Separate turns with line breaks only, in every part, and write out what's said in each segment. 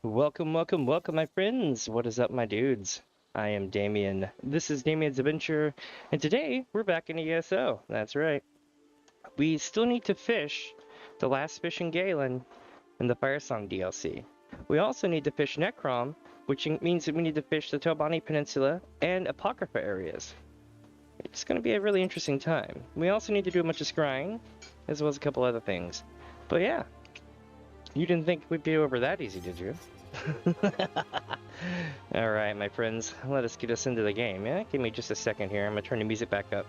Welcome, welcome, welcome, my friends. What is up, my dudes? I am Damien. This is Damien's Adventure, and today we're back in ESO. That's right. We still need to fish the last fish in Galen in the Firesong DLC. We also need to fish Necrom, which means that we need to fish the Telvanni Peninsula and Apocrypha areas. It's going to be a really interesting time. We also need to do a bunch of scrying, as well as a couple other things. But yeah, you didn't think we'd be over that easy, did you? Alright, my friends, let us get us into the game. Yeah, give me just a second here. I'm gonna turn the music back up.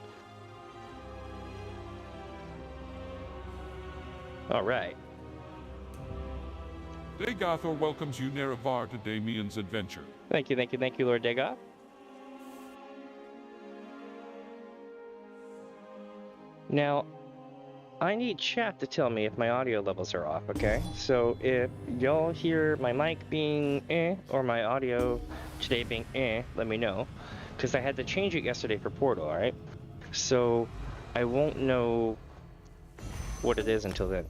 Alright.
Dagothor welcomes you, Nerevar, to Damien's adventure.
Thank you, Lord Dagoth. Now, I need chat to tell me if my audio levels are off, okay? So if y'all hear my mic being or my audio today being let me know. Because I had to change it yesterday for Portal, alright? So I won't know what it is until then.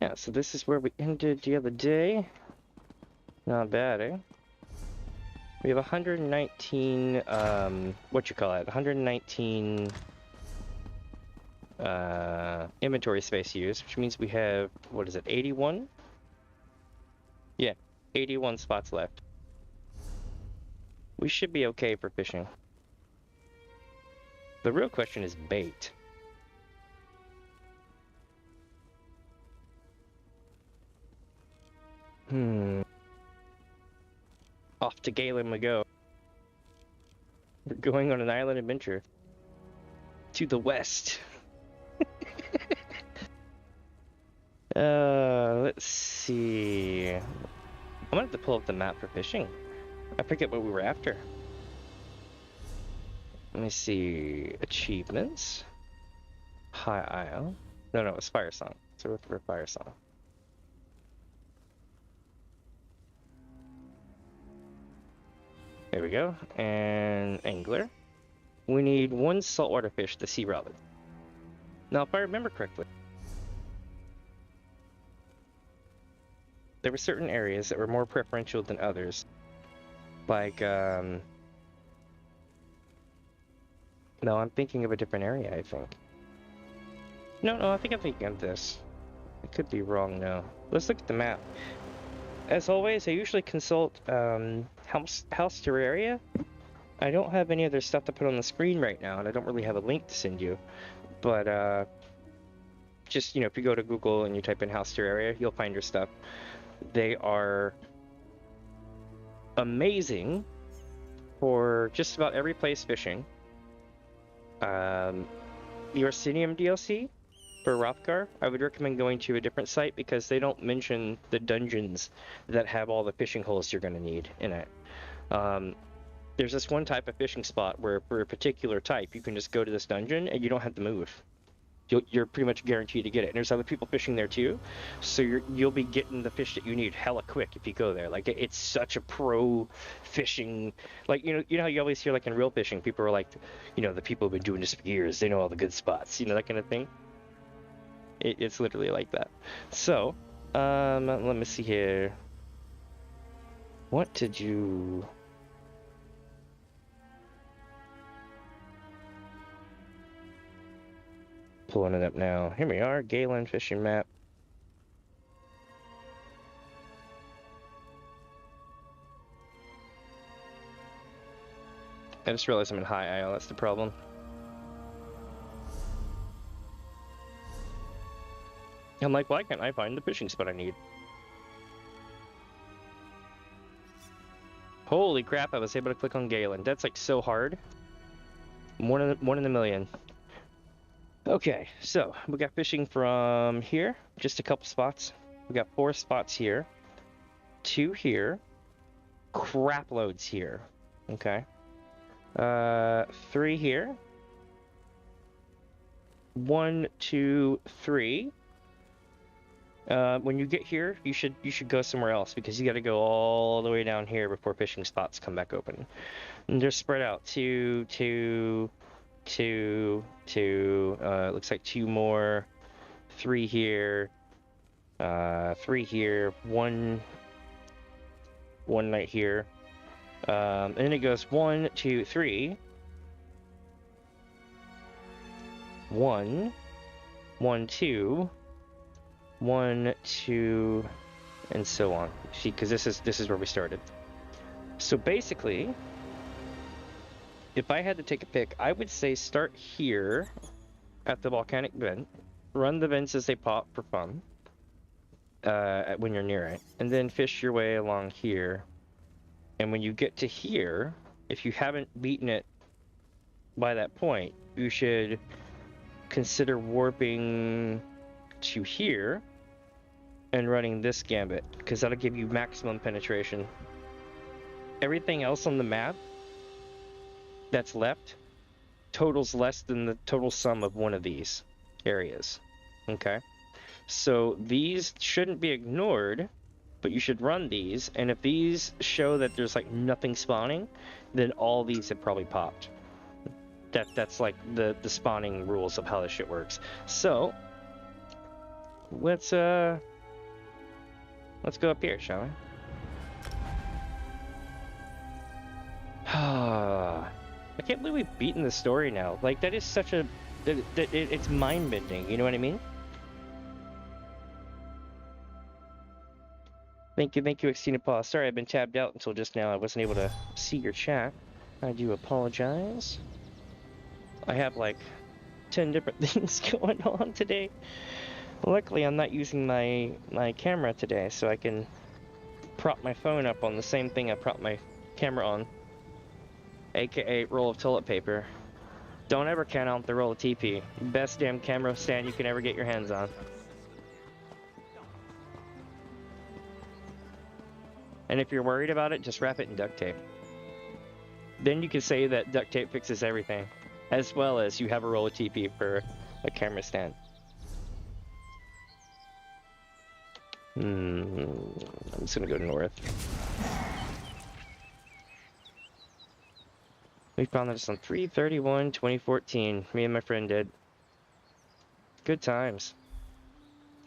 Yeah, so this is where we ended the other day. Not bad, eh? We have 119, 119... inventory space used, which means we have, what is it, 81? Yeah, 81 spots left. We should be okay for fishing. The real question is bait. Off to Galen we go. We're going on an island adventure. To the west. Let's see. I'm gonna have to pull up the map for fishing. I forget what we were after. Let me see. Achievements. High Isle. No, it's Firesong. So we're looking for Firesong. There we go. And angler. We need one saltwater fish, the sea robin. Now, if I remember correctly, there were certain areas that were more preferential than others. Like, no, I'm thinking of a different area, I think. No, I think I'm thinking of this. I could be wrong now. Let's look at the map. As always, I usually consult House Terraria. I don't have any other stuff to put on the screen right now, and I don't really have a link to send you. But, just, if you go to Google and you type in House Terraria, you'll find your stuff. They are amazing for just about every place fishing. The Orsinium DLC for Rothgar, I would recommend going to a different site because they don't mention the dungeons that have all the fishing holes you're going to need in it. There's this one type of fishing spot where for a particular type you can just go to this dungeon and you don't have to move. You're pretty much guaranteed to get it. And there's other people fishing there too, so you'll be getting the fish that you need hella quick if you go there. Like, it's such a pro fishing. Like, you know how you always hear, like, in real fishing, people are like, the people who've been doing this for years, they know all the good spots, that kind of thing. It's literally like that. So, let me see here. What did you... Pulling it up now. Here we are, Galen fishing map. I just realized I'm in High Isle, that's the problem. I'm like, why can't I find the fishing spot I need? Holy crap, I was able to click on Galen. That's like so hard. One in a million. Okay, so we got fishing from here, just a couple spots. We got 4 spots here, 2 here, crap loads here. Okay, 3 here, 1, 2, 3. When you get here, you should go somewhere else because you got to go all the way down here before fishing spots come back open. And they're spread out 2, 2. Looks like 2 more, 3 here, 3 here, one night here. And then it goes 1, 2, 3. 1, 1, 2, 1, 2, and so on. See, because this is where we started. So basically, if I had to take a pick, I would say start here at the volcanic vent, run the vents as they pop for fun when you're near it, and then fish your way along here. And when you get to here, if you haven't beaten it by that point, you should consider warping to here and running this gambit, because that'll give you maximum penetration. Everything else on the map that's left totals less than the total sum of one of these areas. Okay, so these shouldn't be ignored, but you should run these, and if these show that there's like nothing spawning, then all these have probably popped. That's like the spawning rules of how this shit works. So let's go up here, shall we? I can't believe we've beaten the story now. Like, that is such a... it's mind-bending, you know what I mean? Thank you, Xena Paw. Sorry, I've been tabbed out until just now. I wasn't able to see your chat. I do apologize. I have, like, 10 different things going on today. Luckily, I'm not using my camera today, so I can prop my phone up on the same thing I prop my camera on. AKA roll of toilet paper. Don't ever count out the roll of TP. Best damn camera stand you can ever get your hands on. And if you're worried about it, just wrap it in duct tape. Then you can say that duct tape fixes everything, as well as you have a roll of TP for a camera stand. I'm just gonna go north. We found this on 3/31/2014. Me and my friend did. Good times.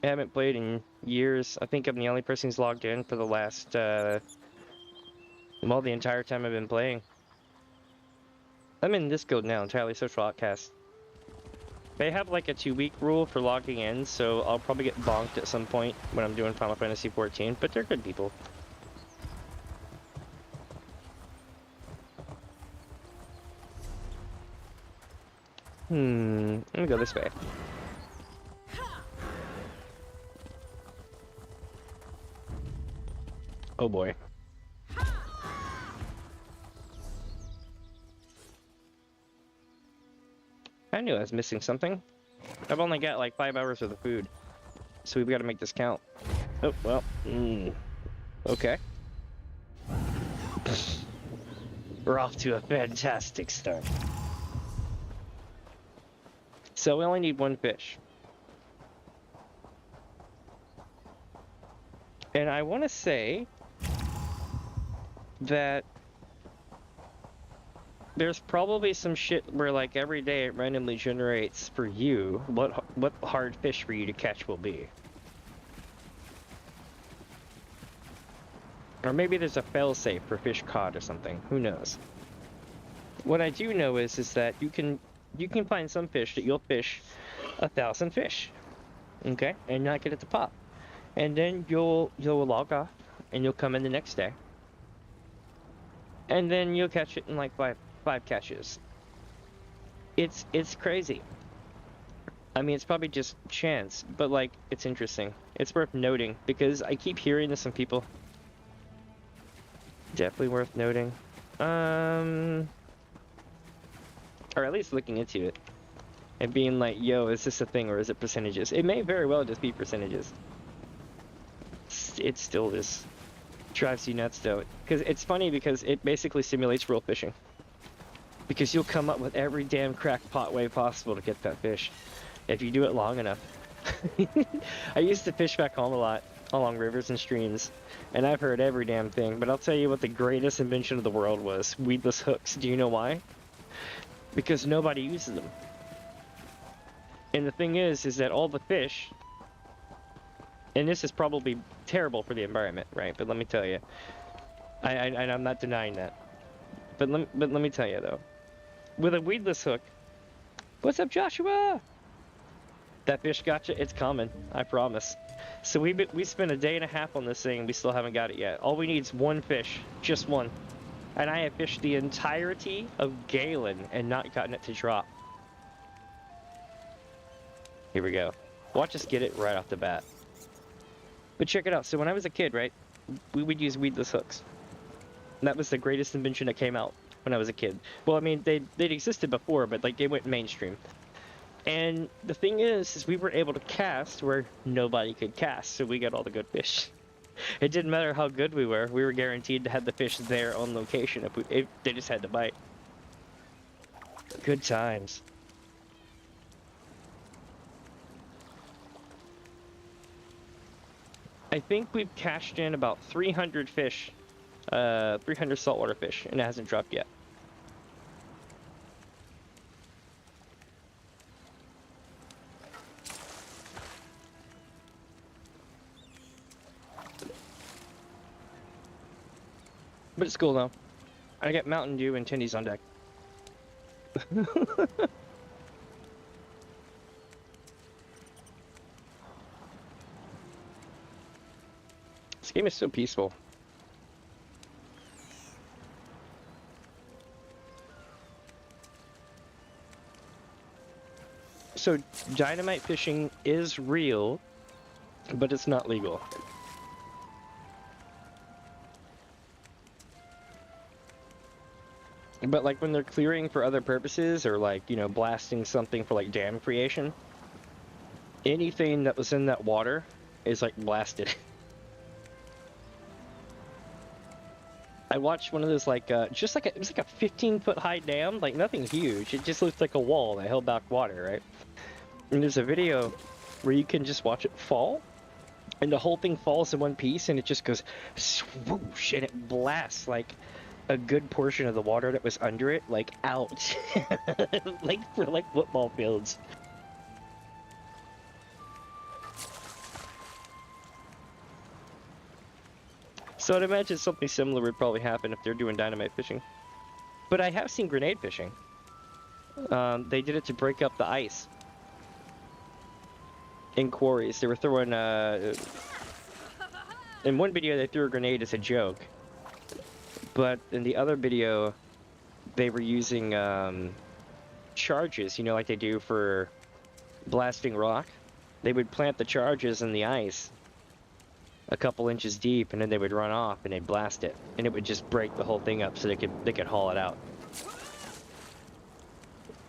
I haven't played in years. I think I'm the only person who's logged in for the last, well, the entire time I've been playing. I'm in this guild now, Entirely Social Outcast. They have like a 2-week rule for logging in, so I'll probably get bonked at some point when I'm doing Final Fantasy XIV, but they're good people. I'm gonna go this way. Oh boy. I knew I was missing something. I've only got like 5 hours worth of food, so we've got to make this count. Oh, well, okay. We're off to a fantastic start. So we only need 1 fish. And I want to say that there's probably some shit where like every day it randomly generates for you what hard fish for you to catch will be. Or maybe there's a failsafe for fish caught or something. Who knows? What I do know is that you can find some fish that you'll fish 1,000 fish, okay, and not get it to pop, and then you'll log off and you'll come in the next day, and then you'll catch it in like five catches. It's crazy. I mean, it's probably just chance, but like it's interesting. It's worth noting because I keep hearing this from people. Definitely worth noting. Or at least looking into it and being like, yo, is this a thing or is it percentages? It may very well just be percentages. It still is. Drives you nuts though. Because it's funny because it basically simulates real fishing. Because you'll come up with every damn crackpot way possible to get that fish. If you do it long enough. I used to fish back home a lot along rivers and streams. And I've heard every damn thing. But I'll tell you what the greatest invention of the world was. Weedless hooks. Do you know why? Because nobody uses them. And the thing is that all the fish And this is probably terrible for the environment, right? But let me tell you, I'm not denying that. But let me tell you though, with a weedless hook, what's up, Joshua? That fish gotcha. It's coming, I promise. So we spent a day and a half on this thing, and we still haven't got it yet. All we need is one fish, just one. And I have fished the entirety of Galen and not gotten it to drop. Here we go. Watch us get it right off the bat. But check it out. So when I was a kid, right, we would use weedless hooks. And that was the greatest invention that came out when I was a kid. Well, I mean, they'd existed before, but like they went mainstream. And the thing is we weren't able to cast where nobody could cast, so we got all the good fish. It didn't matter how good we were guaranteed to have the fish there on location if they just had to bite. Good times. I think we've cashed in about 300 fish, 300 saltwater fish, and it hasn't dropped yet. But it's cool though. I got Mountain Dew and tendies on deck. This game is so peaceful. So dynamite fishing is real, but it's not legal. But like when they're clearing for other purposes, or like, you know, blasting something for like dam creation, anything that was in that water is like blasted. I watched one of those like it was like a 15-foot high dam, like nothing huge. It just looked like a wall that held back water, right? And there's a video where you can just watch it fall, and the whole thing falls in one piece, and it just goes swoosh, and it blasts like a good portion of the water that was under it, like out, like for like football fields. So I'd imagine something similar would probably happen if they're doing dynamite fishing. But I have seen grenade fishing. They did it to break up the ice in quarries. They were throwing, in one video they threw a grenade as a joke. But in the other video, they were using charges, you know, like they do for blasting rock. They would plant the charges in the ice a couple inches deep, and then they would run off and they'd blast it, and it would just break the whole thing up so they could haul it out.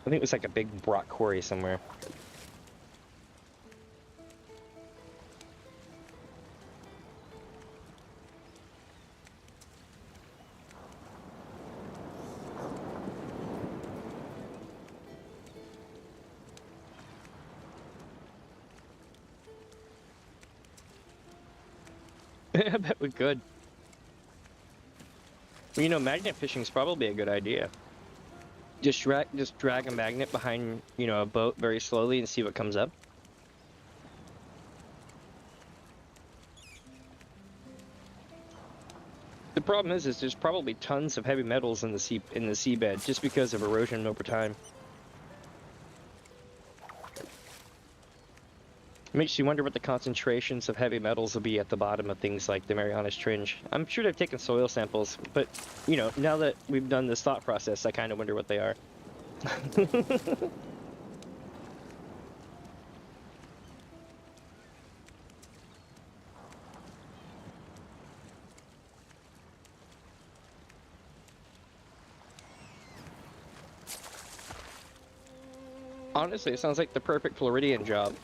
I think it was like a big rock quarry somewhere. I bet we could. Well, you know, magnet fishing is probably a good idea. Just drag a magnet behind, you know, a boat very slowly and see what comes up. The problem is there's probably tons of heavy metals in the seabed just because of erosion over time. Makes you wonder what the concentrations of heavy metals will be at the bottom of things like the Marianas Trench. I'm sure they've taken soil samples, but, you know, now that we've done this thought process, I kind of wonder what they are. Honestly, it sounds like the perfect Floridian job.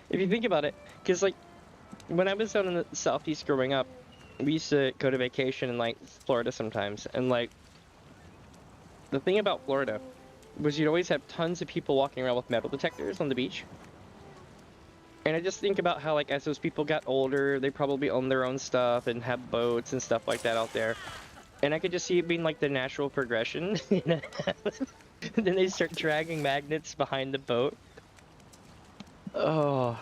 If you think about it, because like when I was down in the southeast growing up, we used to go to vacation in like Florida sometimes, and like the thing about Florida was you'd always have tons of people walking around with metal detectors on the beach. And I just think about how like as those people got older, they probably own their own stuff and have boats and stuff like that out there. And I could just see it being like the natural progression. And then they start dragging magnets behind the boat. Oh.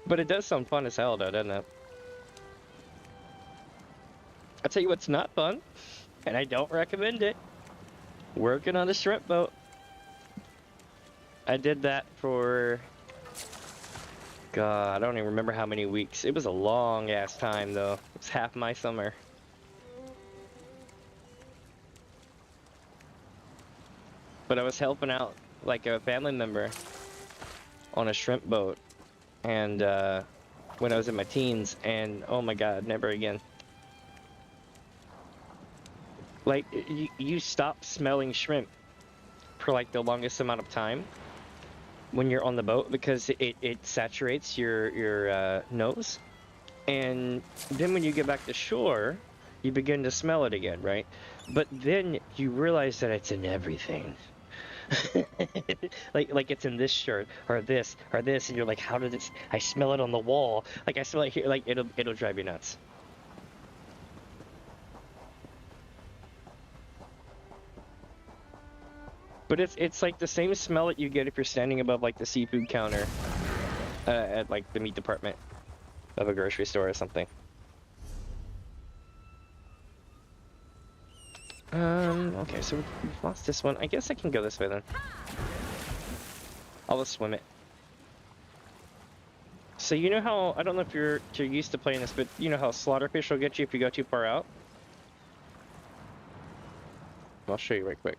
But it does sound fun as hell, though, doesn't it? I'll tell you what's not fun, and I don't recommend it. Working on a shrimp boat. I did that for... God, I don't even remember how many weeks. It was a long-ass time, though. It was half my summer. But I was helping out, like, a family member on a shrimp boat. And, when I was in my teens, and oh my God, never again. Like, you stop smelling shrimp for, like, the longest amount of time when you're on the boat because it saturates your nose. And then when you get back to shore, you begin to smell it again, right? But then you realize that it's in everything. like it's in this shirt or this, and you're like, how did this? I smell it on the wall. Like I smell it here. Like it'll drive you nuts. But it's like the same smell that you get if you're standing above like the seafood counter at like the meat department of a grocery store or something. Okay, so we've lost this one. I guess I can go this way then. I'll just swim it. So you know how, I don't know if you're used to playing this, but you know how slaughterfish will get you if you go too far out? I'll show you right quick.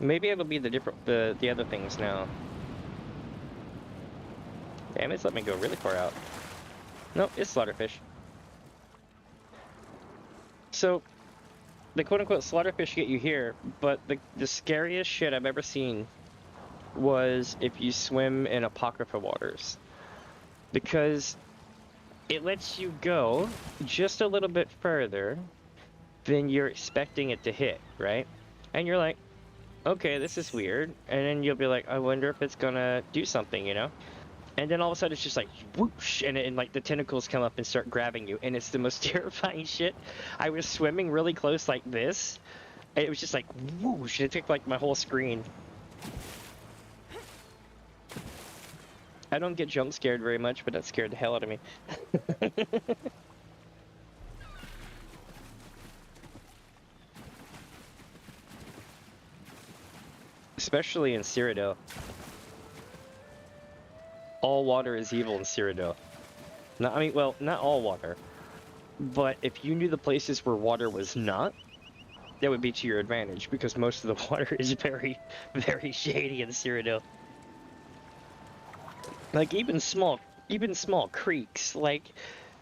Maybe it'll be the other things now. Damn, it's let me go really far out. Nope, it's slaughterfish. So, the quote-unquote slaughterfish get you here, but the scariest shit I've ever seen was if you swim in Apocrypha waters. Because it lets you go just a little bit further than you're expecting it to hit, right? And you're like, okay, this is weird. And then you'll be like, I wonder if it's gonna do something, you know? And then all of a sudden it's just like whoosh, and like the tentacles come up and start grabbing you, and it's the most terrifying shit. I was swimming really close like this, and it was just like whoosh, and it took like my whole screen. I don't get jump scared very much, but that scared the hell out of me. Especially in Cyrodiil. All water is evil in Cyrodiil. I mean, well, not all water. But if you knew the places where water was not, that would be to your advantage, because most of the water is very, very shady in Cyrodiil. Like, even small creeks, like,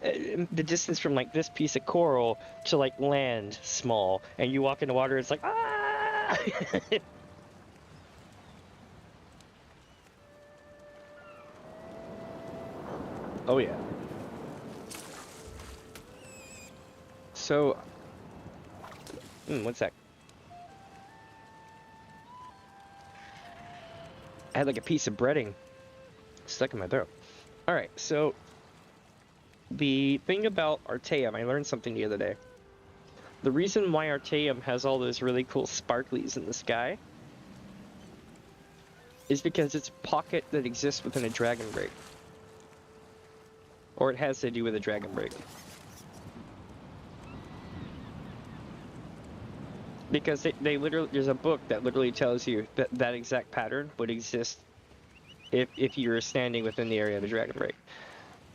the distance from, like, this piece of coral to, like, land, small. And you walk into water, it's like, ah! Oh yeah. So, one sec. I had like a piece of breading stuck in my throat. Alright, so the thing about Artaeum, I learned something the other day. The reason why Artaeum has all those really cool sparklies in the sky is because it's a pocket that exists within a dragon break. Or it has to do with a dragon break. Because they literally, there's a book that literally tells you that that exact pattern would exist if you were standing within the area of the dragon break.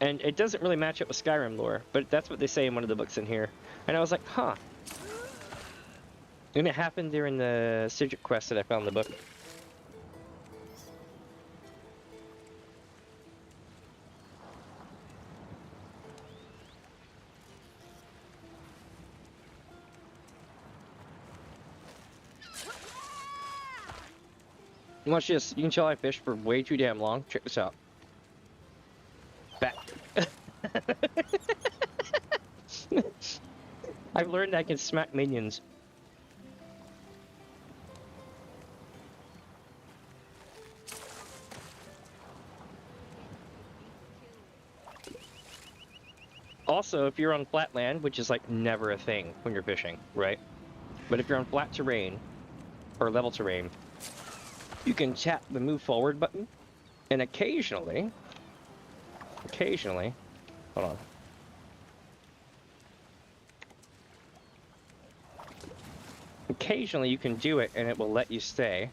And it doesn't really match up with Skyrim lore, but that's what they say in one of the books in here. And I was like, huh. And it happened during the Sigil quest that I found in the book. Watch this. You can tell I fished for way too damn long. Check this out. Back. I've learned I can smack minions. Also, if you're on flat land, which is like never a thing when you're fishing, right? But if you're on flat terrain, or level terrain, you can tap the move forward button, and occasionally, hold on. Occasionally you can do it and it will let you stay.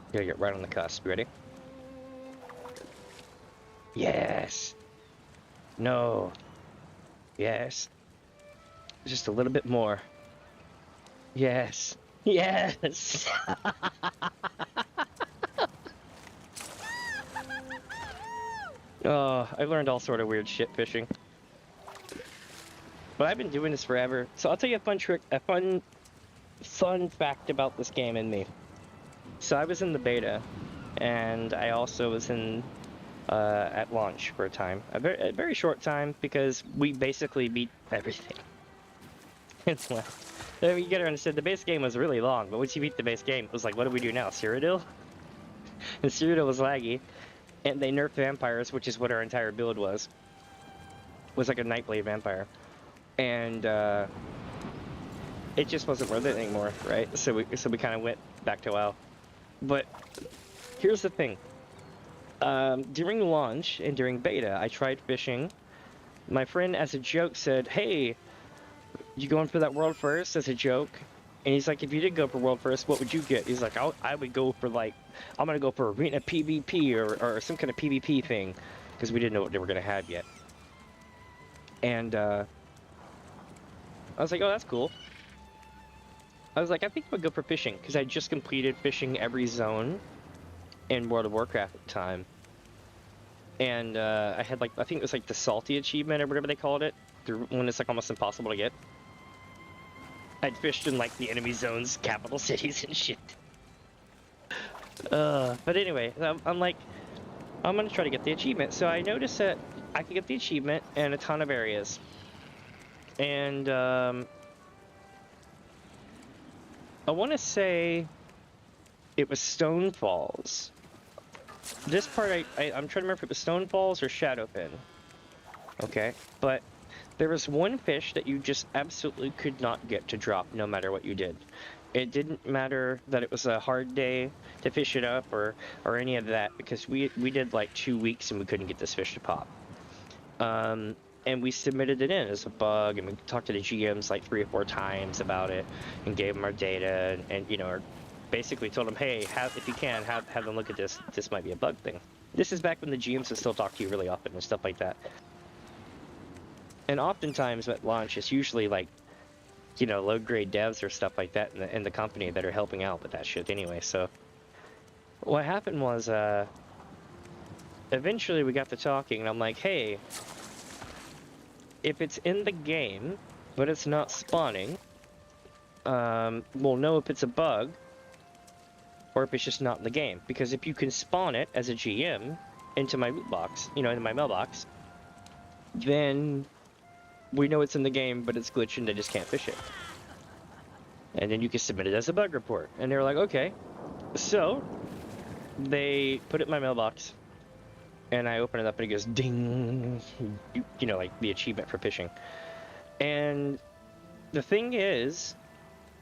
You gotta get right on the cusp. Ready? Yes. No. Yes. Just a little bit more. Yes. Yes. Oh, I've learned all sort of weird shit fishing. But I've been doing this forever. So I'll tell you a fun fact about this game and me. So I was in the beta, and I also was in at launch for a time. A very short time, because we basically beat everything. It's like, you gotta understand, the base game was really long, but once you beat the base game, it was like, what do we do now? Cyrodiil? And Cyrodiil was laggy, and they nerfed vampires, which is what our entire build was. It was like a Nightblade vampire. And it just wasn't worth it anymore, right? So we kind of went back to WoW. But here's the thing. During launch and during beta, I tried fishing. My friend, as a joke, said, "Hey, you going for that world first?" as a joke. And he's like, "If you did go for world first, what would you get?" He's like, I would go for, like, I'm gonna go for arena PvP or some kind of PvP thing, because we didn't know what they were gonna have yet. And I was like, oh, that's cool. I was like, I think I would go for fishing, because I just completed fishing every zone in World of Warcraft at the time. And I had, like, I think it was like the salty achievement or whatever they called it, when it's like almost impossible to get. I'd fished in, like, the enemy zones, capital cities and shit. But anyway, I'm like, I'm gonna try to get the achievement. So I noticed that I could get the achievement in a ton of areas. And I want to say it was Stone Falls. This part, I'm trying to remember if it was Stone Falls or Shadowfen. Okay, but there was one fish that you just absolutely could not get to drop no matter what you did. It didn't matter that it was a hard day to fish it up or any of that, because we did like 2 weeks and we couldn't get this fish to pop. And we submitted it in as a bug, and we talked to the GMs like 3 or 4 times about it, and gave them our data, and you know, basically told them, hey, if you can, have them look at this. This might be a bug thing. This is back when the GMs would still talk to you really often and stuff like that. And oftentimes at launch, it's usually like, you know, low-grade devs or stuff like that in the company that are helping out with that shit anyway. So what happened was, eventually we got to talking, and I'm like, hey, if it's in the game, but it's not spawning, we'll know if it's a bug, or if it's just not in the game. Because if you can spawn it as a GM into my loot box, you know, into my mailbox, then we know it's in the game, but it's glitched and they just can't fish it. And then you can submit it as a bug report. And they were like, okay. So they put it in my mailbox, and I open it up and it goes ding, you know, like the achievement for fishing. And the thing is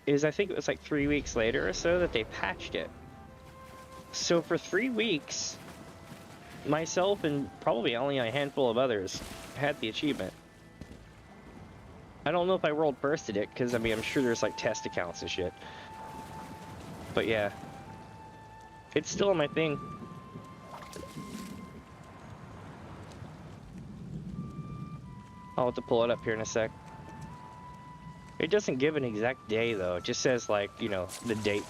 I think it was like 3 weeks later or so that they patched it. So for 3 weeks, myself and probably only a handful of others had the achievement. I don't know if I world firsted it, because I mean, I'm sure there's like test accounts and shit. But yeah, it's still on my thing. I'll have to pull it up here in a sec. It doesn't give an exact day though, it just says, like, you know, the date.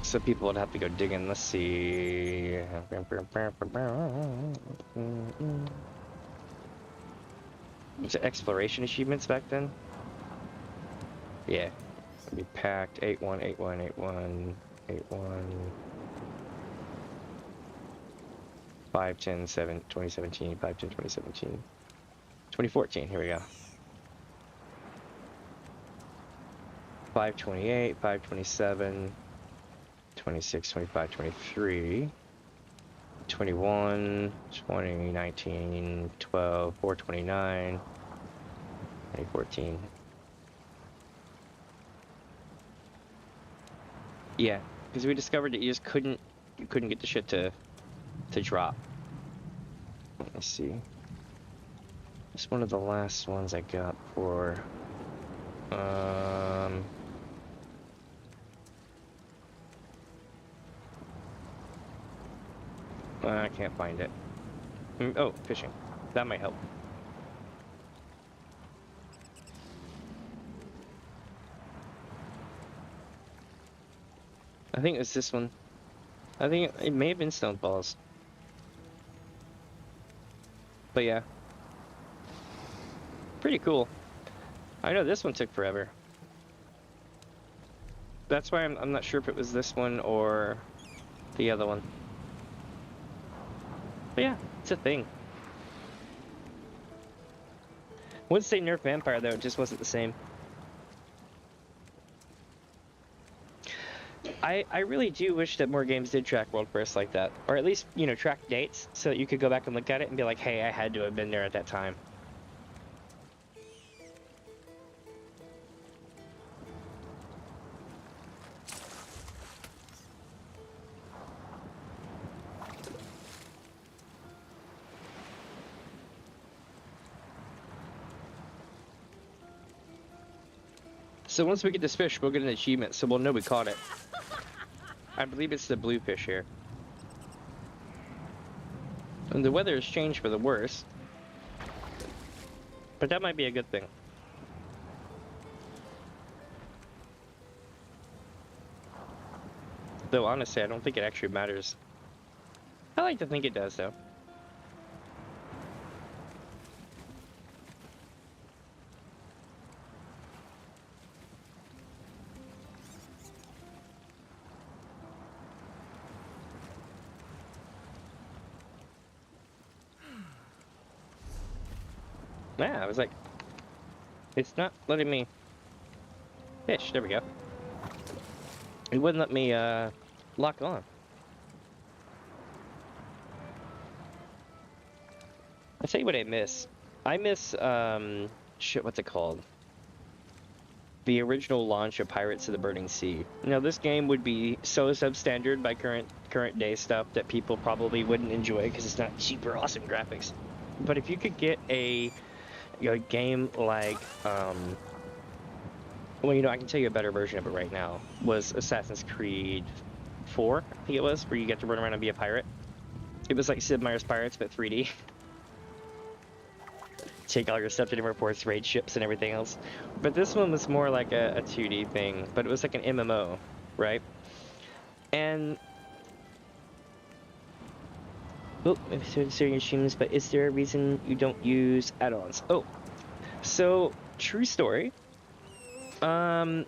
So people would have to go digging. Let's see. Was it exploration achievements back then? Yeah. It'd be packed 81818181 5/10/7 2017 5/10 2017 2014. Here we go. 5/28 5/27 26 25 23 21 2019 12 4/29 2014. Yeah, because we discovered that you just couldn't get the shit to drop. Let's see. It's one of the last ones I got for I can't find it. Oh, fishing. That might help. I think it was this one. I think it may have been stone balls. But yeah. Pretty cool. I know this one took forever. That's why I'm not sure if it was this one or the other one. But yeah, it's a thing. Wouldn't say nerf vampire though, it just wasn't the same. I really do wish that more games did track world first like that. Or at least, you know, track dates so that you could go back and look at it and be like, hey, I had to have been there at that time. So once we get this fish, we'll get an achievement, so we'll know we caught it. I believe it's the blue fish here. And the weather has changed for the worse. But that might be a good thing. Though honestly, I don't think it actually matters. I like to think it does though. Yeah, I was like, it's not letting me fish. There we go. It wouldn't let me lock on. I'll tell you what I miss. I miss shit, what's it called? The original launch of Pirates of the Burning Sea. Now this game would be so substandard by current day stuff that people probably wouldn't enjoy because it's not super awesome graphics. But if you could get a game like well, you know, I can tell you a better version of it right now was Assassin's Creed 4, I think it was, where you get to run around and be a pirate. It was like Sid Meier's Pirates, but 3D. Take all your stuff to different ports, raid ships and everything else. But this one was more like a 2D thing, but it was like an MMO, right? And oh, certain streams, but is there a reason you don't use add-ons? Oh, so true story. Final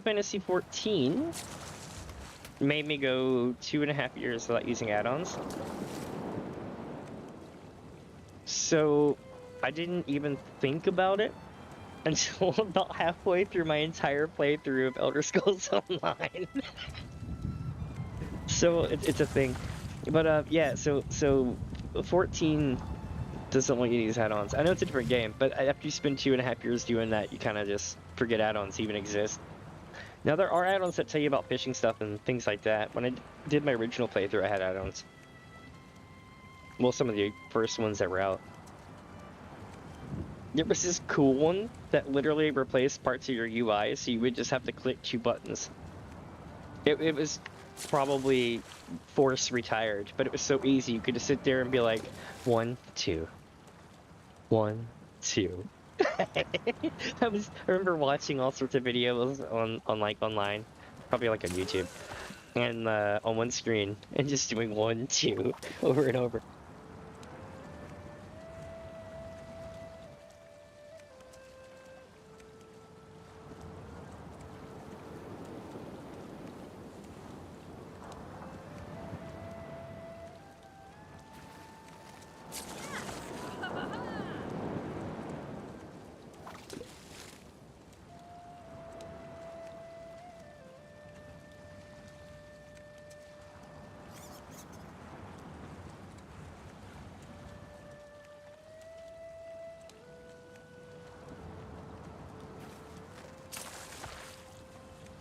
Fantasy XIV made me go 2.5 years without using add-ons. So I didn't even think about it until about halfway through my entire playthrough of Elder Scrolls Online. So it's a thing. But yeah, so 14 doesn't want you to use add-ons. I know it's a different game, but after you spend 2.5 years doing that, you kind of just forget add-ons even exist. Now there are add-ons that tell you about fishing stuff and things like that. When I did my original playthrough, I had add-ons. Well, some of the first ones that were out. There was this cool one that literally replaced parts of your UI, so you would just have to click 2 buttons. It was probably force retired, but it was so easy. You could just sit there and be like, 1, 2. 1, 2. I remember watching all sorts of videos on like online, probably like on YouTube, and on one screen, and just doing 1, 2 over and over.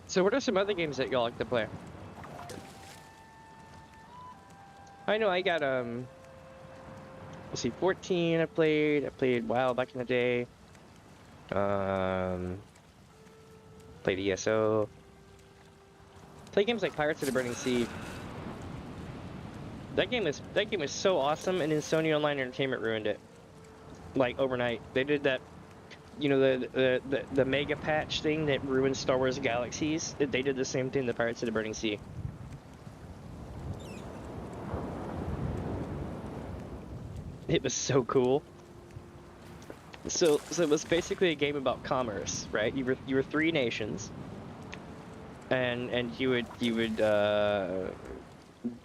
So what are some other games that y'all like to play? I know I got let's see, 14 I played WoW back in the day. Played ESO. Play games like Pirates of the Burning Sea. That game was so awesome, and then Sony Online Entertainment ruined it. Like overnight. They did that, you know, the mega patch thing that ruined Star Wars Galaxies. They did the same thing to Pirates of the Burning Sea. It was so cool. So it was basically a game about commerce, right? You were three nations, and you would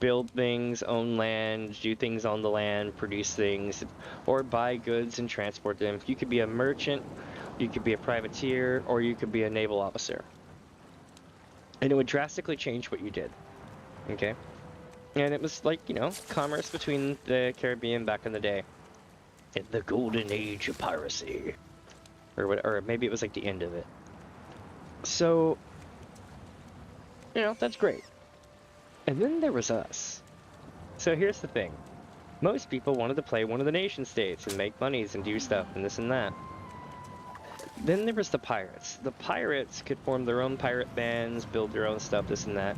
build things, own land, do things on the land, produce things, or buy goods and transport them. You could be a merchant, you could be a privateer, or you could be a naval officer. And it would drastically change what you did. Okay? And it was like, you know, commerce between the Caribbean back in the day. In the golden age of piracy. Or maybe it was like the end of it. So, you know, that's great. And then there was us. So here's the thing. Most people wanted to play one of the nation states and make monies and do stuff and this and that. Then there was the pirates. The pirates could form their own pirate bands, build their own stuff, this and that.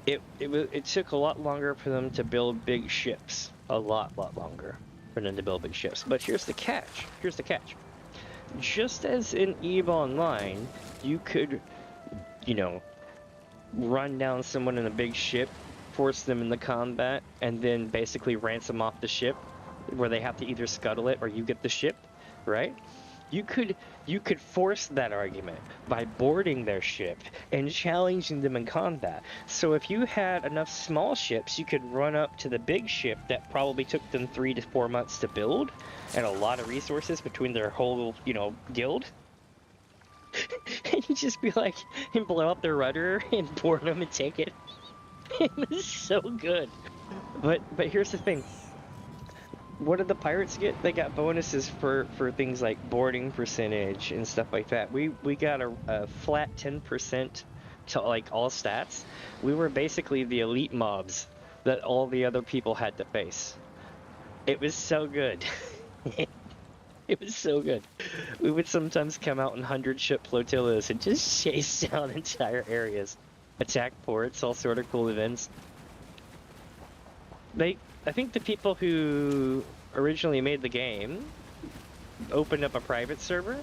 It took a lot longer for them to build big ships. A lot longer for them to build big ships. But here's the catch. Here's the catch. Just as in EVE Online, you could, you know, run down someone in a big ship, force them into combat, and then basically ransom off the ship, where they have to either scuttle it or you get the ship, right? You could force that argument by boarding their ship and challenging them in combat. So if you had enough small ships, you could run up to the big ship that probably took them 3 to 4 months to build, and a lot of resources between their whole, you know, guild. And you just be like, and blow up their rudder and board them and take it. It was so good. But here's the thing. What did the pirates get? They got bonuses for things like boarding percentage and stuff like that. We got a flat 10% to like all stats. We were basically the elite mobs that all the other people had to face. It was so good. It was so good. We would sometimes come out in 100-ship flotillas and just chase down entire areas, attack ports, all sort of cool events. I think the people who originally made the game opened up a private server,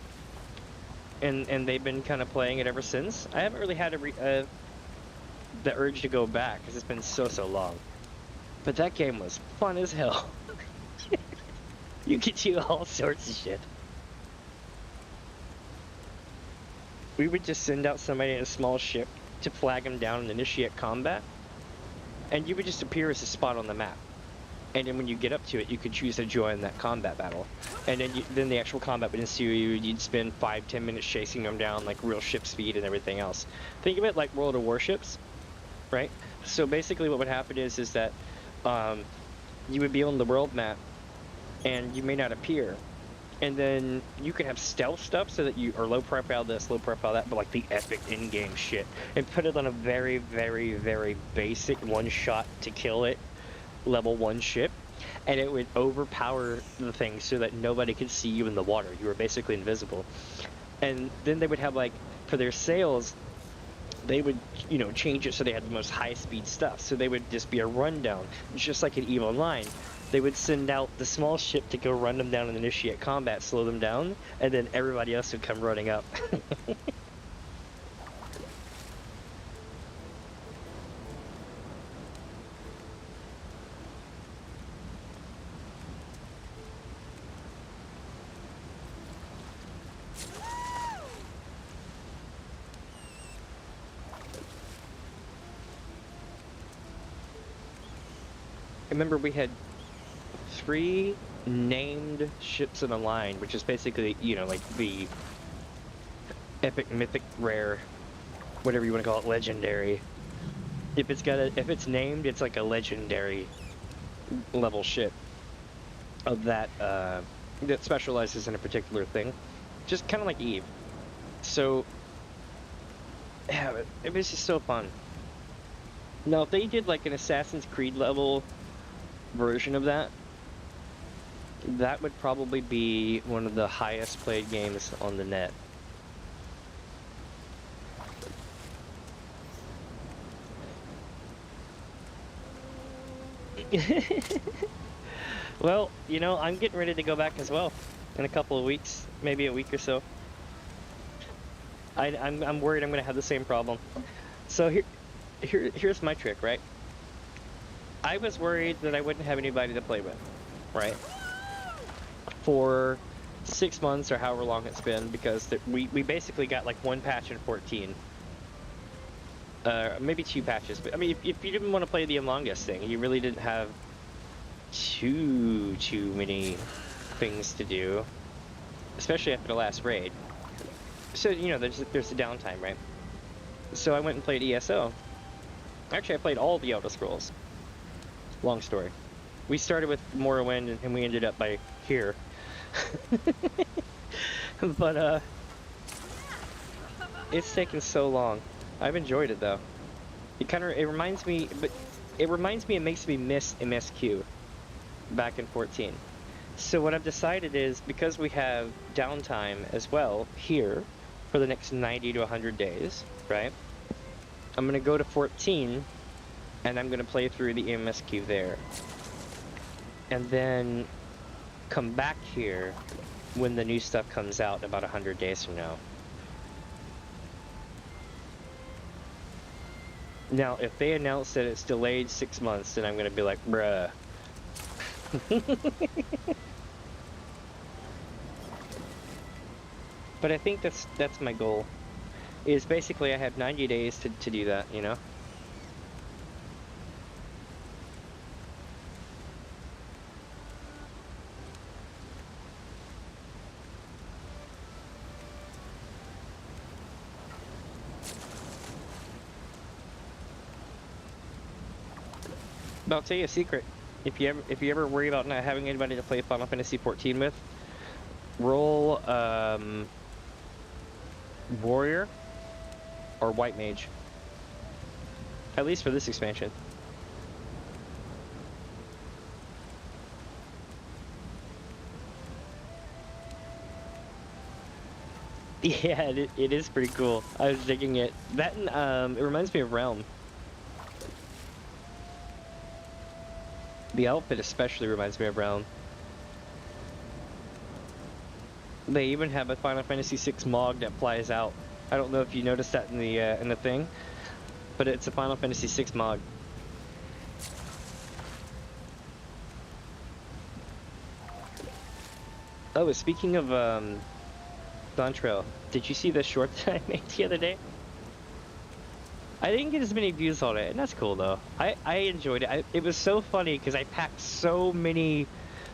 and they've been kind of playing it ever since. I haven't really had the urge to go back because it's been so long. But that game was fun as hell. You could do all sorts of shit. We would just send out somebody in a small ship to flag them down and initiate combat, and you would just appear as a spot on the map. And then when you get up to it, you could choose to join that combat battle. And then the actual combat would ensue. You'd spend 5-10 minutes chasing them down, like real ship speed and everything else. Think of it like World of Warships, right? So basically what would happen is that you would be on the world map, and you may not appear. And then you can have stealth stuff so that you are low profile this, low profile that, but like the epic in-game shit. And put it on a very, very, very basic one-shot to kill it level 1 ship, and it would overpower the thing so that nobody could see you in the water. You were basically invisible. And then they would have, like, for their sails, they would, you know, change it so they had the most high-speed stuff. So they would just be a rundown, just like in EVE Online. They would send out the small ship to go run them down and initiate combat, slow them down, and then everybody else would come running up. I remember we had 3 named ships in a line, which is basically, you know, like the epic, mythic, rare, whatever you want to call it, legendary. If it's named, it's like a legendary level ship of that that specializes in a particular thing, just kind of like EVE. So Yeah, it was just so fun. Now, if they did like an Assassin's Creed level version of that, that would probably be one of the highest played games on the net. Well, you know, I'm getting ready to go back as well in a couple of weeks, maybe a week or so. I'm worried I'm gonna have the same problem. So here's my trick, right? I was worried that I wouldn't have anybody to play with, right? For 6 months or however long it's been, because we basically got like one patch in 14. Maybe 2 patches, but I mean, if you didn't want to play the Among Us thing, you really didn't have too many things to do, especially after the last raid. So, you know, there's the downtime, right? So I went and played ESO. Actually, I played all the Elder Scrolls. Long story. We started with Morrowind and we ended up by here. But it's taken so long. I've enjoyed it though. It reminds me, but it makes me miss MSQ back in 14. So what I've decided is, because we have downtime as well here for the next 90 to 100 days, right? I'm gonna go to 14 and I'm gonna play through the MSQ there. And then come back here when the new stuff comes out about 100 days from now. Now, if they announce that it's delayed 6 months, then I'm gonna be like, bruh. But I think that's my goal. Is basically I have 90 days to do that, you know? But I'll tell you a secret. If you ever worry about not having anybody to play Final Fantasy 14 with, roll Warrior or White Mage. At least for this expansion. Yeah, it is pretty cool. I was digging it. That and it reminds me of Realm. The outfit especially reminds me of Realm. They even have a Final Fantasy VI Mog that flies out. I don't know if you noticed that in the thing, but it's a Final Fantasy VI Mog. Oh, speaking of Dawntrail, did you see the short that I made the other day? I didn't get as many views on it, and that's cool though. I enjoyed it. It was so funny because I packed so many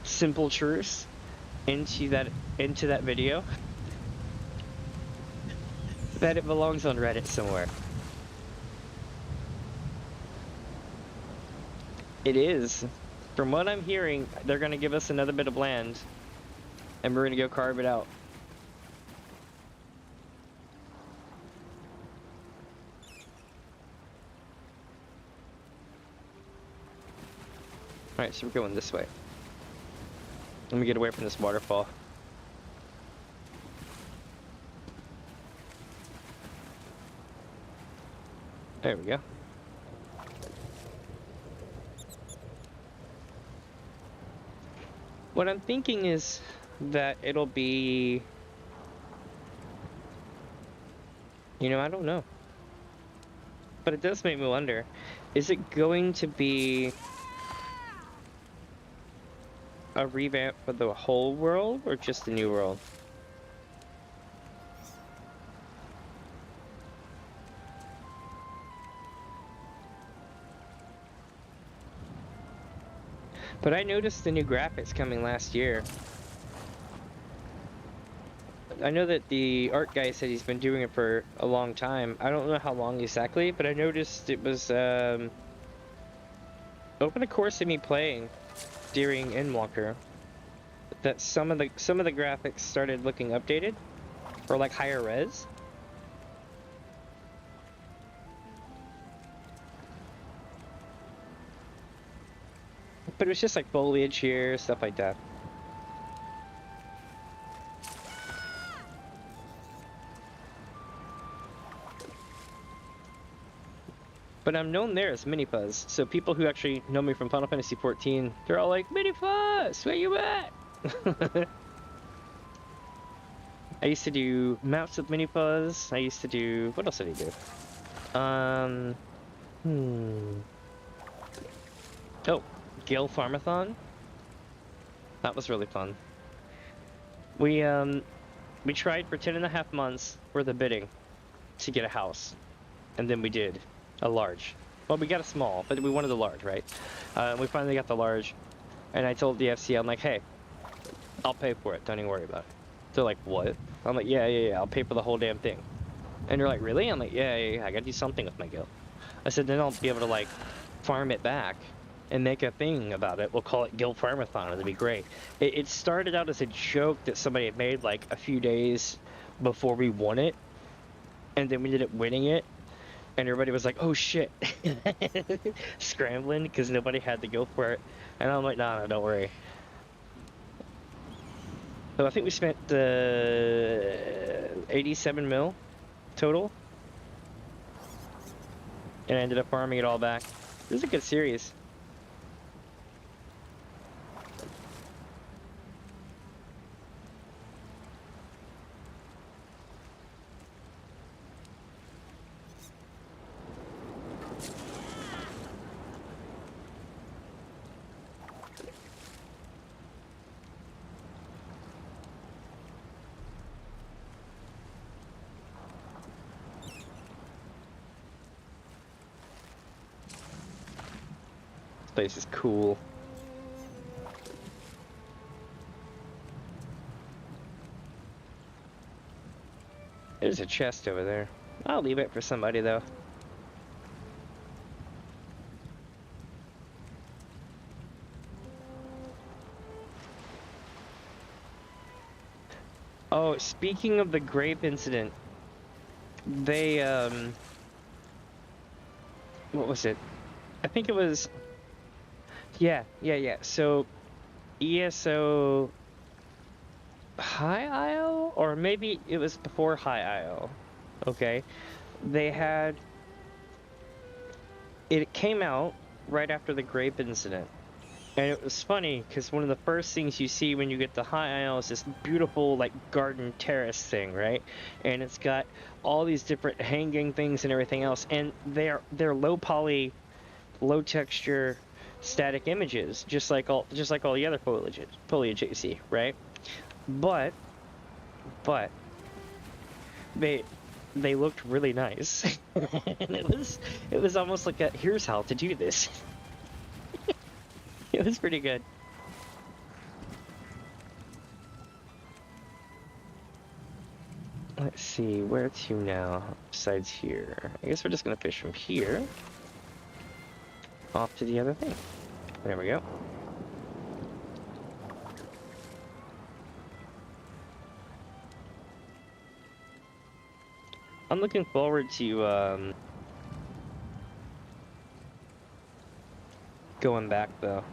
simple truths into that video that it belongs on Reddit somewhere. It is. From what I'm hearing, they're gonna give us another bit of land, and we're gonna go carve it out. Alright, so we're going this way. Let me get away from this waterfall. There we go. What I'm thinking is that it'll be... You know, I don't know. But it does make me wonder. Is it going to be a revamp for the whole world or just the new world? But I noticed the new graphics coming last year. I know that the art guy said he's been doing it for a long time. I don't know how long exactly, but I noticed it was over the course of me playing during Endwalker, that some of the graphics started looking updated or like higher res. But it was just like foliage here, stuff like that. But I'm known there as Minifuzz, so people who actually know me from Final Fantasy XIV, they're all like, Minifuzz, where you at? I used to do maps with Minifuzz. I used to do... What else did I do? Oh, Gale Farmathon. That was really fun. We tried for 10.5 months worth of bidding to get a house. And then we did a large. Well, we got a small, but we wanted a large, right? We finally got the large. And I told the FC, I'm like, hey, I'll pay for it. Don't even worry about it. They're like, what? I'm like, yeah, I'll pay for the whole damn thing. And they're like, really? I'm like, yeah, I gotta do something with my guild. I said, then I'll be able to, like, farm it back and make a thing about it. We'll call it Guild Farmathon. It'll be great. It started out as a joke that somebody had made, like, a few days before we won it. And then we ended up winning it. And everybody was like, oh, shit. Scrambling because nobody had to go for it. And I'm like, no, don't worry. So I think we spent 87 mil total. And I ended up farming it all back. This is a good series. Place is cool. There's a chest over there. I'll leave it for somebody though. Oh, speaking of the grape incident, they what was it? I think it was Yeah. So, ESO High Isle? Or maybe it was before High Isle. Okay. They had... It came out right after the grape incident. And it was funny, because one of the first things you see when you get to High Isle is this beautiful, like, garden terrace thing, right? And it's got all these different hanging things and everything else. And they're low poly, low texture... static images, just like all the other foliage you see, right? But they looked really nice. And it was almost like a here's how to do this. It was pretty good. Let's see, where to now besides here? I guess we're just gonna fish from here off to the other thing. There we go. I'm looking forward to going back though.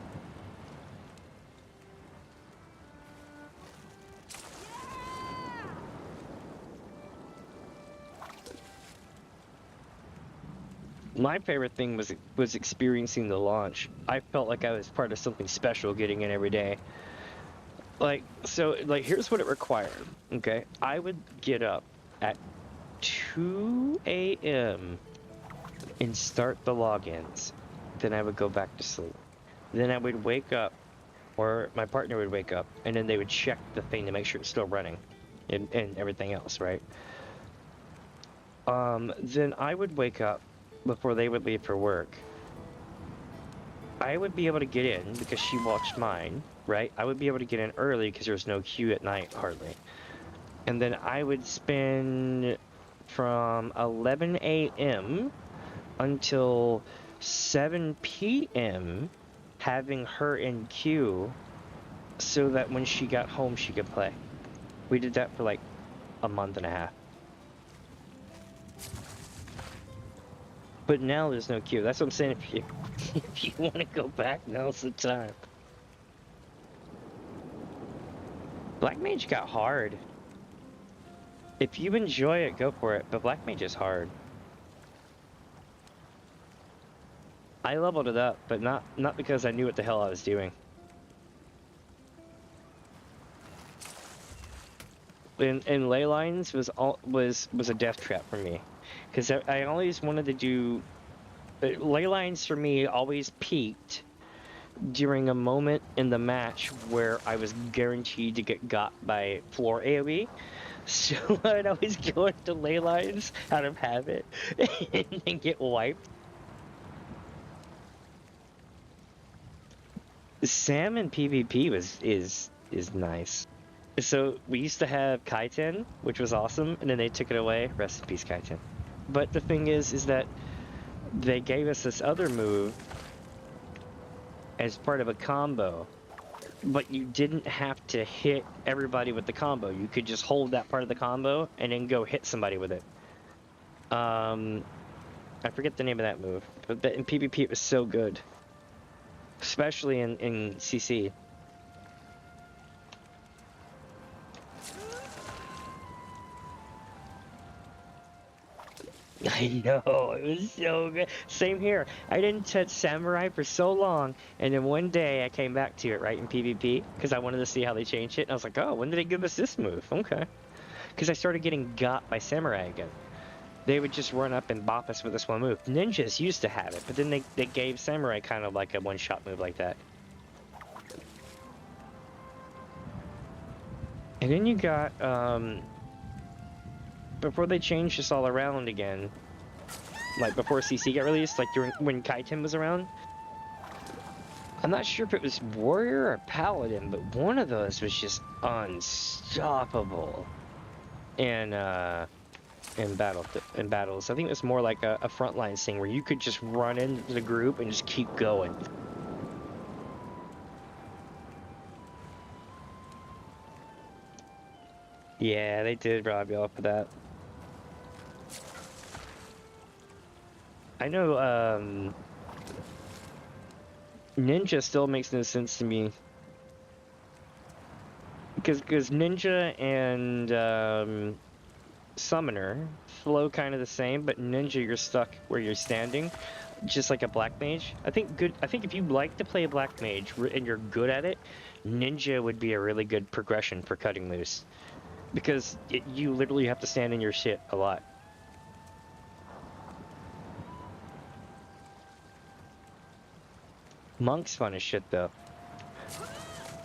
My favorite thing was experiencing the launch. I felt like I was part of something special getting in every day. Like, so, like, here's what it required, okay? I would get up at 2 a.m. and start the logins. Then I would go back to sleep. Then I would wake up, or my partner would wake up, and then they would check the thing to make sure it's still running and everything else, right? Then I would wake up before they would leave for work. I would be able to get in because she watched mine, right? I would be able to get in early because there was no queue at night, hardly. And then I would spend from 11 a.m. until 7 p.m. having her in queue so that when she got home she could play. We did that for like a month and a half. But now there's no queue. That's what I'm saying. If you want to go back, now's the time. Black Mage got hard. If you enjoy it, go for it. But Black Mage is hard. I leveled it up, but not because I knew what the hell I was doing. And ley lines was a death trap for me, because I always wanted to do ley lines. For me, always peaked during a moment in the match where I was guaranteed to get got by floor AoE. So I'd always go into ley lines out of habit and then get wiped. Sam in PvP is nice. So we used to have Kaiten, which was awesome, and then they took it away. Rest in peace, Kaiten. But the thing is that they gave us this other move as part of a combo, but you didn't have to hit everybody with the combo. You could just hold that part of the combo and then go hit somebody with it. I forget the name of that move, but in PvP it was so good, especially in CC. I know, it was so good. Same here. I didn't touch Samurai for so long, and then one day I came back to it, right, in PvP, because I wanted to see how they changed it, and I was like, oh, when did they give us this move? Okay. Because I started getting got by Samurai again. They would just run up and bop us with this one move. Ninjas used to have it, but then they gave Samurai kind of like a one-shot move like that. And then you got, before they changed this all around again, like before CC got released, like when Kaiten was around, I'm not sure if it was Warrior or Paladin, but one of those was just unstoppable in battles. I think it was more like a frontline thing where you could just run into the group and just keep going. Yeah, they did rob y'all for that. I know, Ninja still makes no sense to me. Because Ninja and, Summoner flow kind of the same, but Ninja you're stuck where you're standing, just like a Black Mage. I think if you like to play a Black Mage and you're good at it, Ninja would be a really good progression for cutting loose. Because you literally have to stand in your shit a lot. Monk's fun as shit though.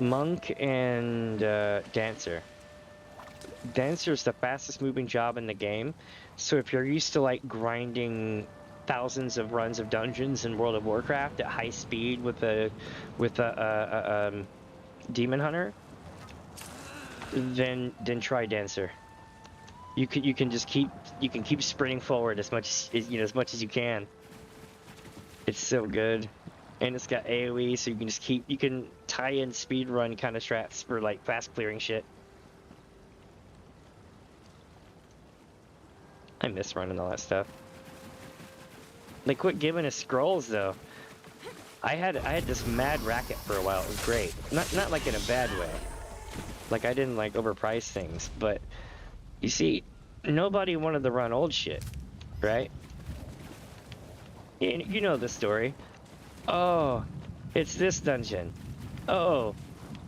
Monk and Dancer. Dancer's the fastest moving job in the game, so if you're used to like grinding thousands of runs of dungeons in World of Warcraft at high speed with a demon hunter, then try Dancer. You can just keep sprinting forward as much as you can. It's so good. And it's got AoE, so you can tie in speed run kind of strats for like fast clearing shit. I miss running all that stuff. They quit giving us scrolls though. I had this mad racket for a while. It was great. Not like in a bad way. Like I didn't like overprice things, but you see, nobody wanted to run old shit, right? You know the story. Oh, it's this dungeon. Oh,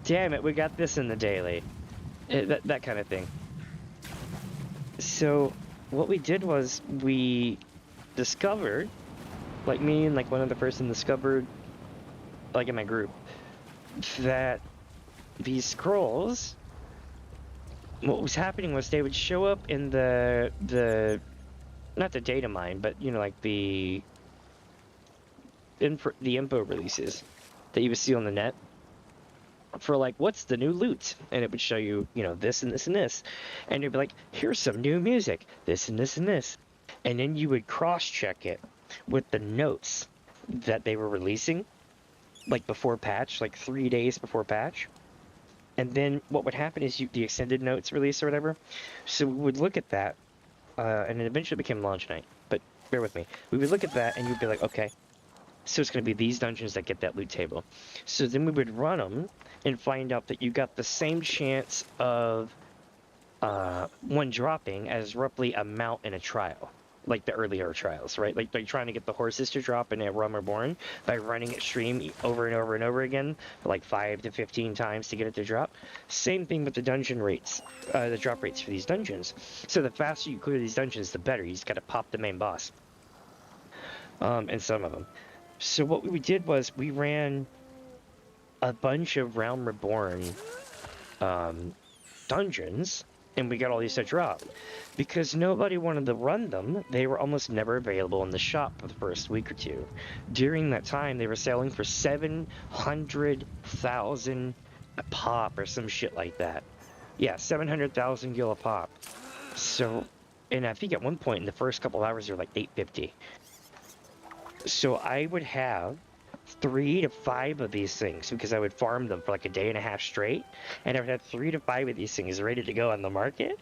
damn it, we got this in the daily. That kind of thing. So what we did was we discovered, like me and like one other person discovered, like in my group, that these scrolls, what was happening was they would show up in the not the data mine, but you know, like the info releases that you would see on the net for like, what's the new loot, and it would show you, you know, this and this and this, and you'd be like, here's some new music, this and this and this, and then you would cross-check it with the notes that they were releasing, like before patch, like 3 days before patch. And then what would happen is the extended notes release or whatever, so we would look at that, and it eventually became launch night, but bear with me. We would look at that and you'd be like, okay, so it's going to be these dungeons that get that loot table. So then we would run them and find out that you got the same chance of one dropping as roughly a mount in a trial, like the earlier trials, right? Like trying to get the horses to drop in a Realm Reborn by running it stream over and over and over again, like 5 to 15 times to get it to drop. Same thing with the dungeon rates, the drop rates for these dungeons. So the faster you clear these dungeons, the better. You just got to pop the main boss, and some of them. So what we did was we ran a bunch of Realm Reborn dungeons, and we got all these to drop. Because nobody wanted to run them, they were almost never available in the shop for the first week or two. During that time, they were selling for 700,000 a pop or some shit like that. Yeah, 700,000 gil a pop. So, and I think at one point in the first couple hours, they were like 850. So I would have 3 to 5 of these things because I would farm them for like a day and a half straight, and I would have 3 to 5 of these things ready to go on the market.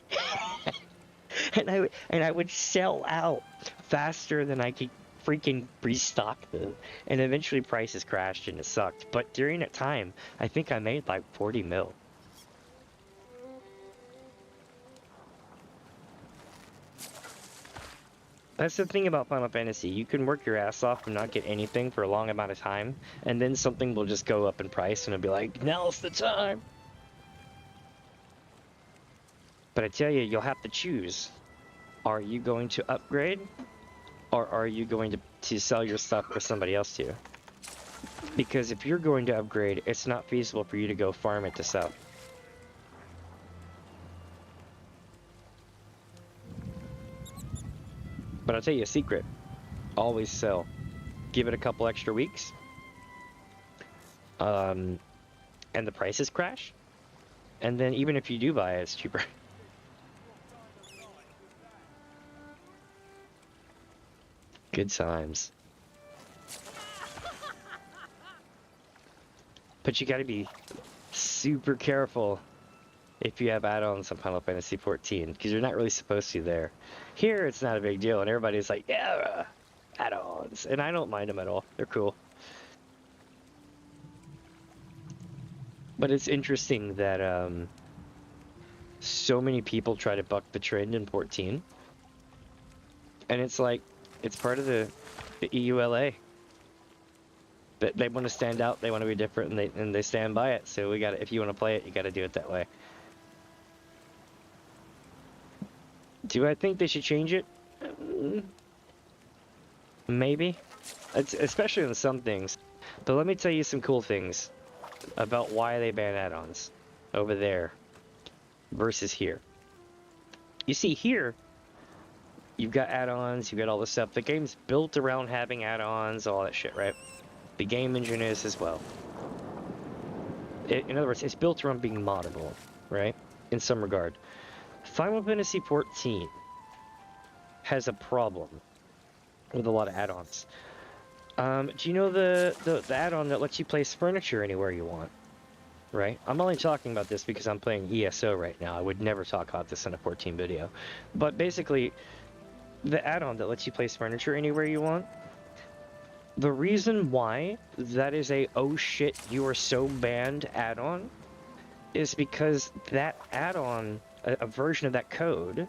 and I would sell out faster than I could freaking restock them, and eventually prices crashed and it sucked. But during that time, I think I made like 40 mil. That's the thing about Final Fantasy. You can work your ass off and not get anything for a long amount of time, and then something will just go up in price and it'll be like, now's the time. But I tell you, you'll have to choose. Are you going to upgrade, or are you going to sell your stuff for somebody else to? Because if you're going to upgrade, it's not feasible for you to go farm it to sell. But I'll tell you a secret. Always sell. Give it a couple extra weeks. And the prices crash. And then even if you do buy it, it's cheaper. Good times. But you gotta be super careful if you have add-ons on Final Fantasy XIV, because you're not really supposed to there. Here, it's not a big deal, and everybody's like, yeah, add-ons. And I don't mind them at all. They're cool. But it's interesting that so many people try to buck the trend in 14. And it's like, it's part of the EULA. But they want to stand out, they want to be different, and they stand by it. So we got if you want to play it, you got to do it that way. Do I think they should change it? Maybe. It's, especially on some things. But let me tell you some cool things about why they ban add-ons over there versus here. You see here, you've got add-ons, you've got all this stuff. The game's built around having add-ons, all that shit, right? The game engine is as well. In other words, it's built around being moddable, right? In some regard. Final Fantasy XIV has a problem with a lot of add-ons. Do you know the add-on that lets you place furniture anywhere you want? Right? I'm only talking about this because I'm playing ESO right now. I would never talk about this in a 14 video. But basically, the add-on that lets you place furniture anywhere you want, the reason why that is a oh shit you are so banned add-on is because that add-on, a version of that code,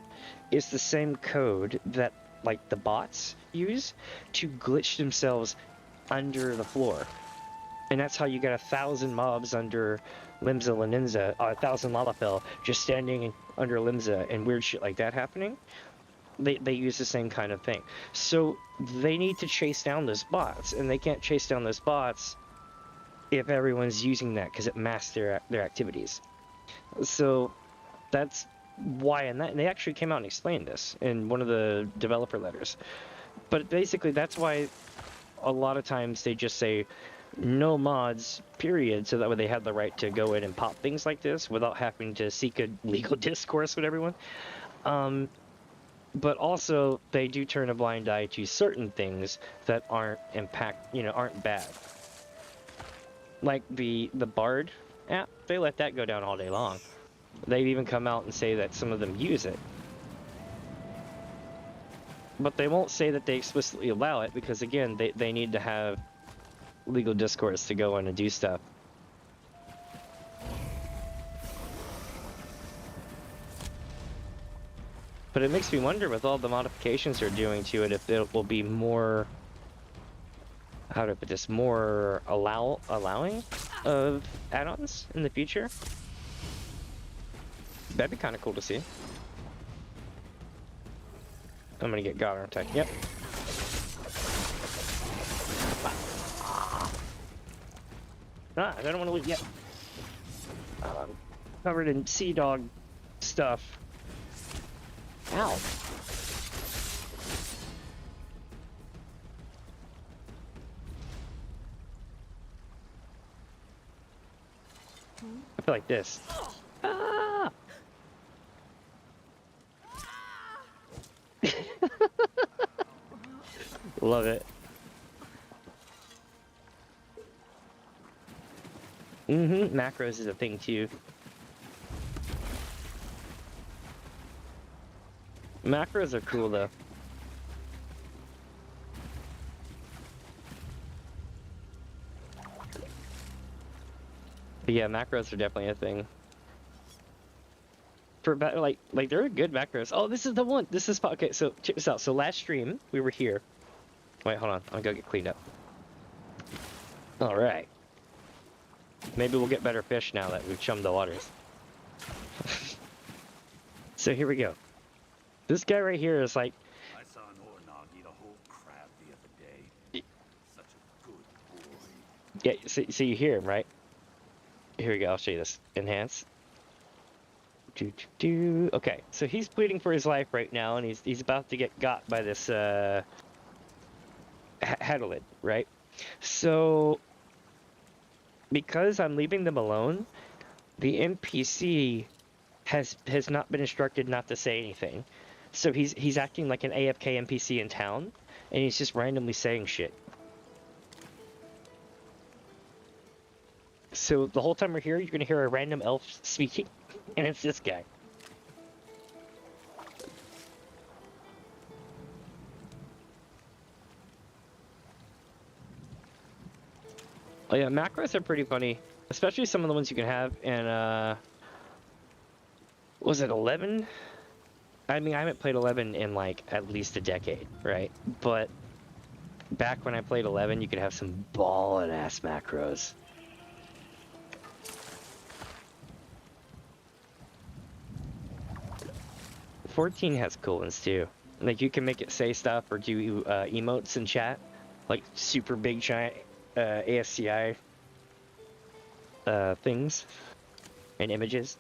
is the same code that like the bots use to glitch themselves under the floor. And that's how you get 1,000 mobs under Limsa Leninza, 1,000 Lalafell just standing under Limsa and weird shit like that happening. They use the same kind of thing. So they need to chase down those bots, and they can't chase down those bots if everyone's using that because it masks their activities. So that's why, and they actually came out and explained this in one of the developer letters. But basically that's why a lot of times they just say no mods, period, so that way they have the right to go in and pop things like this without having to seek a legal discourse with everyone. But also they do turn a blind eye to certain things that aren't aren't bad. Like the Bard app, they let that go down all day long. They've even come out and say that some of them use it. But they won't say that they explicitly allow it because, again, they need to have legal discourse to go in and do stuff. But it makes me wonder, with all the modifications they're doing to it, if it will be more, how to put this, more allowing of add-ons in the future. That'd be kind of cool to see. I'm gonna get God, aren't I? Yep. Ah, I don't want to leave yet. Covered in sea dog stuff. Ow. I feel like this. Ah! Love it. Macros is a thing too. Macros are cool though. But yeah, macros are definitely a thing. For like they're good macros. Oh, this is the one. This is okay. So check this out. So last stream we were here. Wait, hold on. I'll go get cleaned up. All right. Maybe we'll get better fish now that we've chummed the waters. So here we go. This guy right here is like.
I saw an Ornog eat a whole crab the other day. Such a good boy.
Yeah, so you hear him, right? Here we go. I'll show you this. Enhance. Okay, so he's pleading for his life right now, and he's about to get got by this Hadalid, right? So because I'm leaving them alone, the NPC has not been instructed not to say anything. So he's acting like an AFK NPC in town, and he's just randomly saying shit. So the whole time we're here, you're gonna hear a random elf speaking, and it's this guy. Oh yeah, macros are pretty funny, especially some of the ones you can have in, was it 11? I mean, I haven't played 11 in like at least a decade, right? But back when I played 11, you could have some ballin' ass macros. '14 has cool ones too. Like you can make it say stuff or do emotes in chat, like super big giant ASCII things and images.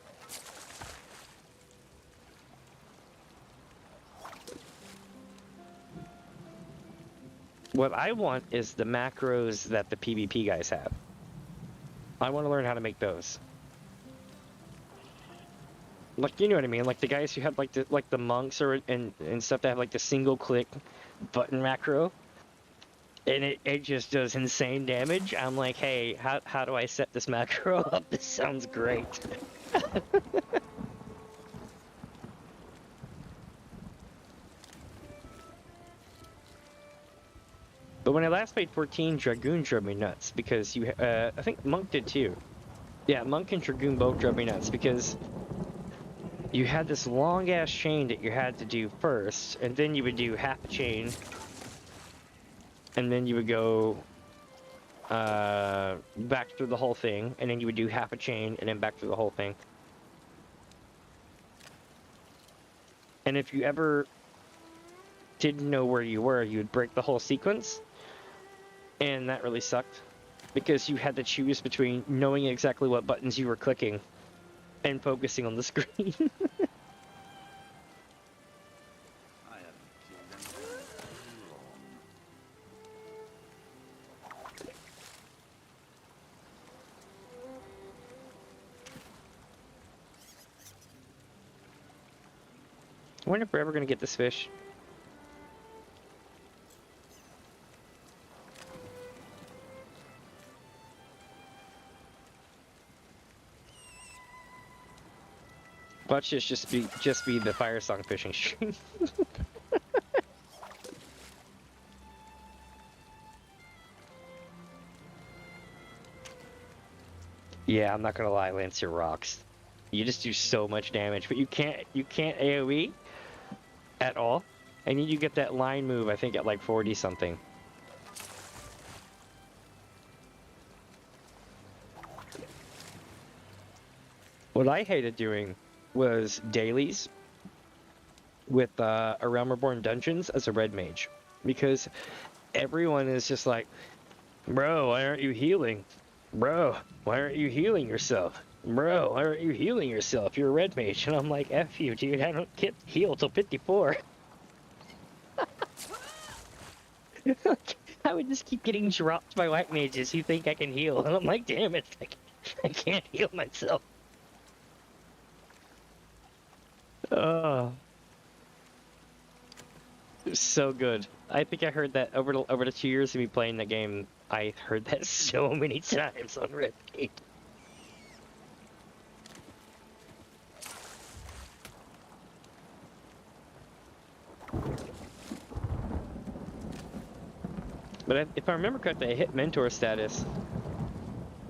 What I want is the macros that the PvP guys have. I want to learn how to make those. Like, you know what I mean? Like the guys who have like the monks or and stuff that have like the single click button macro, and it just does insane damage. I'm like, hey, how do I set this macro up? This sounds great. But when I last played 14, Dragoon drove me nuts because you I think Monk did too. Yeah, Monk and Dragoon both drove me nuts because you had this long ass chain that you had to do first, and then you would do half a chain, and then you would go back through the whole thing, and then you would do half a chain, and then back through the whole thing. And if you ever didn't know where you were, you would break the whole sequence, and that really sucked because you had to choose between knowing exactly what buttons you were clicking and focusing on the screen.
I haven't killed them for too long.
I wonder if we're ever gonna get this fish. Watch this just be the Firesong fishing stream. Yeah, I'm not gonna lie, Lancer rocks. You just do so much damage, but you can't AoE at all. I need you to get that line move, I think at like 40 something. What I hated doing was dailies with A Realm Reborn dungeons as a red mage, because everyone is just like, bro, why aren't you healing? Bro, why aren't you healing yourself? Bro, why aren't you healing yourself? You're a red mage. And I'm like, F you, dude, I don't get healed till 54. I would just keep getting dropped by white mages who think I can heal. And I'm like, damn it, I can't heal myself. Oh, so good. I think I heard that over the 2 years of me playing the game. I heard that so many times on repeat. But if I remember correctly, I hit mentor status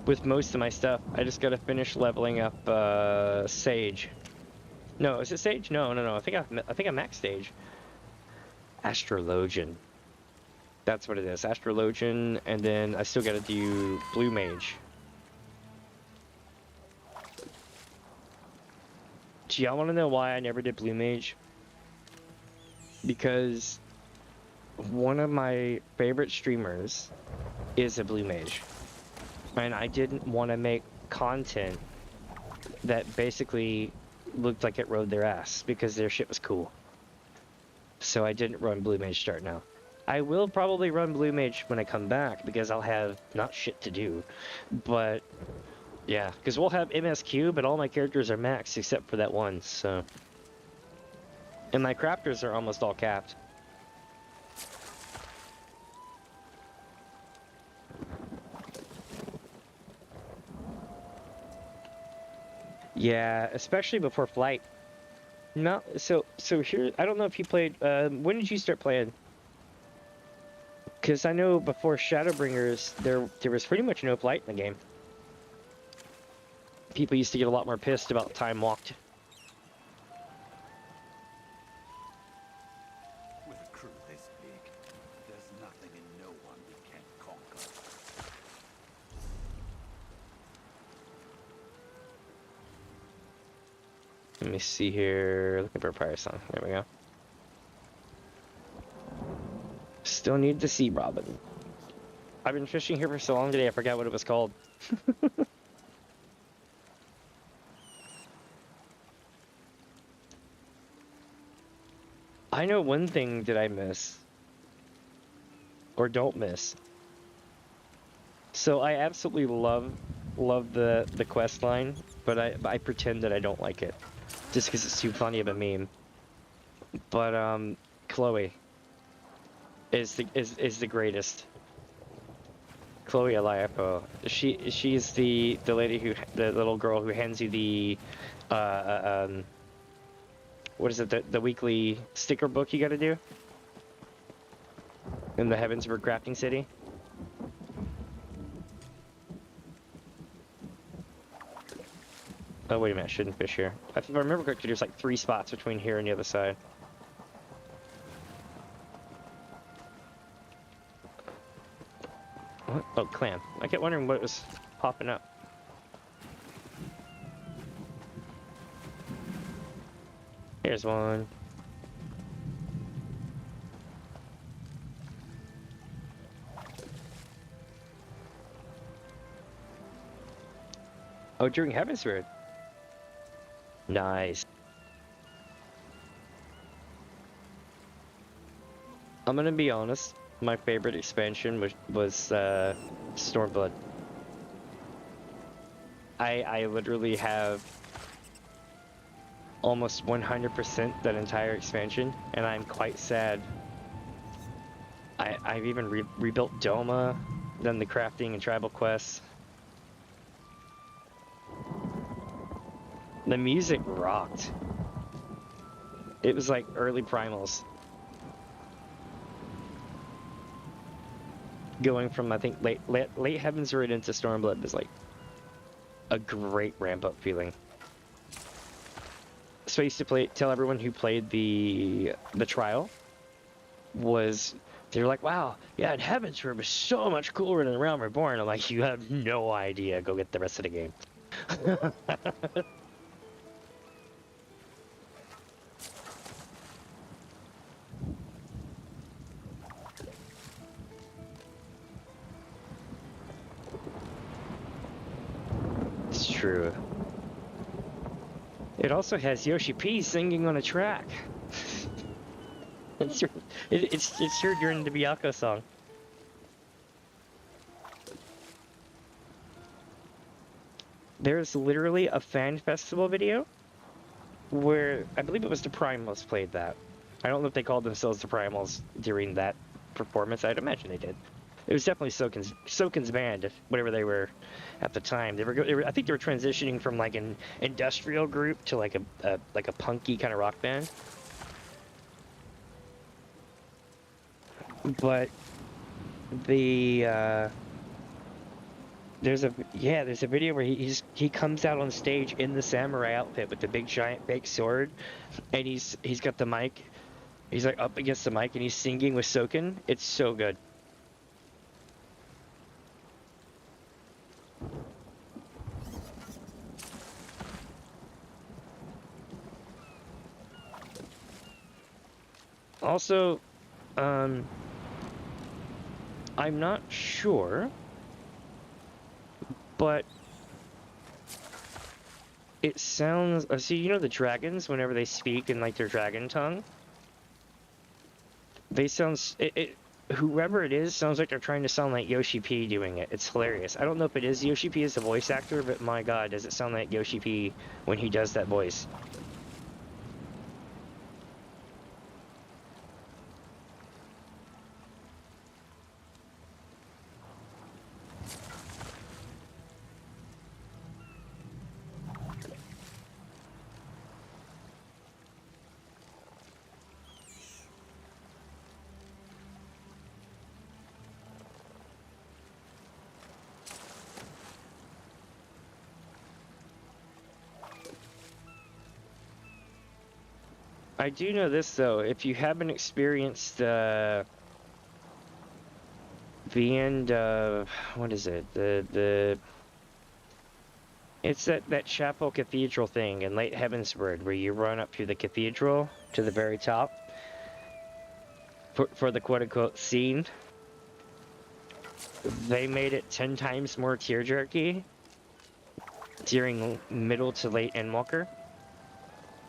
with most of my stuff. I just gotta finish leveling up Sage. No, is it Sage? No. I think I'm max Sage. Astrologian. That's what it is. Astrologian, and then I still gotta do Blue Mage. Do y'all want to know why I never did Blue Mage? Because one of my favorite streamers is a Blue Mage, and I didn't want to make content that basically looked like it rode their ass because their shit was cool. So I didn't run Blue Mage start now. I will probably run Blue Mage when I come back because I'll have not shit to do. But yeah, because we'll have MSQ, but all my characters are maxed except for that one, so. And my crafters are almost all capped. Yeah, especially before flight. No, so here, I don't know if you played, when did you start playing? Because I know before Shadowbringers, there was pretty much no flight in the game. People used to get a lot more pissed about time walked.
With a crew this big, there's nothing and no one we can't conquer.
Let me see here. Looking for a Firesong. There we go. Still need the sea robin. I've been fishing here for so long today, I forgot what it was called. I know one thing that I miss. Or don't miss. So I absolutely love the quest line, but I pretend that I don't like it. Just because it's too funny of a meme. But Chloe is the greatest. Chloe Eliapo. She's the lady the little girl who hands you the what is it, the weekly sticker book you gotta do in the Heavensburg crafting city. Oh wait a minute, I shouldn't fish here. If I remember correctly, there's like 3 spots between here and the other side. What? Oh, clam. I kept wondering what was popping up. Here's one. Oh, during Heavensburg. Nice. I'm gonna be honest. My favorite expansion was Stormblood. I literally have almost 100% that entire expansion, and I'm quite sad. I've even rebuilt Doma, done the crafting and tribal quests. The music rocked. It was like early primals. Going from, I think, late Heavensburg into Stormblood was like a great ramp up feeling. So I used to tell everyone who played the trial was, they're like, wow, yeah, in Heaven's Room is so much cooler than Realm Reborn. I'm like, you have no idea. Go get the rest of the game. It's true. It also has Yoshi P singing on a track. it's your During the Byakuya song. There's literally a fan festival video where I believe it was the Primals played that. I don't know if they called themselves the Primals during that performance. I'd imagine they did. It was definitely Soken's band, whatever they were at the time. They were I think they were transitioning from like an industrial group to like a punky kind of rock band. But the there's a video where he comes out on stage in the samurai outfit with the big giant fake sword, and he's got the mic. He's like up against the mic and he's singing with Soken. It's so good. Also, I'm not sure, but it sounds, see, you know the dragons, whenever they speak in like their dragon tongue, they sound, whoever it is sounds like they're trying to sound like Yoshi P doing it. It's hilarious. I don't know if it is Yoshi P as the voice actor, but my god, does it sound like Yoshi P when he does that voice. I do know this though, if you haven't experienced the end of, what is it, it's that chapel cathedral thing in Late Heavensward where you run up through the cathedral to the very top for the quote-unquote scene. They made it 10 times more tear-jerky during middle to late Endwalker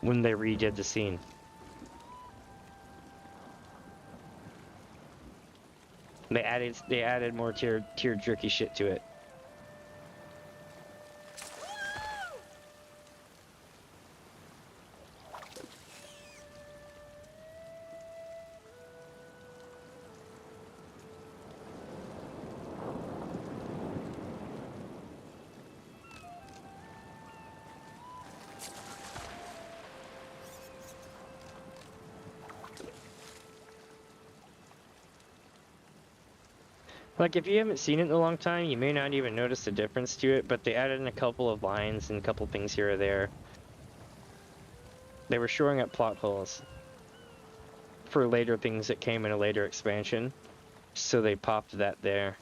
when they redid the scene. They added more tear-jerky shit to it. Like, if you haven't seen it in a long time, you may not even notice the difference to it, but they added in a couple of lines and a couple things here or there. They were shoring up plot holes for later things that came in a later expansion, so they popped that there.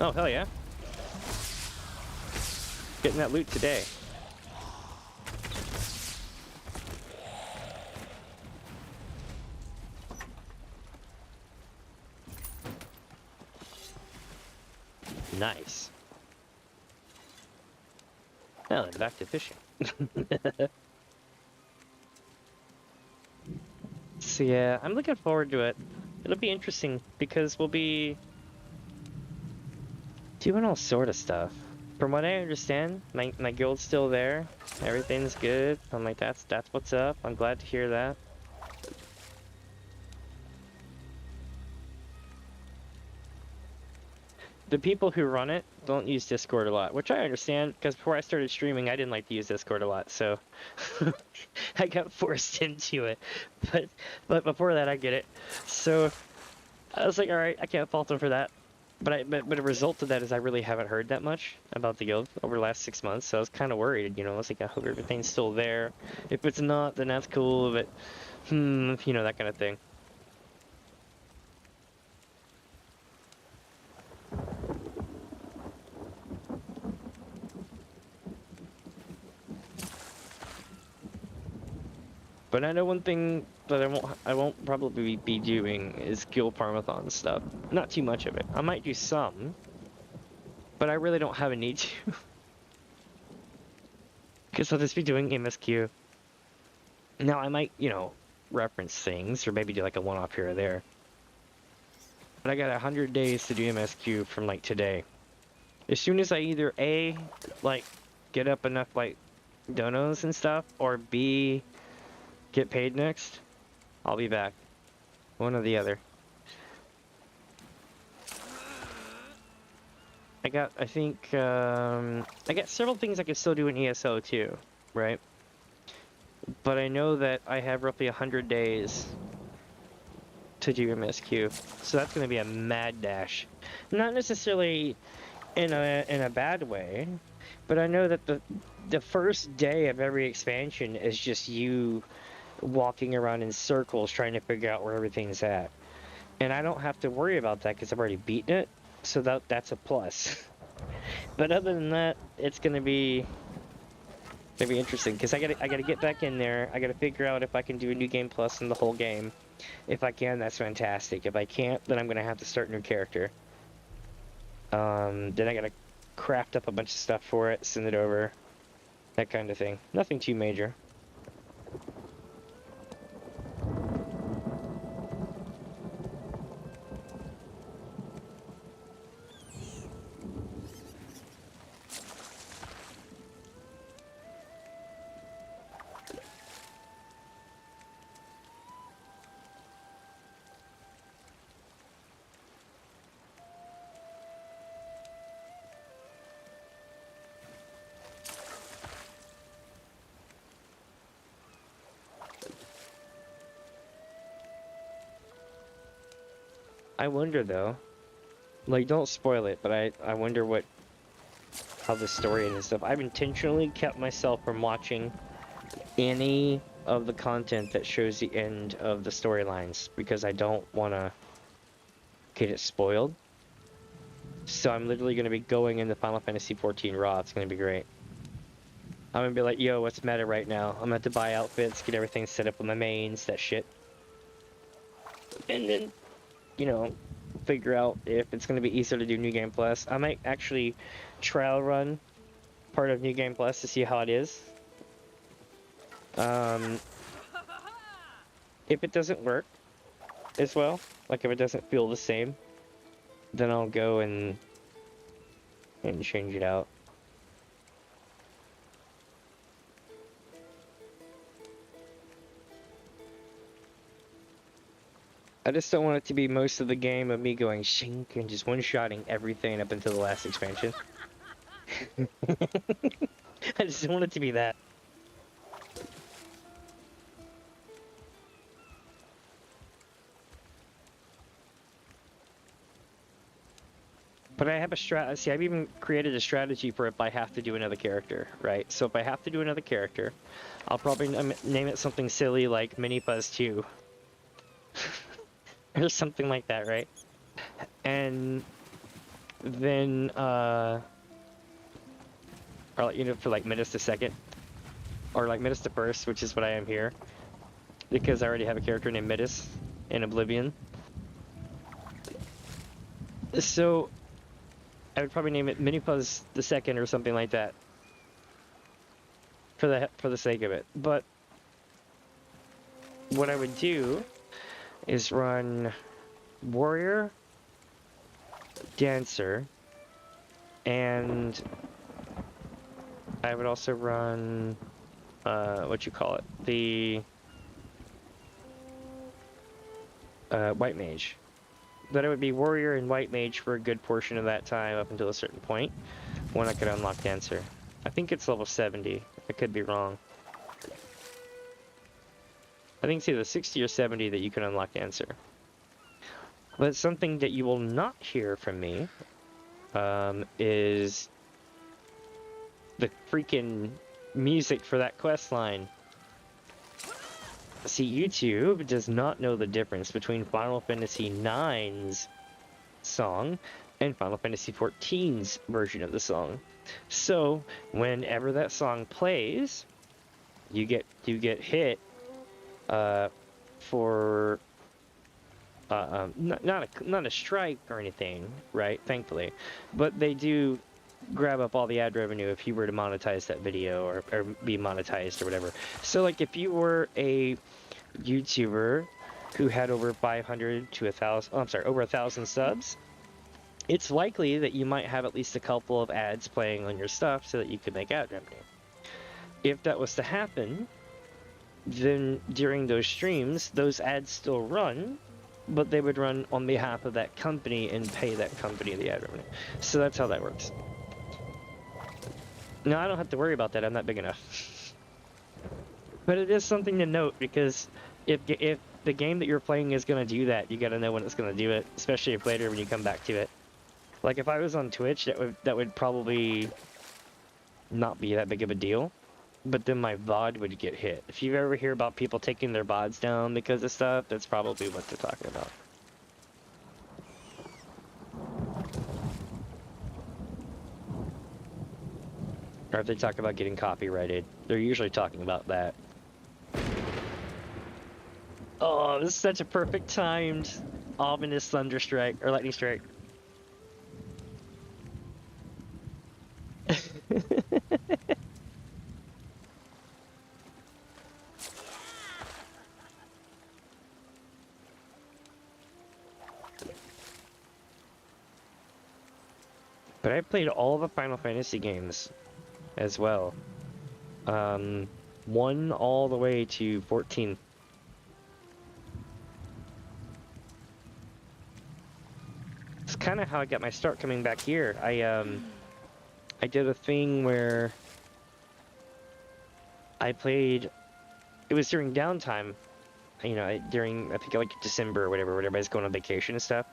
Oh, hell yeah. Getting that loot today. Nice. Well, then back to fishing. So yeah, I'm looking forward to it. It'll be interesting because we'll be doing all sort of stuff. From what I understand, my guild's still there. Everything's good. I'm like, that's what's up. I'm glad to hear that. The people who run it don't use Discord a lot, which I understand, because before I started streaming, I didn't like to use Discord a lot, so I got forced into it. But before that, I get it. So I was like, all right, I can't fault them for that. But a result of that is I really haven't heard that much about the guild over the last 6 months, so I was kind of worried. You know, I was like, I hope everything's still there. If it's not, then that's cool. But you know, that kind of thing. But I know one thing that I won't probably be doing is guild farmathon stuff. Not too much of it. I might do some, but I really don't have a need to. Because I'll just be doing MSQ. Now I might, you know, reference things or maybe do like a one-off here or there. But I got 100 days to do MSQ from like today. As soon as I either A, like, get up enough like donos and stuff, or B, get paid next, I'll be back. One or the other. I got several things I can still do in ESO too, right? But I know that I have roughly 100 days to do MSQ, so that's going to be a mad dash. Not necessarily in a bad way, but I know that the first day of every expansion is just you walking around in circles trying to figure out where everything's at, and I don't have to worry about that because I've already beaten it, so that's a plus. But other than that, it's gonna be interesting because I gotta get back in there. I gotta figure out if I can do a new game plus in the whole game. If I can, that's fantastic. If I can't, then I'm gonna have to start a new character. Then I gotta craft up a bunch of stuff for it, send it over, that kind of thing. Nothing too major. I wonder though, like, don't spoil it, but I wonder how the story and stuff. I've intentionally kept myself from watching any of the content that shows the end of the storylines because I don't want to get it spoiled. So I'm literally going to be going into Final Fantasy XIV raw. It's going to be great. I'm going to be like, yo, what's the matter right now? I'm going to have to buy outfits, get everything set up with my mains, that shit. And then, you know, figure out if it's going to be easier to do New Game Plus. I might actually trial run part of New Game Plus to see how it is. If it doesn't work as well, like if it doesn't feel the same, then I'll go and change it out. I just don't want it to be most of the game of me going shink and just one-shotting everything up until the last expansion. I just don't want it to be that. But I have see, I've even created a strategy for if I have to do another character, right? So if I have to do another character, I'll probably name it something silly like Mini Fuzz 2. Or something like that, right? And then, or you know, for like Midas the second, or like Midas the first, which is what I am here, because I already have a character named Midas in Oblivion. So I would probably name it Mini Fuzz the second or something like that, for the sake of it. But what I would do is run warrior, dancer, and I would also run what you call it, the white mage. But it would be warrior and white mage for a good portion of that time up until a certain point when I could unlock dancer. I think it's level 70. I could be wrong. I think it's either 60 or 70 that you can unlock dancer. But something that you will not hear from me is the freaking music for that quest line. See, YouTube does not know the difference between Final Fantasy IX's song and Final Fantasy XIV's version of the song. So, whenever that song plays, you get hit for not a strike or anything, right? Thankfully, but they do grab up all the ad revenue if you were to monetize that video or be monetized or whatever. So like if you were a YouTuber who had over 500 to 1,000, oh, I'm sorry, over 1,000 subs, it's likely that you might have at least a couple of ads playing on your stuff so that you could make ad revenue. If that was to happen, then during those streams, those ads still run, but they would run on behalf of that company and pay that company the ad revenue. So that's how that works. No, I don't have to worry about that. I'm not big enough. But it is something to note because if the game that you're playing is going to do that, you got to know when it's going to do it, especially if later when you come back to it. Like if I was on Twitch, that would probably not be that big of a deal, but then my VOD would get hit. If you ever hear about people taking their VODs down because of stuff, that's probably what they're talking about. Or if they talk about getting copyrighted, they're usually talking about that. Oh, this is such a perfect timed ominous thunder strike or lightning strike. But I played all the Final Fantasy games as well. 1 all the way to 14. It's kind of how I got my start coming back here. I did a thing where I played, it was during downtime, you know, during, I think like December or whatever, when everybody's going on vacation and stuff.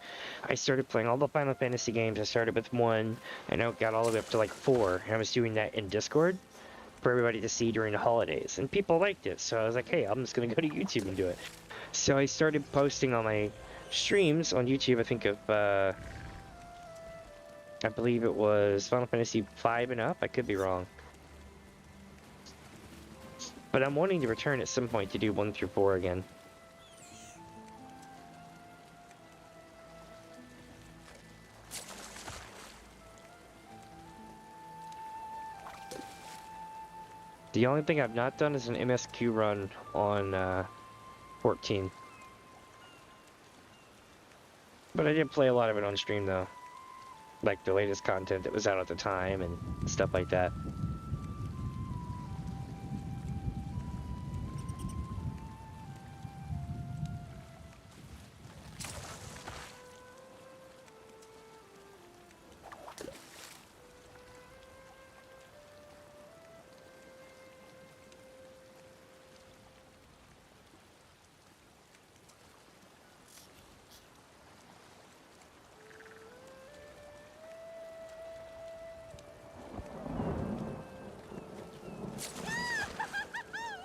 I started playing all the Final Fantasy games. I started with 1, and I got all the way up to like 4, and I was doing that in Discord for everybody to see during the holidays, and people liked it, so I was like, hey, I'm just gonna go to YouTube and do it. So I started posting on my streams on YouTube, I think of, I believe it was Final Fantasy V and up, I could be wrong. But I'm wanting to return at some point to do 1 through 4 again. The only thing I've not done is an MSQ run on 14. But I did play a lot of it on stream though. Like the latest content that was out at the time and stuff like that.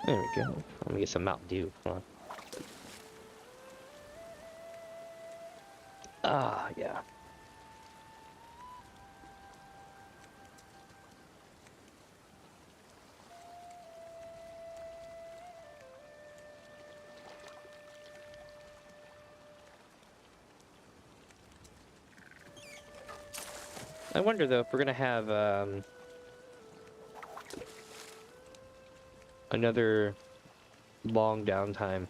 There we go. Let me get some Mountain Dew. Come on. Ah, yeah. I wonder though if we're gonna have another long downtime.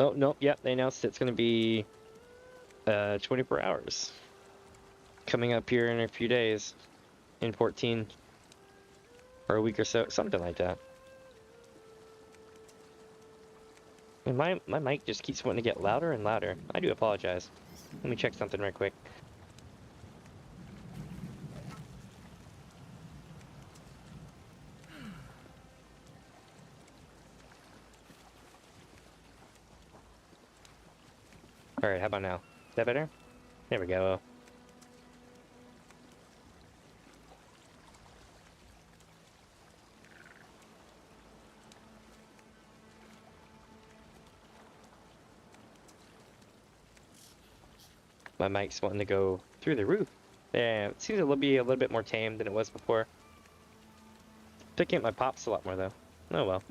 Oh, no, yep, they announced it's going to be 24 hours. Coming up here in a few days. In 14. Or a week or so, something like that. And my mic just keeps wanting to get louder and louder. I do apologize. Let me check something right quick. Alright, how about now? Is that better? There we go. My mic's wanting to go through the roof. Yeah, it seems to be a little bit more tame than it was before. Picking up my pops a lot more though. Oh well.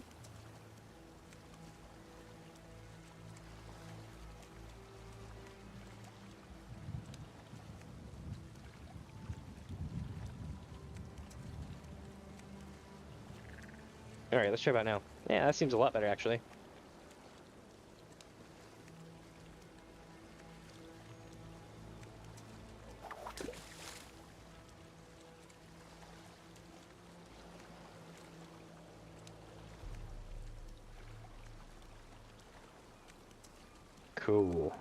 Alright, let's try about now. Yeah, that seems a lot better actually. Cool.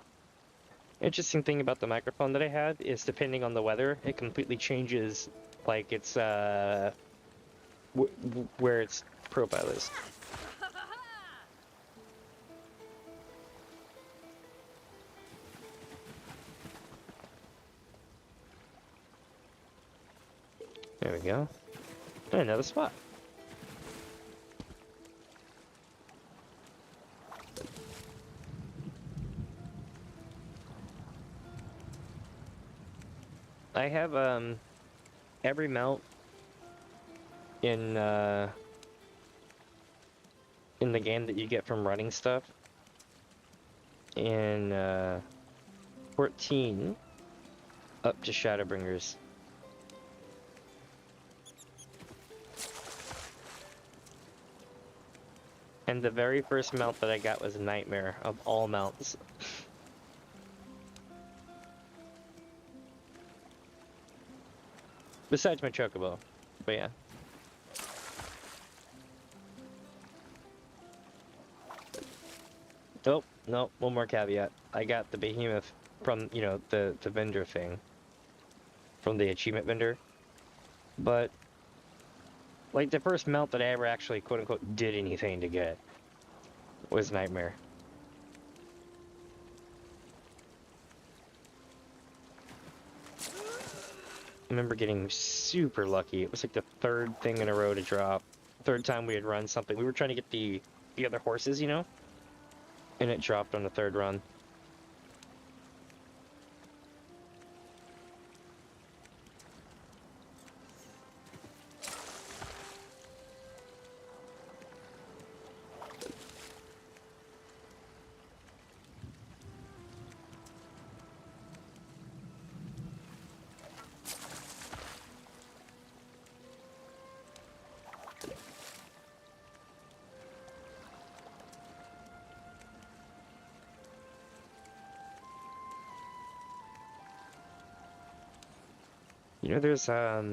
Interesting thing about the microphone that I had is depending on the weather, it completely changes, like its where its profile is. There we go. And another spot. I have every mount in the game that you get from running stuff in 14 up to Shadowbringers. And the very first mount that I got was Nightmare of all mounts. Besides my Chocobo, but yeah. Oh, no, one more caveat. I got the behemoth from, you know, the vendor thing. From the achievement vendor. But, like, the first mount that I ever actually, quote-unquote, did anything to get was Nightmare. I remember getting super lucky. It was like the third thing in a row to drop. Third time we had run something. We were trying to get the other horses, you know? And it dropped on the third run. You know, there's a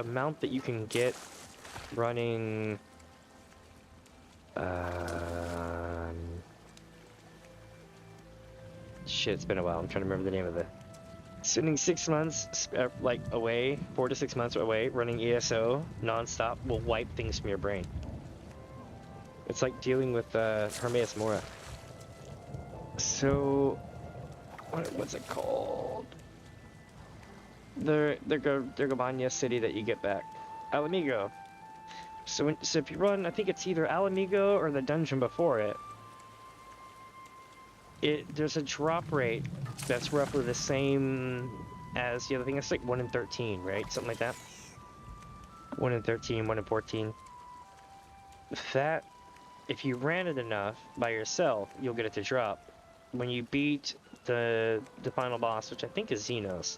mount that you can get running shit, it's been a while. I'm trying to remember the name of it. Spending 6 months like away, 4 to 6 months away, running ESO non-stop will wipe things from your brain. It's like dealing with Hermaeus Mora. So what's it called? The Gabania city that you get back, Alamigo. So if you run, I think it's either Alamigo or the dungeon before it. There's a drop rate that's roughly the same as the other thing. It's like 1 in 13, right? Something like that. 1 in 13, 1 in 14. That, if you ran it enough by yourself, you'll get it to drop. When you beat the final boss, which I think is Xenos,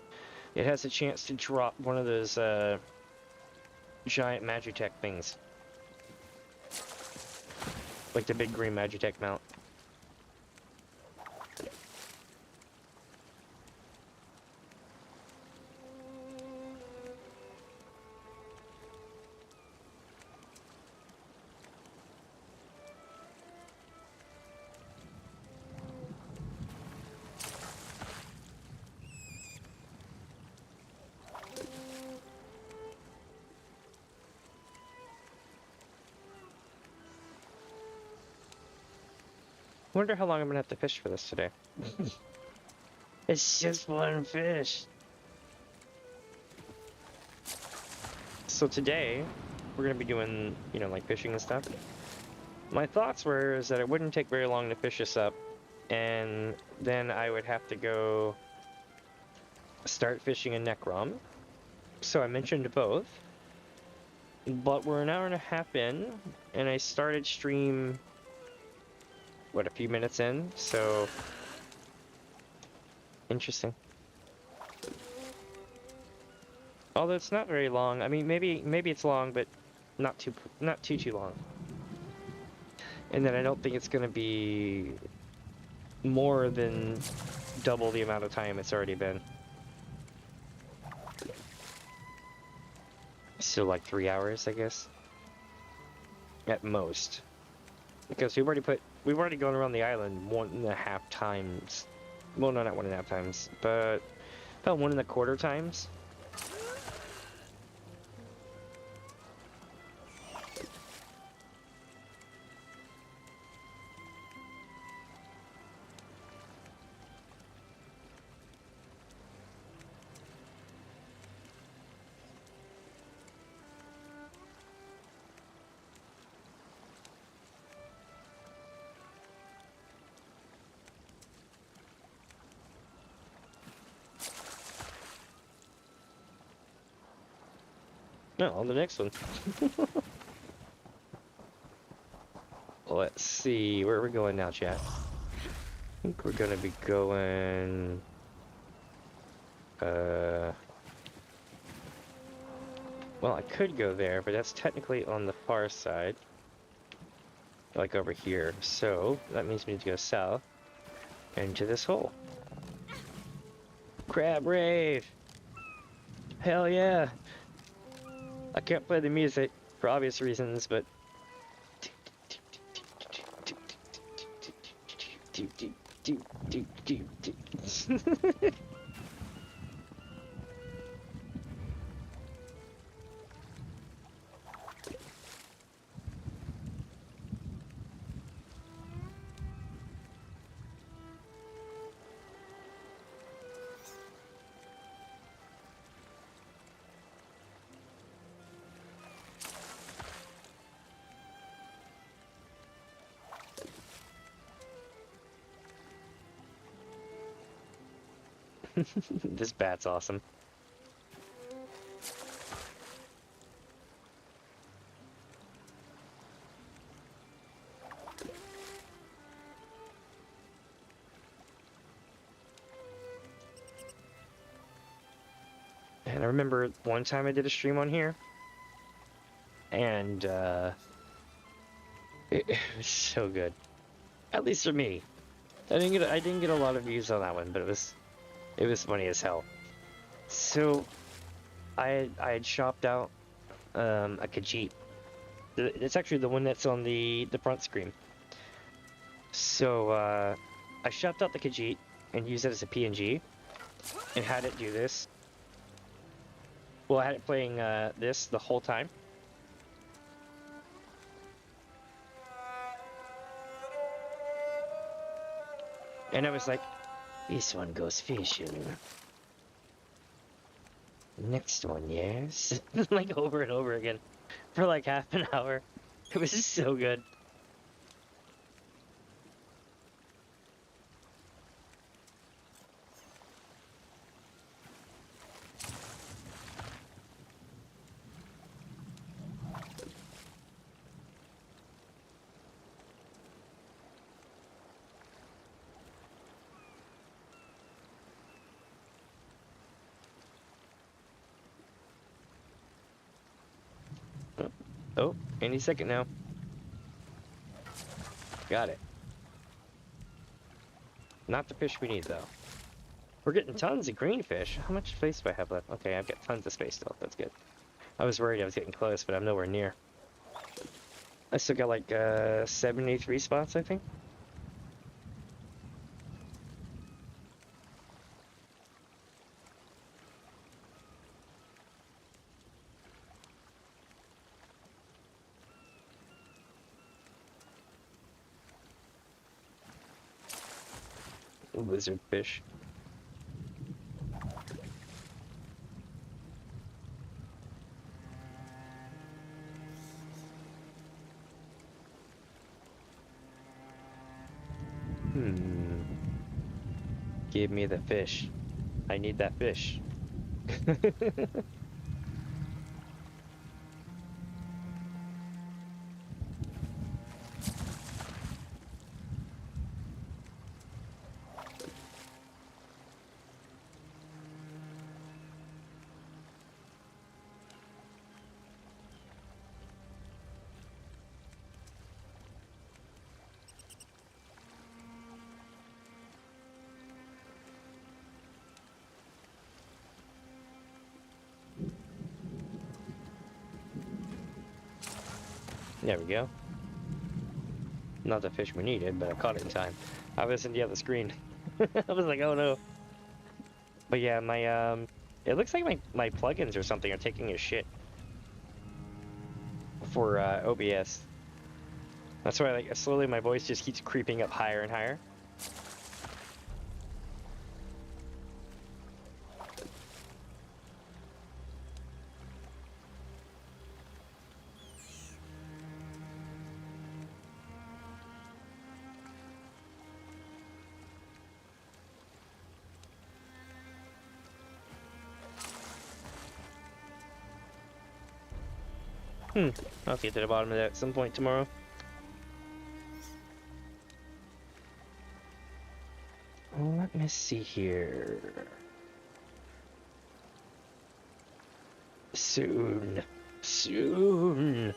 it has a chance to drop one of those giant Magitech things. Like the big green Magitech mount. I wonder how long I'm gonna have to fish for this today. It's just one fish. So today, we're gonna be doing, you know, like fishing and stuff. My thoughts were is that it wouldn't take very long to fish this up, and then I would have to go start fishing in Necrom. So I mentioned both, but we're an hour and a half in, and I started stream, what, a few minutes in, so interesting. Although it's not very long. I mean, maybe it's long, but not too long. And then I don't think it's gonna be more than double the amount of time it's already been. So like 3 hours, I guess, at most. Because we've already gone around the island 1.5 times. Well, no, not 1.5 times, but about 1.25 times. No, on the next one. Let's see, where are we going now, chat? I think we're gonna be going... Well, I could go there, but that's technically on the far side. Like over here. So, that means we need to go south. Into this hole. Crab rave! Hell yeah! I can't play the music for obvious reasons, but... This bat's awesome. And I remember one time I did a stream on here, and it was so good. At least for me. I didn't get a lot of views on that one, but it was funny as hell. So I had shopped out a Khajiit. It's actually the one that's on the front screen. So I shopped out the Khajiit and used it as a PNG and had it do this. Well, I had it playing this the whole time. And I was like, this one goes fishing. Next one, yes. Like over and over again for like half an hour. It was just so good. Oh, any second now. Got it. Not the fish we need, though. We're getting tons of green fish. How much space do I have left? Okay, I've got tons of space still. That's good. I was worried I was getting close, but I'm nowhere near. I still got like 73 spots, I think. Lizard fish. Give me the fish. I need that fish. There we go. Not the fish we needed, but I caught it in time. I was in the other screen. I was like, oh no. But yeah, my it looks like my plugins or something are taking a shit for OBS. That's why like slowly my voice just keeps creeping up higher and higher. I'll get to the bottom of that at some point tomorrow. Let me see here. Soon. Soon.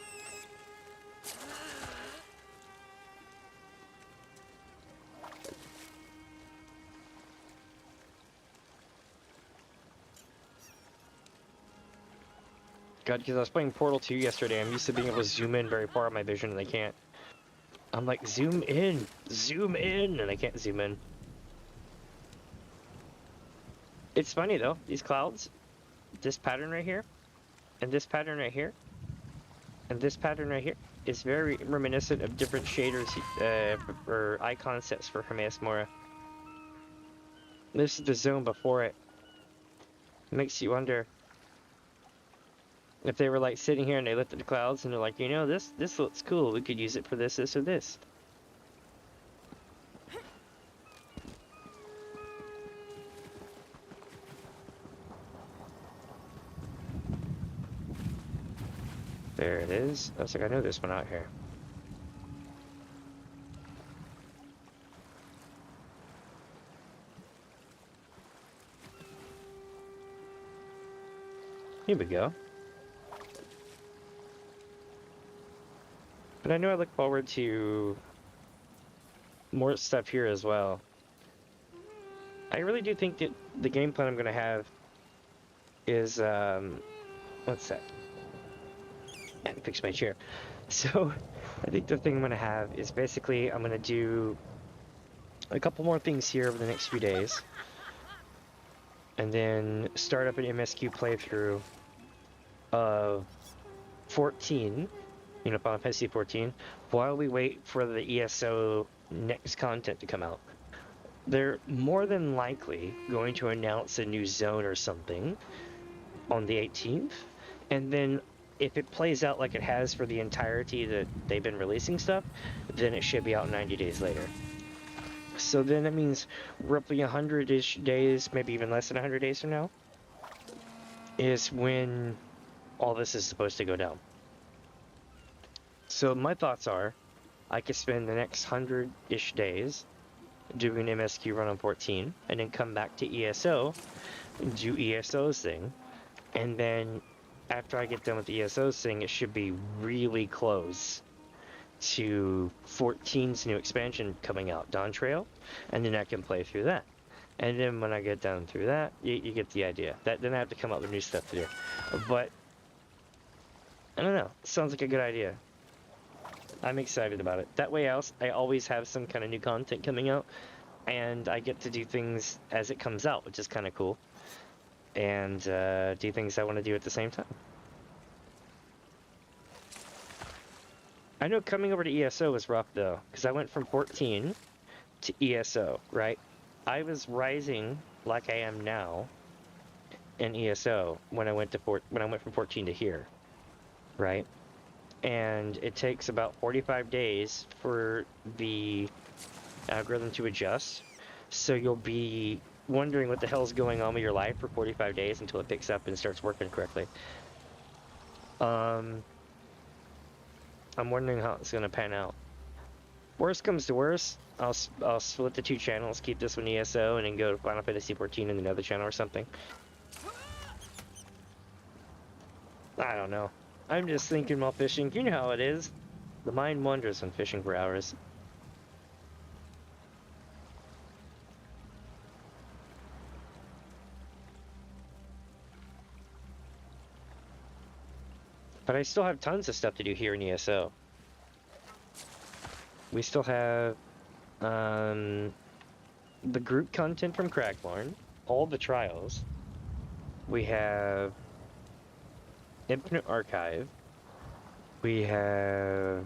God, because I was playing Portal 2 yesterday, I'm used to being able to zoom in very far on my vision, and I can't. I'm like, zoom in, and I can't zoom in. It's funny though, these clouds, this pattern right here, and this pattern right here, and this pattern right here, is very reminiscent of different shaders or icon sets for Hermaeus Mora. This is the zone before it. It makes you wonder if they were like sitting here and they looked at the clouds and they're like, you know, this looks cool. We could use it for this, or this. There it is. I was like, I know this one out here. Here we go. But I know I look forward to more stuff here as well. I really do think that the game plan I'm going to have is, what's that? I haven't fixed my chair. So, I think the thing I'm going to have is basically I'm going to do a couple more things here over the next few days. And then start up an MSQ playthrough of 14. You know, Final Fantasy 14, while we wait for the ESO next content to come out. They're more than likely going to announce a new zone or something on the 18th, and then if it plays out like it has for the entirety that they've been releasing stuff, then it should be out 90 days later. So then that means roughly 100-ish days, maybe even less than 100 days from now, is when all this is supposed to go down. So my thoughts are, I could spend the next 100-ish days doing an MSQ run on 14, and then come back to ESO, and do ESO's thing, and then after I get done with the ESO's thing, it should be really close to 14's new expansion coming out, Dawntrail, and then I can play through that. And then when I get down through that, you get the idea. Then I have to come up with new stuff to do. But I don't know. Sounds like a good idea. I'm excited about it. That way I always have some kind of new content coming out, and I get to do things as it comes out, which is kind of cool. And do things I want to do at the same time. I know coming over to ESO was rough though, because I went from 14 to ESO, right? I was rising like I am now in ESO when I went from 14 to here, right? And it takes about 45 days for the algorithm to adjust. So you'll be wondering what the hell's going on with your life for 45 days until it picks up and starts working correctly. I'm wondering how it's gonna pan out. Worst comes to worst, I'll split the two channels, keep this one ESO, and then go to Final Fantasy 14 in another channel or something. I don't know. I'm just thinking while fishing. You know how it is. The mind wanders when fishing for hours. But I still have tons of stuff to do here in ESO. We still have the group content from Cragmorn, all the trials. We have Infinite Archive. We have...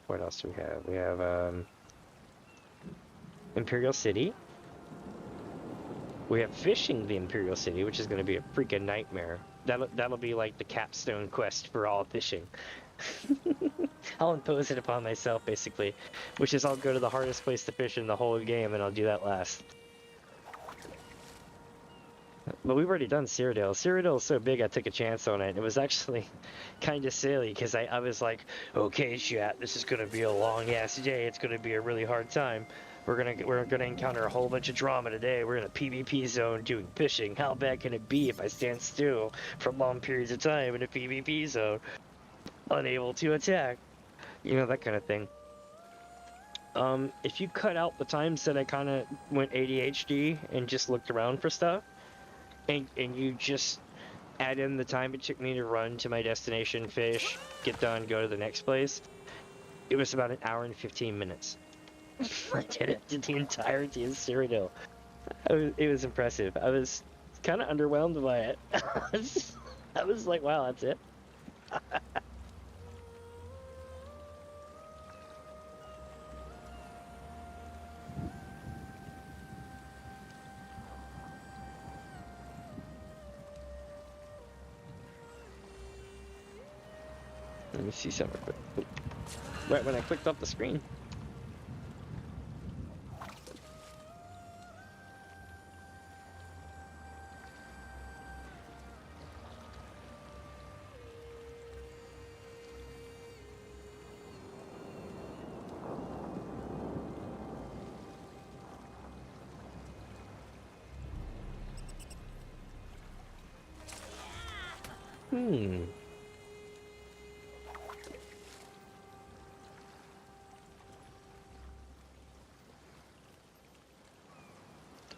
what else do we have? We have Imperial City. We have Fishing the Imperial City, which is going to be a freaking nightmare. That'll be like the capstone quest for all fishing. I'll impose it upon myself, basically. Which is I'll go to the hardest place to fish in the whole game, and I'll do that last. But we've already done Cyrodiil. Cyrodiil is so big I took a chance on it. It was actually kind of silly, because I was like, okay, chat, this is going to be a long-ass day. It's going to be a really hard time. We're gonna encounter a whole bunch of drama today. We're in a PvP zone doing fishing. How bad can it be if I stand still for long periods of time in a PvP zone, unable to attack? You know, that kind of thing. If you cut out the times that I kind of went ADHD and just looked around for stuff, and you just add in the time it took me to run to my destination, fish, get done, go to the next place, it was about an hour and 15 minutes. I did the entirety of Cyrodiil. It was impressive. I was kind of underwhelmed by it. I was like, wow, that's it. Let me see something. Right when I clicked off the screen.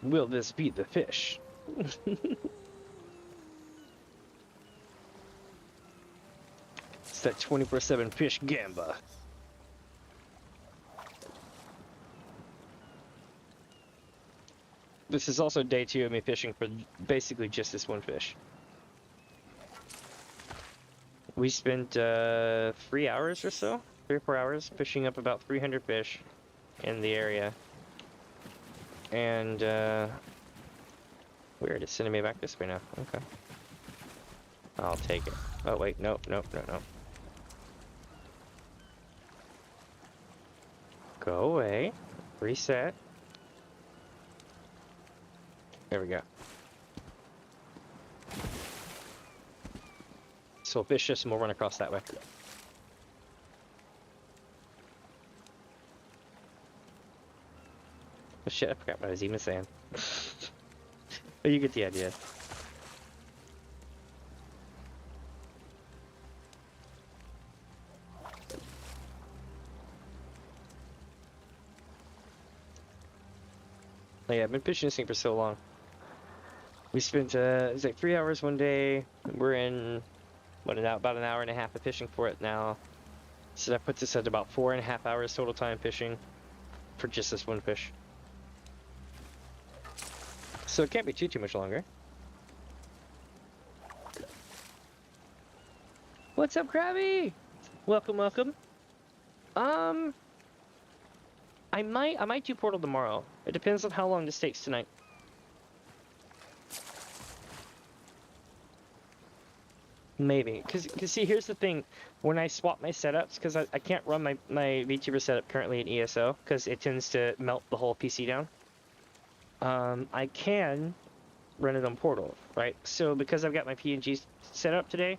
Will this be the fish? It's that 24/7 fish gamba. This is also day 2 of me fishing for basically just this one fish. We spent 3 hours or so, 3 or 4 hours, fishing up about 300 fish in the area. And, weird, it's sending me back this way now. Okay. I'll take it. Oh, wait, nope. Go away. Reset. There we go. So we'll fish this and we'll run across that way. Oh shit, I forgot what I was even saying. But you get the idea. Yeah, I've been fishing this thing for so long. We spent it's like 3 hours one day. We're in about an hour and a half of fishing for it now. So that puts us at about 4.5 hours total time fishing for just this one fish. So it can't be too much longer. What's up, Krabby? Welcome, welcome. I might do Portal tomorrow. It depends on how long this takes tonight. Maybe, cause see, here's the thing. When I swap my setups, cause I can't run my VTuber setup currently in ESO, cause it tends to melt the whole PC down. I can run it on Portal, right? So because I've got my PNG set up today,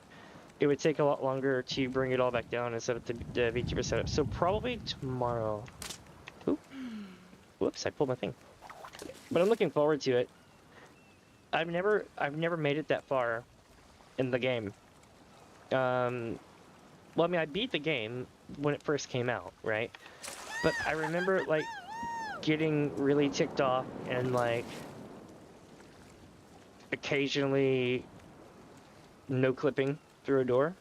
it would take a lot longer to bring it all back down and set up the VTuber setup. So probably tomorrow. Oop. Whoops! I pulled my thing. But I'm looking forward to it. I've never made it that far in the game. Well, I mean, I beat the game when it first came out, right? But I remember, like, getting really ticked off and, like, occasionally no clipping through a door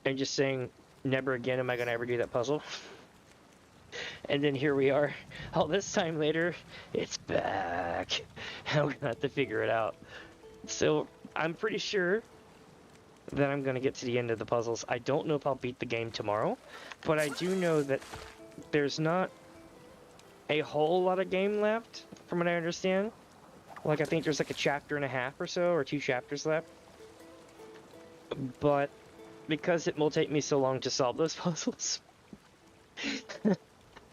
and just saying, never again am I gonna ever do that puzzle. And then here we are, all this time later, it's back. I'm gonna have to figure it out. So, I'm pretty sure that I'm gonna get to the end of the puzzles. I don't know if I'll beat the game tomorrow, but I do know that there's not a whole lot of game left, from what I understand. Like, I think there's like a chapter and a half or so, or 2 chapters left. But because it will take me so long to solve those puzzles,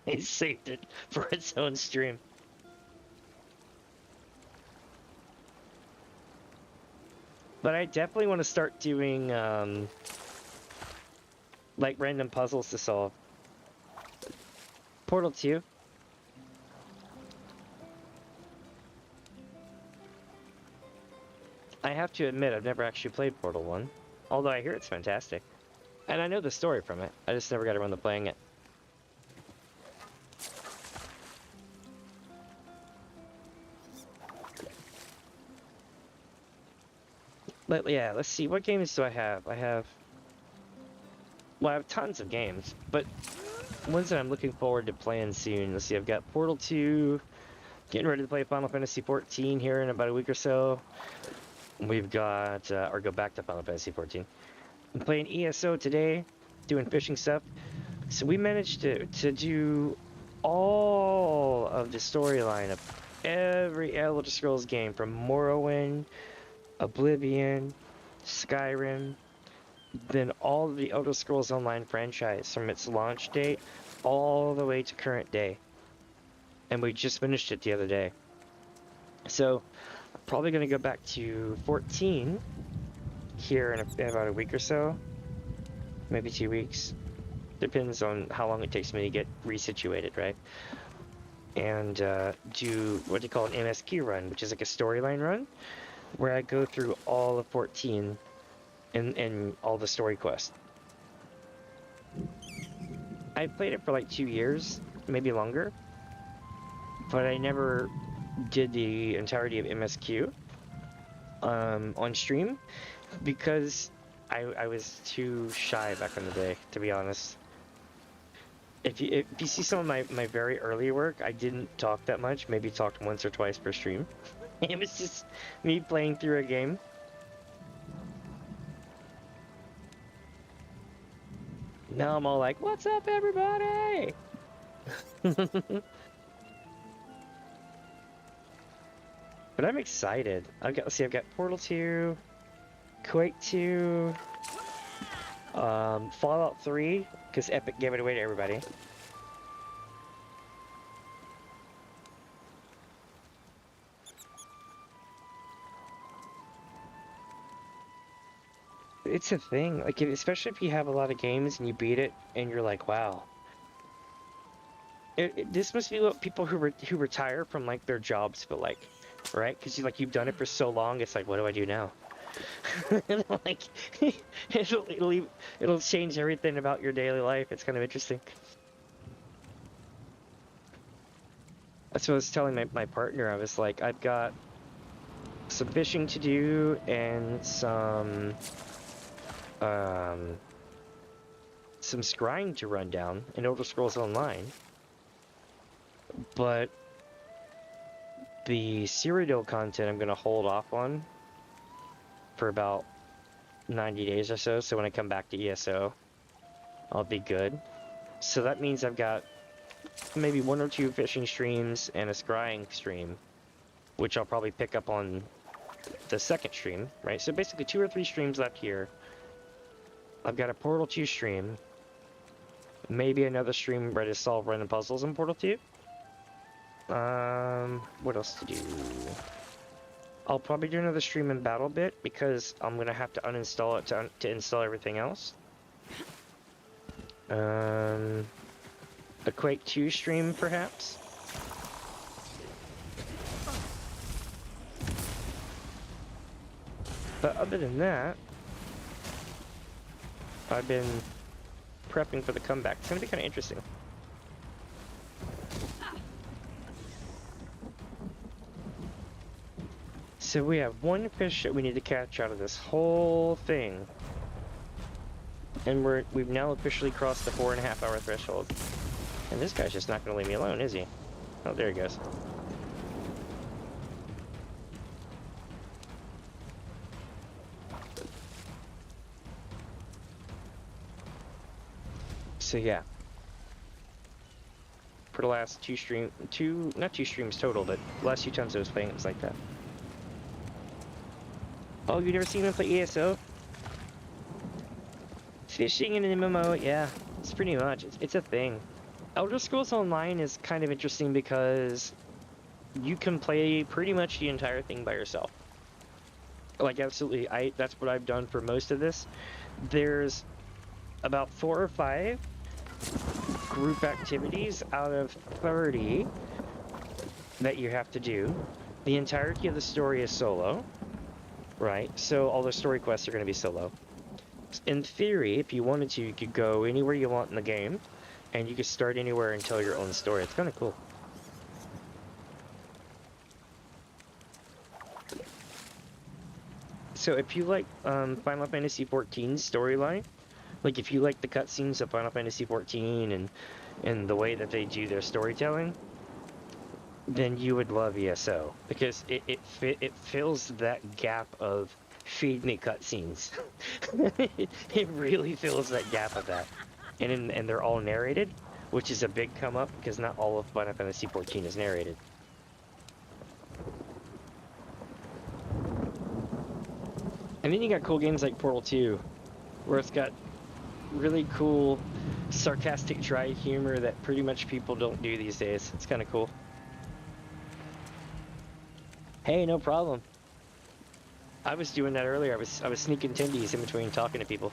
I saved it for its own stream. But I definitely want to start doing, like, random puzzles to solve. Portal 2. I have to admit, I've never actually played Portal 1. Although I hear it's fantastic. And I know the story from it. I just never got around to playing it. But yeah, let's see. What games do I have? Well, I have tons of games. But ones that I'm looking forward to playing soon. Let's see, I've got Portal 2. Getting ready to play Final Fantasy XIV here in about a week or so. We've got, or go back to Final Fantasy XIV. I'm playing ESO today, doing fishing stuff. So we managed to do all of the storyline of every Elder Scrolls game, from Morrowind, Oblivion, Skyrim, then all of the Elder Scrolls Online franchise from its launch date all the way to current day. And we just finished it the other day. So, I'm probably going to go back to 14 here in about a week or so. Maybe 2 weeks. Depends on how long it takes me to get resituated, right? And do what they call an MSQ run, which is like a storyline run, where I go through all of 14 and all the story quests. I played it for like 2 years, maybe longer, but I never did the entirety of MSQ on stream because I was too shy back in the day, to be honest. If you see some of my very early work, I didn't talk that much, maybe talked once or twice per stream. It was just me playing through a game. Now I'm all like, what's up, everybody? But I'm excited. Let's see, I've got Portal 2, Quake 2, Fallout 3, because Epic gave it away to everybody. It's a thing, like, especially if you have a lot of games and you beat it and you're like, wow. This must be what people who retire from, like, their jobs feel like, right? Because you've done it for so long, it's like, what do I do now? Like, it'll change everything about your daily life. It's kind of interesting. That's what I was telling my partner. I was like, I've got some fishing to do and some scrying to run down in Elder Scrolls Online, but the Cyrodiil content I'm gonna hold off on for about 90 days or so. So when I come back to ESO, I'll be good. So that means I've got maybe 1 or 2 fishing streams and a scrying stream, which I'll probably pick up on the second stream, right? So basically 2 or 3 streams left here. I've got a Portal 2 stream, maybe another stream where to solve random puzzles in Portal 2. What else to do? I'll probably do another stream in BattleBit because I'm gonna have to uninstall it to install everything else. A Quake 2 stream, perhaps? But other than that, I've been prepping for the comeback. It's gonna be kind of interesting. So we have 1 fish that we need to catch out of this whole thing. And we've now officially crossed the 4.5 hour threshold. And this guy's just not gonna leave me alone, is he? Oh, there he goes. So yeah. For the last not 2 streams total, but the last 2 times I was playing, it was like that. Oh, you never seen me play ESO? Fishing in an MMO, yeah, it's pretty much, it's a thing. Elder Scrolls Online is kind of interesting because you can play pretty much the entire thing by yourself. Like, absolutely, that's what I've done for most of this. There's about 4 or 5 group activities out of 30 that you have to do. The entirety of the story is solo, right? So all the story quests are going to be solo. In theory, if you wanted to, you could go anywhere you want in the game, and you could start anywhere and tell your own story. It's kind of cool. So if you like Final Fantasy XIV's storyline, like if you like the cutscenes of Final Fantasy XIV and the way that they do their storytelling, then you would love ESO, because it fills that gap of feed me cutscenes. It really fills that gap of that, and they're all narrated, which is a big come up because not all of Final Fantasy XIV is narrated. And then you got cool games like Portal 2, where it's got really cool, sarcastic, dry humor that pretty much people don't do these days. It's kind of cool. Hey, no problem. I was doing that earlier. I was sneaking tendies in between talking to people.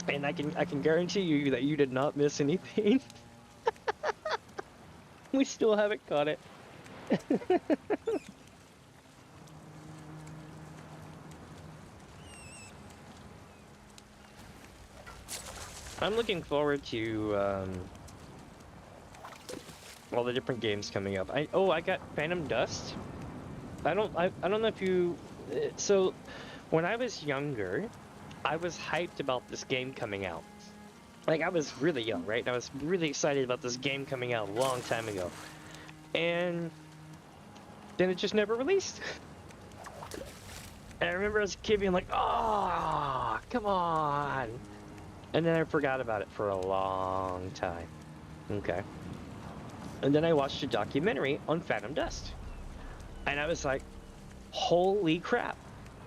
And I can guarantee you that you did not miss anything. We still haven't caught it. I'm looking forward to all the different games coming up. I got Phantom Dust. I don't know if you. So, when I was younger, I was hyped about this game coming out. Like, I was really young, right? And I was really excited about this game coming out a long time ago. And then it just never released. And I remember as a kid being like, oh, come on. And then I forgot about it for a long time. Okay. And then I watched a documentary on Phantom Dust. And I was like, holy crap.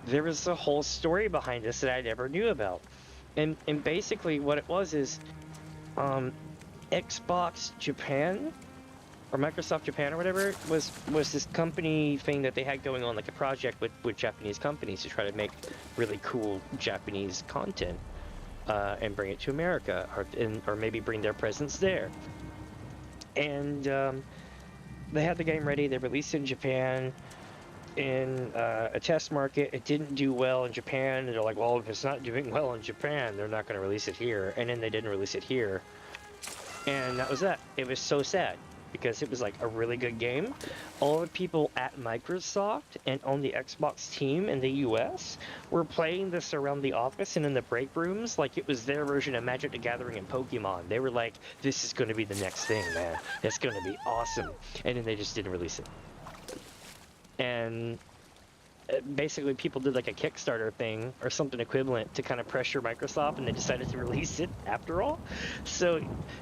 There was a whole story behind this that I never knew about. And basically what it was is Xbox Japan or Microsoft Japan or whatever was this company thing that they had going on, like a project with Japanese companies to try to make really cool Japanese content and bring it to America, or maybe bring their presence there. And they had the game ready. They released it in Japan. in a test market. It didn't do well in Japan, and they're like, well, if it's not doing well in Japan, they're not going to release it here. And then they didn't release it here. And that was that. It was so sad because it was like a really good game. All the people at Microsoft and on the Xbox team in the US were playing this around the office and in the break rooms like it was their version of Magic the Gathering and Pokemon. They were like, this is going to be the next thing, man. It's going to be awesome. And then they just didn't release it. And basically people did like a Kickstarter thing or something equivalent to kind of pressure Microsoft, and they decided to release it after all. So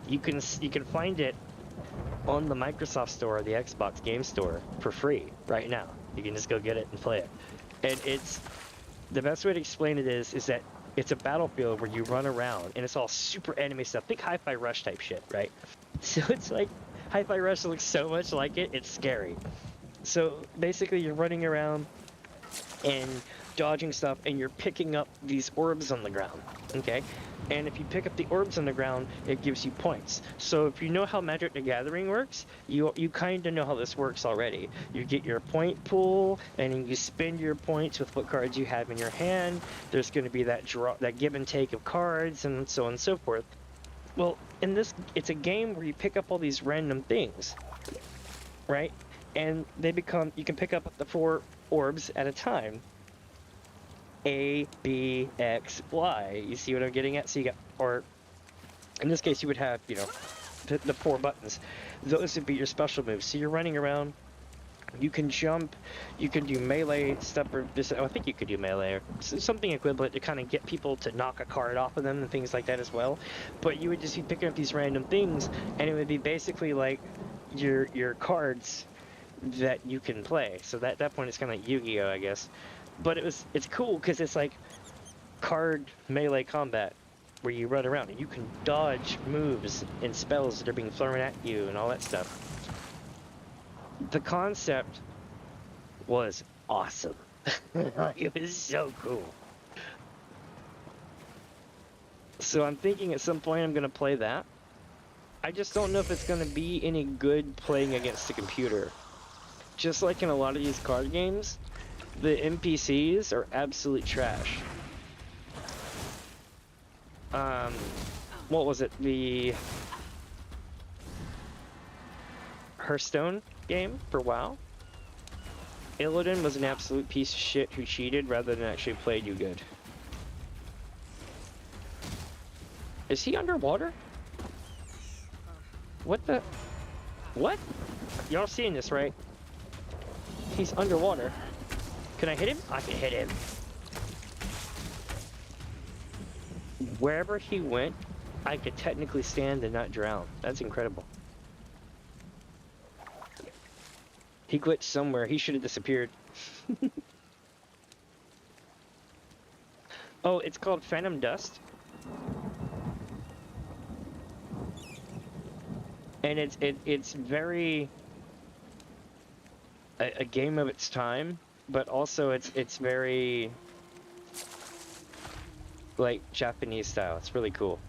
you can find it on the Microsoft Store or the Xbox Game Store for free right now. You can just go get it and play it. And it's the best way to explain it is that it's a battlefield where you run around and it's all super anime stuff. Think Hi-Fi Rush type shit, right? So it's like Hi-Fi Rush looks so much like it, it's scary. So basically you're running around and dodging stuff, and you're picking up these orbs on the ground, okay? And if you pick up the orbs on the ground, it gives you points. So if you know how Magic the Gathering works, you kind of know how this works already. You get your point pool, and then you spend your points with what cards you have in your hand. There's going to be that give and take of cards, and so on and so forth. Well, in this, it's a game where you pick up all these random things, right? And you can pick up the 4 orbs at a time. A, B, X, Y. You see what I'm getting at? So you got, or in this case, you would have, you know, the 4 buttons. Those would be your special moves. So you're running around. You can jump. You can do melee stuff, or this. Oh, I think you could do melee or something equivalent to kind of get people to knock a card off of them and things like that as well. But you would just be picking up these random things, and it would be basically like your cards that you can play. So at that point it's kind of like Yu-Gi-Oh, I guess. But it's cool because it's like card melee combat where you run around and you can dodge moves and spells that are being thrown at you and all that stuff. The concept was awesome. It was so cool. So I'm thinking at some point I'm going to play that. I just don't know if it's going to be any good playing against the computer. Just like in a lot of these card games, the NPCs are absolute trash. What was it? The Hearthstone game for WoW? Illidan was an absolute piece of shit who cheated rather than actually played you good. Is he underwater? What the? What? Y'all seeing this, right? He's underwater. Can I hit him? I can hit him. Wherever he went, I could technically stand and not drown. That's incredible. He glitched somewhere. He should have disappeared. Oh, it's called Phantom Dust. And it's very a game of its time, but also it's very like Japanese style. It's really cool.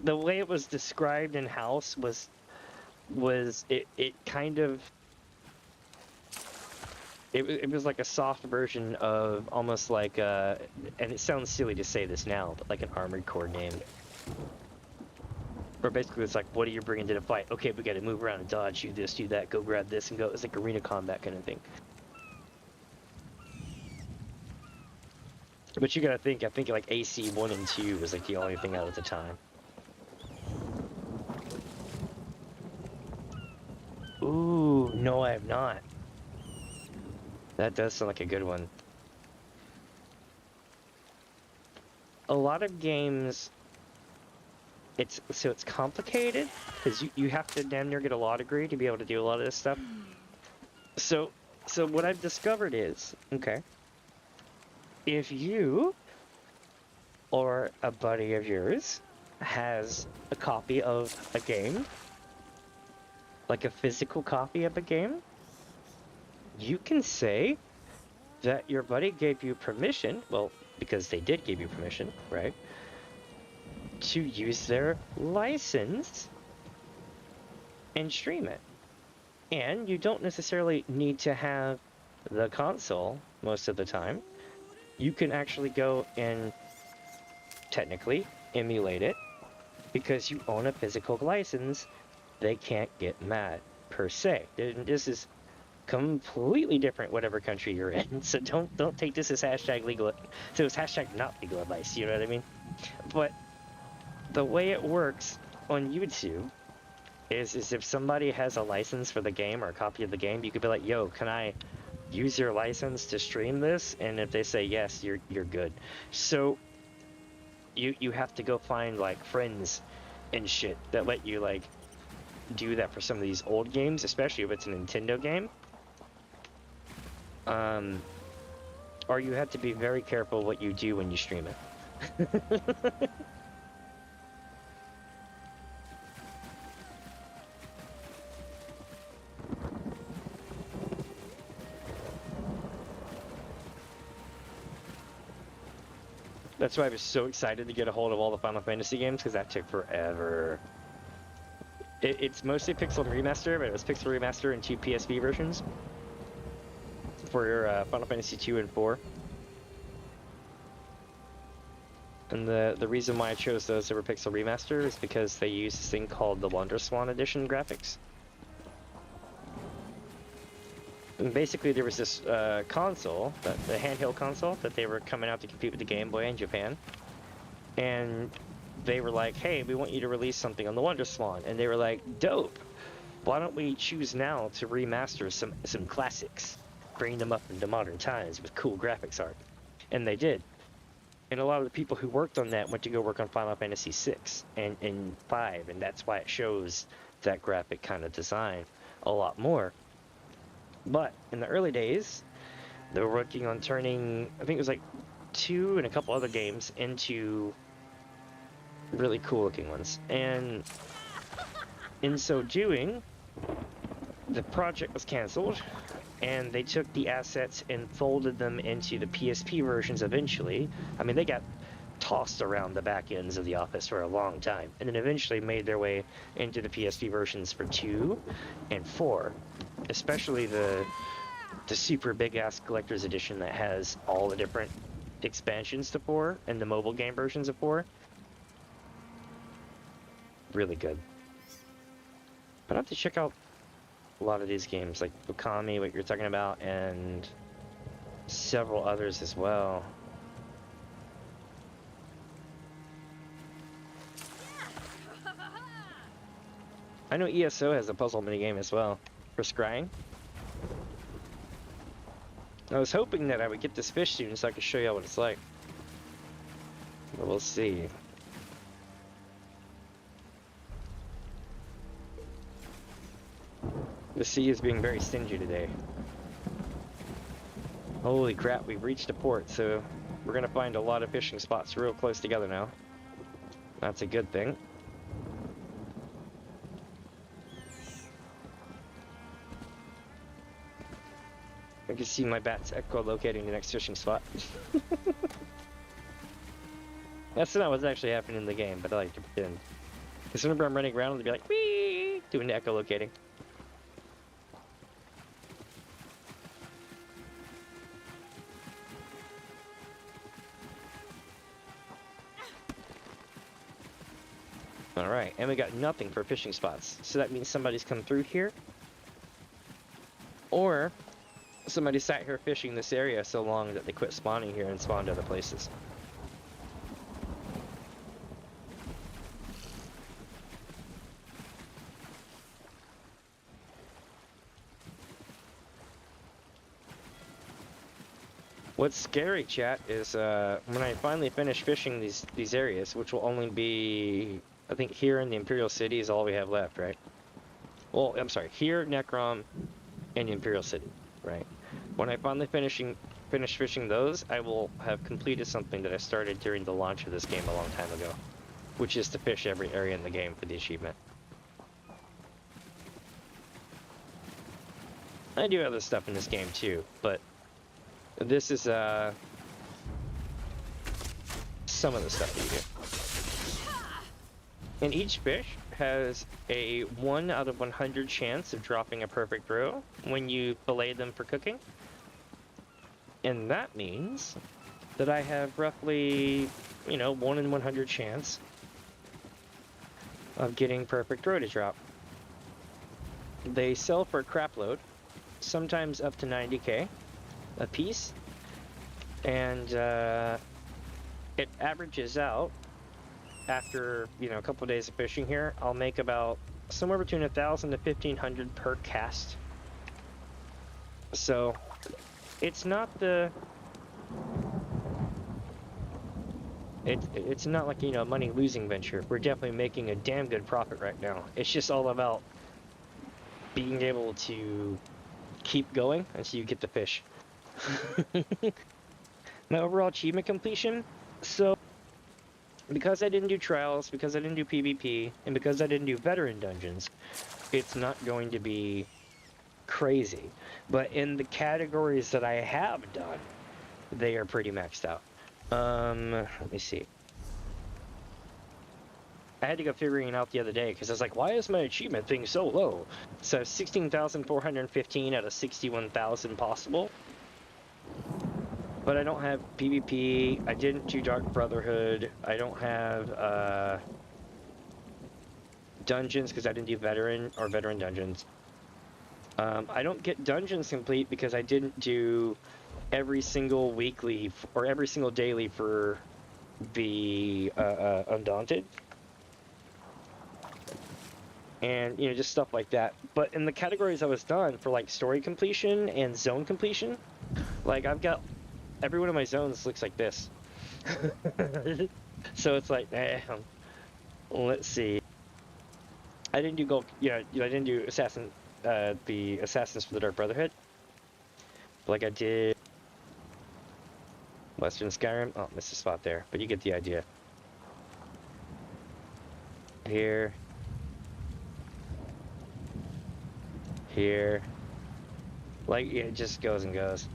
The way it was described in house was it kind of it was like a soft version of almost like and it sounds silly to say this now, but like an Armored Core game. Or basically it's like, what are you bringing to the fight? Okay, we gotta move around and dodge, do this, do that, go grab this, and go. It's like arena combat kind of thing. But you gotta think, I think like AC 1 and 2 was like the only thing out at the time. Ooh, no I have not. That does sound like a good one. A lot of games, it's complicated because you have to damn near get a law degree to be able to do a lot of this stuff. So what I've discovered is, okay, if you or a buddy of yours has a copy of a game, like a physical copy of a game, you can say that your buddy gave you permission, well, because they did give you permission, right, to use their license and stream it. And you don't necessarily need to have the console most of the time. You can actually go and technically emulate it because you own a physical license. They can't get mad per se. This is completely different whatever country you're in. So don't take this as hashtag legal. So it's hashtag not legal advice. You know what I mean? But the way it works on YouTube is if somebody has a license for the game or a copy of the game, you could be like, yo, can I use your license to stream this? And if they say yes, you're good. So you have to go find like friends and shit that let you like do that for some of these old games, especially if it's a Nintendo game. Or you have to be very careful what you do when you stream it. That's why I was so excited to get a hold of all the Final Fantasy games, because that took forever. It's mostly Pixel Remaster, but it was Pixel Remaster and 2 PSP versions for your Final Fantasy 2 and 4. And the reason why I chose those over Pixel Remaster is because they use this thing called the WonderSwan Edition graphics. And basically, there was this console, the handheld console, that they were coming out to compete with the Game Boy in Japan. And they were like, hey, we want you to release something on the WonderSwan. And they were like, dope. Why don't we choose now to remaster some classics, bring them up into modern times with cool graphics art. And they did. And a lot of the people who worked on that went to go work on Final Fantasy VI and 5. And that's why it shows that graphic kind of design a lot more. But in the early days, they were working on turning, I think it was like 2 and a couple other games into really cool looking ones. And in so doing, the project was canceled, and they took the assets and folded them into the PSP versions eventually. I mean, they got tossed around the back ends of the office for a long time, and then eventually made their way into the PSP versions for 2 and 4. Especially the super big ass collector's edition that has all the different expansions to 4 and the mobile game versions of 4. Really good. But I have to check out a lot of these games, like Okami, what you're talking about, and several others as well. I know ESO has a puzzle minigame as well for scrying. I was hoping that I would get this fish soon so I could show you what it's like. But we'll see. The sea is being very stingy today. Holy crap, we've reached a port, so we're gonna find a lot of fishing spots real close together now. That's a good thing. I can see my bats echolocating the next fishing spot. That's not what's actually happening in the game, but I like to pretend. Because whenever I'm running around, they'll be like, wee, doing the echolocating. Alright, and we got nothing for fishing spots. So that means somebody's come through here. Or somebody sat here fishing this area so long that they quit spawning here and spawned other places. What's scary, chat, is when I finally finish fishing these areas, which will only be, I think here in the Imperial City is all we have left, right? Well, I'm sorry, here, Necrom, and the Imperial City, right? When I finally finish fishing those, I will have completed something that I started during the launch of this game a long time ago, which is to fish every area in the game for the achievement. I do other stuff in this game too, but this is some of the stuff that you do. And each fish has a 1 out of 100 chance of dropping a perfect roe when you fillet them for cooking. And that means that I have roughly, 1 in 100 chance of getting perfect roe to drop. They sell for a crap load, sometimes up to 90k a piece, and it averages out after a couple of days of fishing here. I'll make about somewhere between 1,000 to 1,500 per cast. So it's not it's not like a money losing venture. We're definitely making a damn good profit right now. It's just all about being able to keep going until you get the fish. My overall achievement completion, so because I didn't do trials, because I didn't do PvP, and because I didn't do veteran dungeons, it's not going to be crazy. But in the categories that I have done, they are pretty maxed out. Let me see. I had to go figuring it out the other day because I was like, why is my achievement thing so low? So 16,415 out of 61,000 possible. But I don't have PvP, I didn't do Dark Brotherhood, I don't have dungeons because I didn't do veteran or veteran dungeons. I don't get dungeons complete because I didn't do every single weekly or every single daily for the Undaunted. And, just stuff like that. But in the categories I was done for, like, story completion and zone completion, like, I've got every one of my zones looks like this. So it's like, let's see. I didn't do gold, I didn't do the assassins for the Dark Brotherhood. Like I did Western Skyrim. Oh, missed a spot there, but you get the idea. Here. Here. Like, it just goes and goes.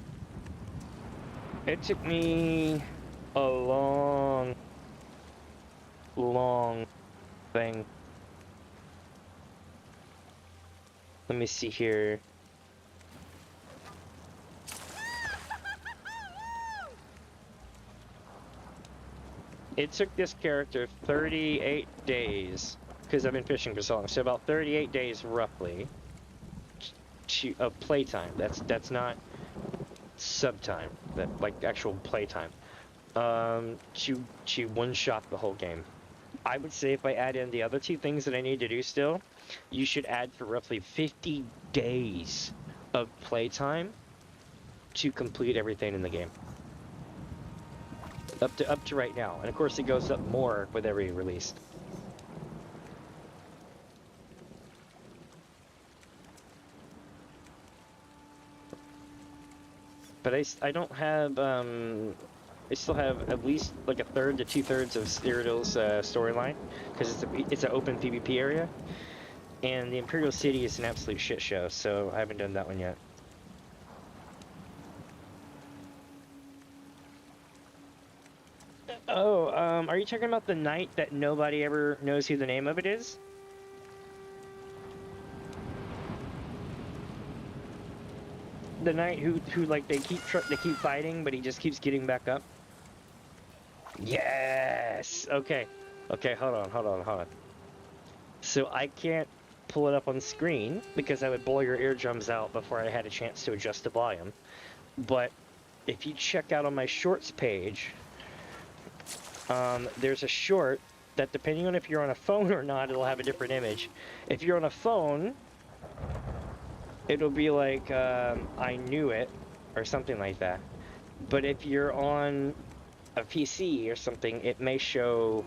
It took me a long thing. Let me see here. It took this character 38 days, because I've been fishing for so long, so about 38 days roughly of playtime. That's not sub time, that like actual playtime. To one-shot the whole game. I would say if I add in the other two things that I need to do still, you should add for roughly 50 days of playtime to complete everything in the game. Up to right now, and of course it goes up more with every release. But I don't have I still have at least like a third to 2/3 of Cyrodiil's storyline, because it's an open PvP area, and the Imperial City is an absolute shit show, so I haven't done that one yet. Oh, are you talking about the knight that nobody ever knows who the name of it is? The knight who like they keep fighting, but he just keeps getting back up. Yes. Okay. Okay. Hold on. So I can't pull it up on screen because I would blow your eardrums out before I had a chance to adjust the volume. But if you check out on my shorts page, there's a short that, depending on if you're on a phone or not, it'll have a different image. If you're on a phone, it'll be like, I knew it, or something like that. But if you're on a PC or something, it may show,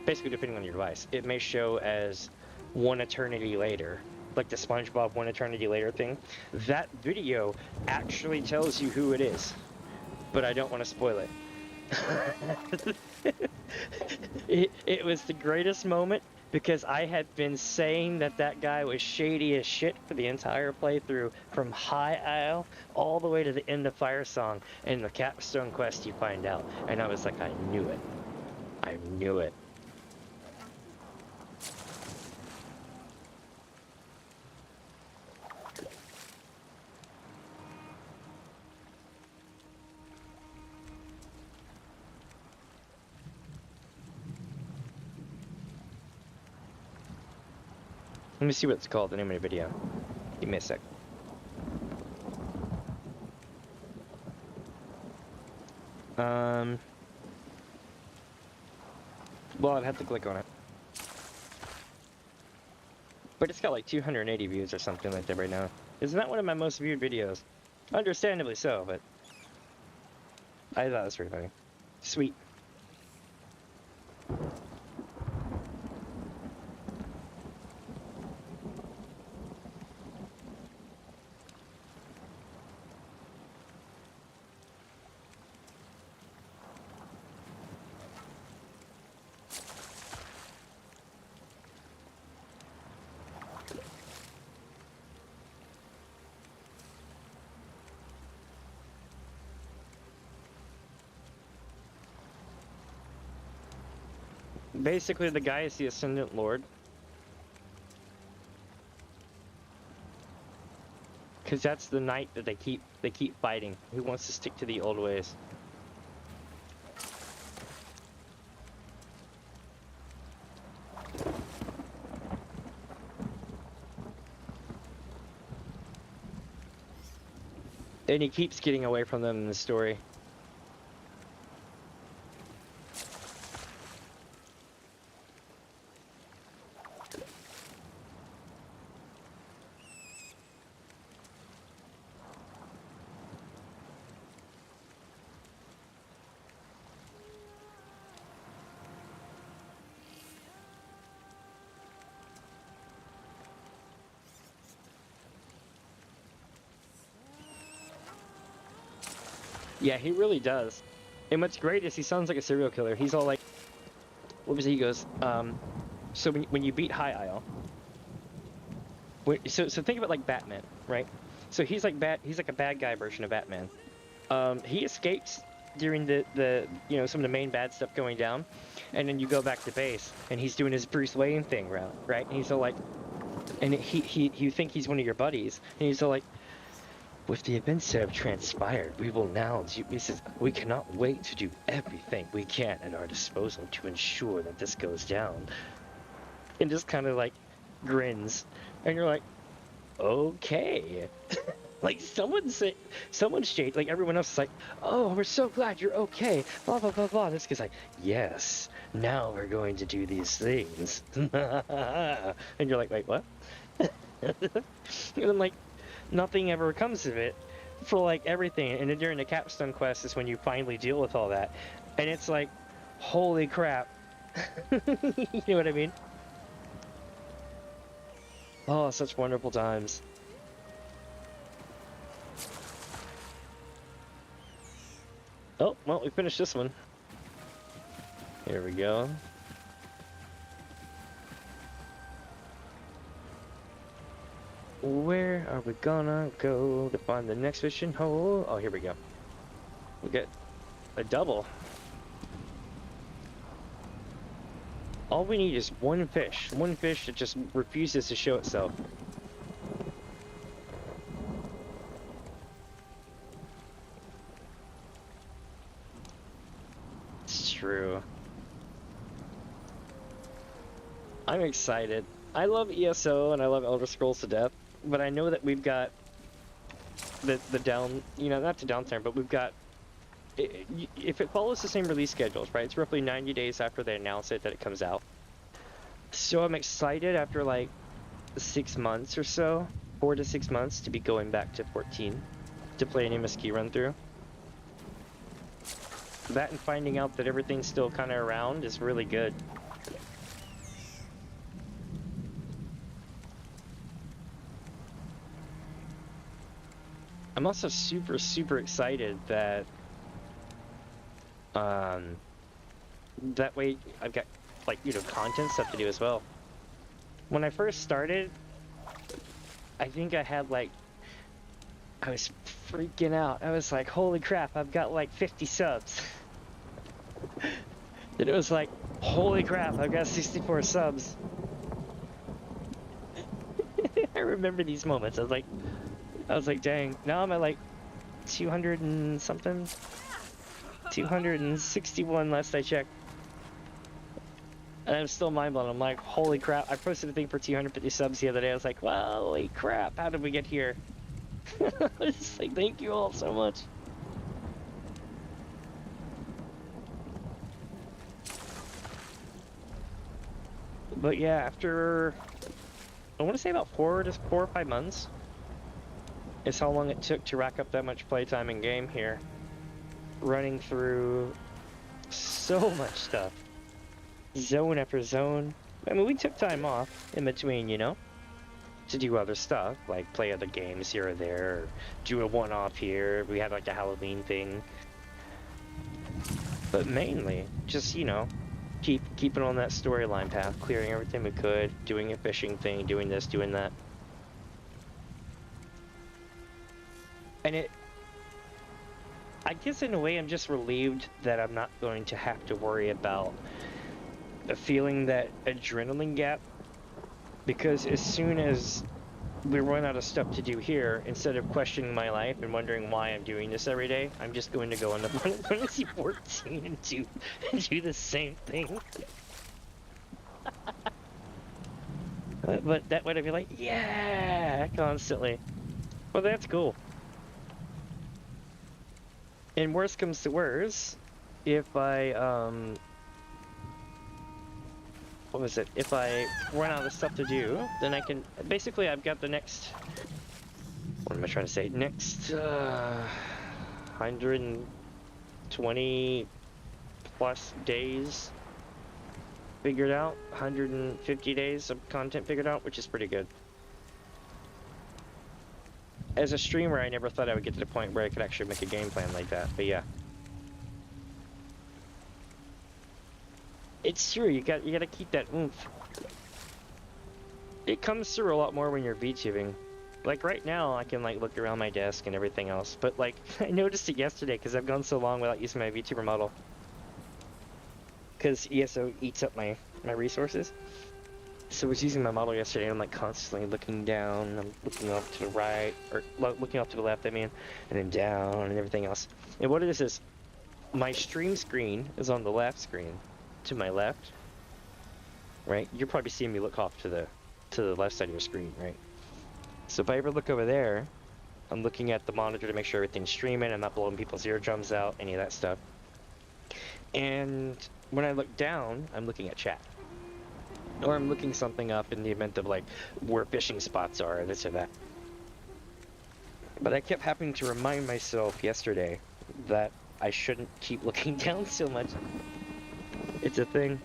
basically depending on your device, it may show as One Eternity Later, like the SpongeBob One Eternity Later thing. That video actually tells you who it is, but I don't want to spoil it. It was the greatest moment, because I had been saying that guy was shady as shit for the entire playthrough, from High Isle all the way to the end of Firesong, and the capstone quest you find out, and I was like, I knew it. I knew it. Let me see what it's called, the name of the video. Give me a sec. Well, I'd have to click on it. But it's got like 280 views or something like that right now. Isn't that one of my most viewed videos? Understandably so, but I thought it was pretty funny. Sweet. Basically, the guy is the Ascendant Lord. Because that's the knight that they keep fighting. Who wants to stick to the old ways? And he keeps getting away from them in the story. Yeah, he really does. And what's great is he sounds like a serial killer. He's all like, what was it? He goes, so when you beat High Isle, so think of it like Batman, right? So he's like a bad guy version of Batman. He escapes during the some of the main bad stuff going down, and then you go back to base, and he's doing his Bruce Wayne thing, right? And he's all like, and you think he's one of your buddies, and he's all like, with the events that have transpired, we will now do, he says, we cannot wait to do everything we can at our disposal to ensure that this goes down. And just kind of like grins. And you're like, okay. Like someone changed, like everyone else is like, oh, we're so glad you're okay. Blah, blah, blah, blah. This guy's like, yes, now we're going to do these things. And you're like, wait, what? And I'm like, nothing ever comes of it for like everything, and then during the capstone quest is when you finally deal with all that, and it's like, holy crap. You know what I mean? Oh, such wonderful times. Oh, well, we finished this one. Here we go. Where are we gonna go to find the next fishing hole? Oh, here we go. We get a double. All we need is one fish that just refuses to show itself. It's true. I'm excited. I love ESO and I love Elder Scrolls to death. But I know that we've got the down, not the downturn, but we've got, if it follows the same release schedules, right? It's roughly 90 days after they announce it that it comes out. So I'm excited after like 6 months or so, 4 to 6 months, to be going back to 14 to play an MSQ run through. That and finding out that everything's still kind of around is really good. I'm also super, super excited that that way I've got like, content stuff to do as well. When I first started, I think I had like, I was freaking out. I was like, holy crap, I've got like 50 subs. Then it was like, holy crap, I've got 64 subs. I remember these moments. I was like, dang, now I'm at like 200 and something. 261 last I checked. And I'm still mind blown. I'm like, holy crap! I posted a thing for 250 subs the other day. I was like, well, holy crap! How did we get here? It's like, thank you all so much. But yeah, after I want to say about 4 or 5 months is how long it took to rack up that much playtime in game here, running through so much stuff, zone after zone. I mean, we took time off in between, you know, to do other stuff, like play other games here or there, or do a one-off here. We had like a Halloween thing, but mainly just, you know, keeping on that storyline path, clearing everything we could, doing a fishing thing, doing this, doing that. And I guess in a way I'm just relieved that I'm not going to have to worry about feeling that adrenaline gap, because as soon as we run out of stuff to do here, instead of questioning my life and wondering why I'm doing this every day, I'm just going to go on the Final Fantasy 14 and do the same thing. But that way I'd be like, yeah, constantly. Well, that's cool. And worst comes to worst, if I, what was it? If I run out of stuff to do, then I can, basically I've got the next, what am I trying to say? Next, 120 plus days figured out, 150 days of content figured out, which is pretty good. As a streamer, I never thought I would get to the point where I could actually make a game plan like that, but yeah. It's true, you gotta keep that oomph. It comes through a lot more when you're VTubing. Like right now, I can like look around my desk and everything else, but like, I noticed it yesterday because I've gone so long without using my VTuber model. Because ESO eats up my resources. So I was using my model yesterday, and I'm like constantly looking down, I'm looking off to the right, or looking off to the left, I mean, and then down and everything else. And what it is my stream screen is on the left screen, to my left, right? You're probably seeing me look off to the left side of your screen, right? So if I ever look over there, I'm looking at the monitor to make sure everything's streaming, I'm not blowing people's eardrums out, any of that stuff. And when I look down, I'm looking at chat. Or I'm looking something up in the event of like where fishing spots are, or this or that. But I kept having to remind myself yesterday that I shouldn't keep looking down so much. It's a thing.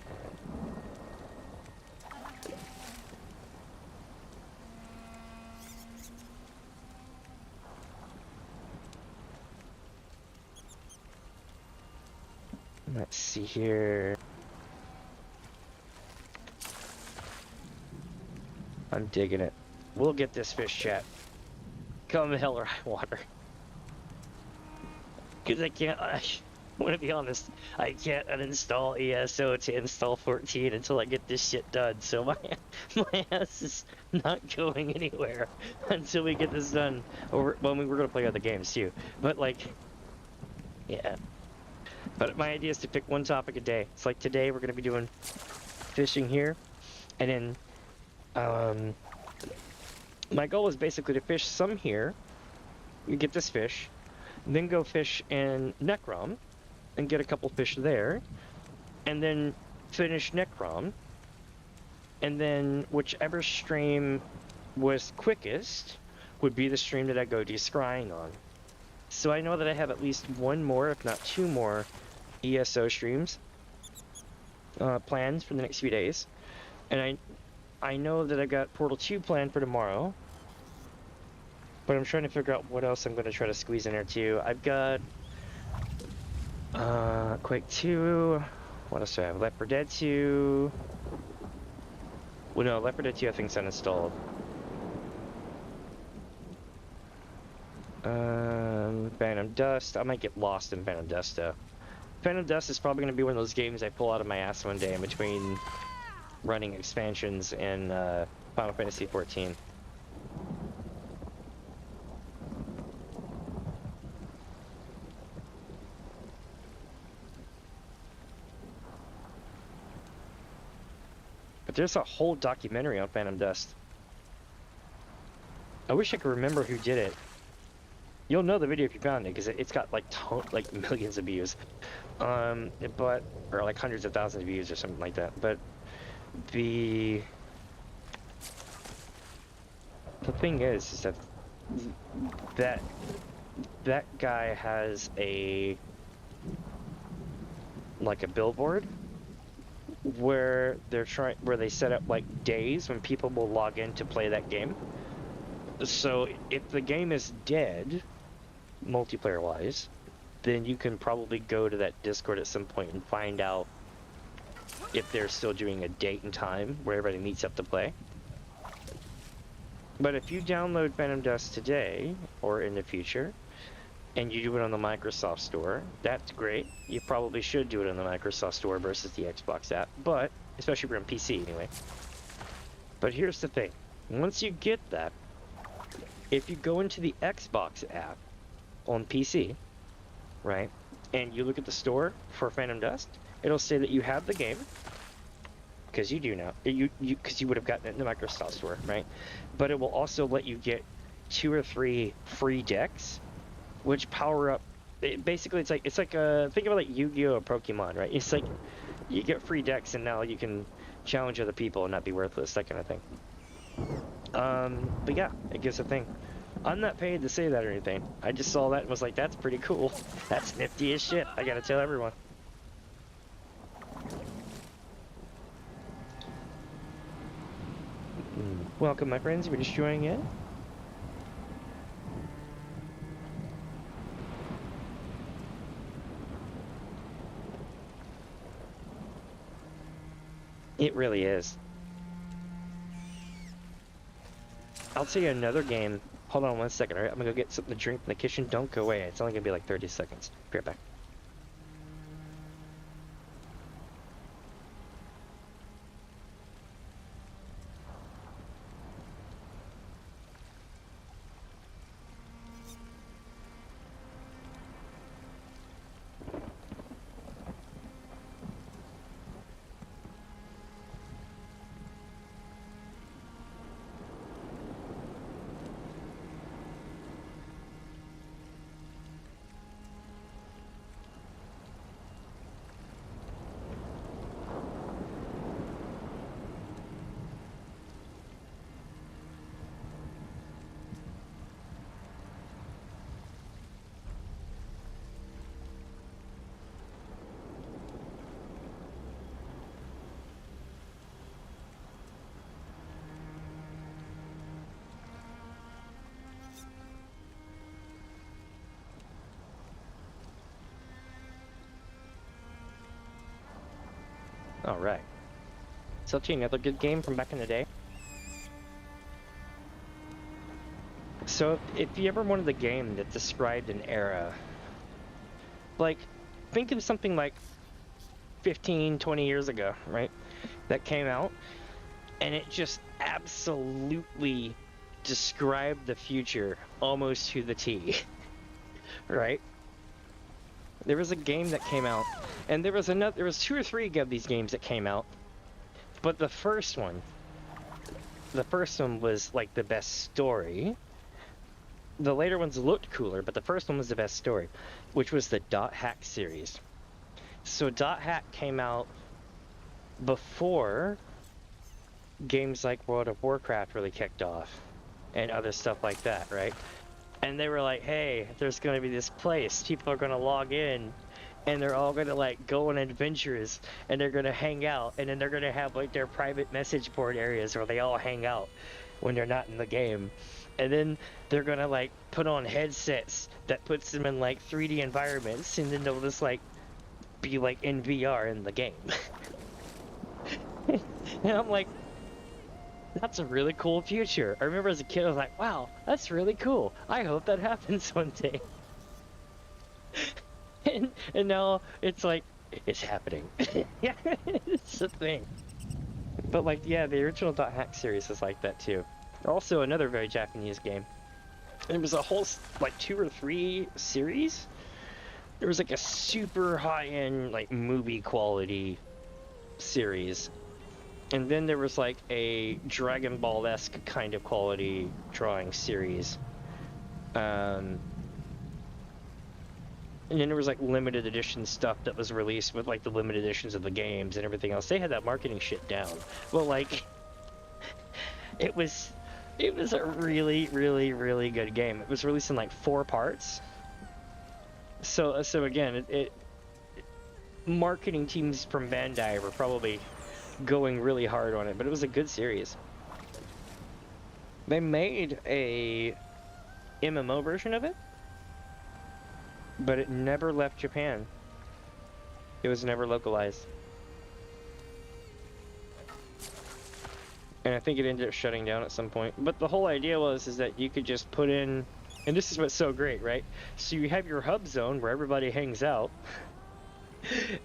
Let's see here. I'm digging it. We'll get this fish, chat. Come hell or high water. Because I want to be honest, I can't uninstall ESO to install 14 until I get this shit done. So my ass is not going anywhere until we get this done. Or, well, we're going to play other games too. But like, yeah. But my idea is to pick one topic a day. It's like today we're going to be doing fishing here. And then my goal is basically to fish some here, you get this fish, then go fish in Necrom, and get a couple fish there, and then finish Necrom, and then whichever stream was quickest would be the stream that I go descrying on. So I know that I have at least one more, if not two more, ESO streams planned for the next few days, and I know that I've got Portal 2 planned for tomorrow, but I'm trying to figure out what else I'm going to try to squeeze in there too. I've got Quake 2, what else do I have? Left 4 Dead 2, well no, Left 4 Dead 2 I think's uninstalled. Phantom Dust, I might get lost in Phantom Dust though. Phantom Dust is probably going to be one of those games I pull out of my ass one day in between running expansions in Final Fantasy 14. There's a whole documentary on Phantom Dust. I wish I could remember who did it. You'll know the video if you found it, because it's got like millions of views. Or like hundreds of thousands of views or something like that. But the thing is that that guy has a billboard where they set up like days when people will log in to play that game. So if the game is dead, multiplayer wise, then you can probably go to that Discord at some point and find out if they're still doing a date and time where everybody meets up to play. But if you download Phantom Dust today or in the future and you do it on the Microsoft Store, that's great. You probably should do it on the Microsoft Store versus the Xbox app, but especially if you're on PC anyway. But here's the thing. Once you get that, if you go into the Xbox app on PC, right, and you look at the store for Phantom Dust, it'll say that you have the game, because you do now, because you would have gotten it in the Microsoft Store, right? But it will also let you get 2 or 3 free decks, which power up. Basically, it's like think of it like Yu-Gi-Oh! Or Pokemon, right? It's like you get free decks, and now you can challenge other people and not be worthless, that kind of thing. But yeah, it gives a thing. I'm not paid to say that or anything. I just saw that and was like, that's pretty cool. That's nifty as shit. I gotta tell everyone. Welcome, my friends. We're just joining in. It really is. I'll tell you another game. Hold on 1 second, alright? I'm gonna go get something to drink in the kitchen. Don't go away. It's only gonna be like 30 seconds. Be right back. Alright. So I'll tell you another good game from back in the day. So if you ever wanted a game that described an era, like, think of something like 15, 20 years ago, right? That came out, and it just absolutely described the future almost to the T, right? There was a game that came out, and there was 2 or 3 of these games that came out, but the first one was like the best story. The later ones looked cooler, but the first one was the best story, which was the Dot Hack series. So Dot Hack came out before games like World of Warcraft really kicked off, and other stuff like that, right? And they were like, hey, there's going to be this place. People are going to log in, and they're all going to, like, go on adventures, and they're going to hang out, and then they're going to have, like, their private message board areas where they all hang out when they're not in the game. And then they're going to, like, put on headsets that puts them in, like, 3D environments, and then they'll just, like, be, like, in VR in the game. And I'm like, that's a really cool future. I remember as a kid, I was like, wow, that's really cool. I hope that happens one day. and now it's like, it's happening. Yeah, it's a thing. But like, yeah, the original Dot Hack series is like that too. Also, another very Japanese game. There was a whole, like, 2 or 3 series. There was like a super high-end, like, movie quality series And then there was like a Dragon Ball-esque kind of quality drawing series. And then there was like limited edition stuff that was released with like the limited editions of the games and everything else. They had that marketing shit down. Well, like, it was a really, really, really good game. It was released in like 4 parts. So again, marketing teams from Bandai were probably going really hard on it, but it was a good series. They made a MMO version of it, but it never left Japan. It was never localized. And I think it ended up shutting down at some point. But the whole idea was that you could just put in, and this is what's so great, right? So you have your hub zone where everybody hangs out,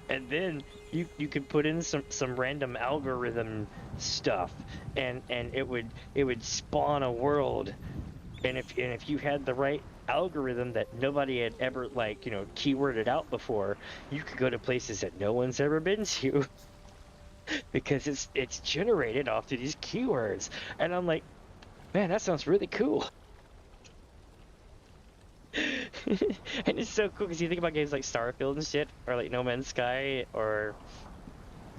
and then you could put in some random algorithm stuff, and it would spawn a world, and if you had the right algorithm that nobody had ever, like, you know, keyworded out before, you could go to places that no one's ever been to because it's generated off of these keywords. And I'm like, man, that sounds really cool. And it's so cool because you think about games like Starfield and shit, or like No Man's Sky, or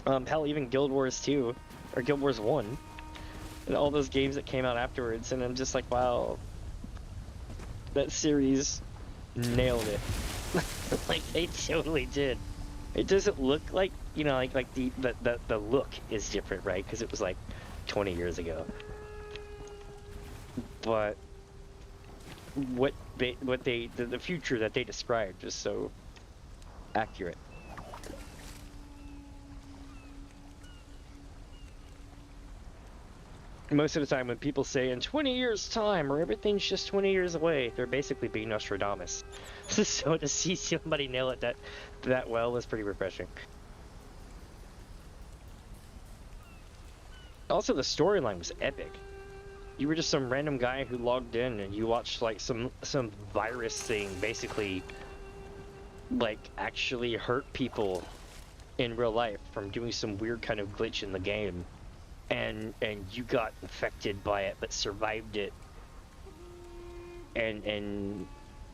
hell, even Guild Wars 2 or Guild Wars 1, and all those games that came out afterwards. And I'm just like, wow, that series nailed it. Like, they totally did. It doesn't look like, you know, like the look is different, right? Because it was like 20 years ago. But the future that they described is so accurate. Most of the time when people say in 20 years time, or everything's just 20 years away, they're basically being Nostradamus. So to see somebody nail it that well was pretty refreshing. Also, the storyline was epic. You were just some random guy who logged in and you watched like some virus thing basically like actually hurt people in real life from doing some weird kind of glitch in the game. And you got infected by it but survived it. And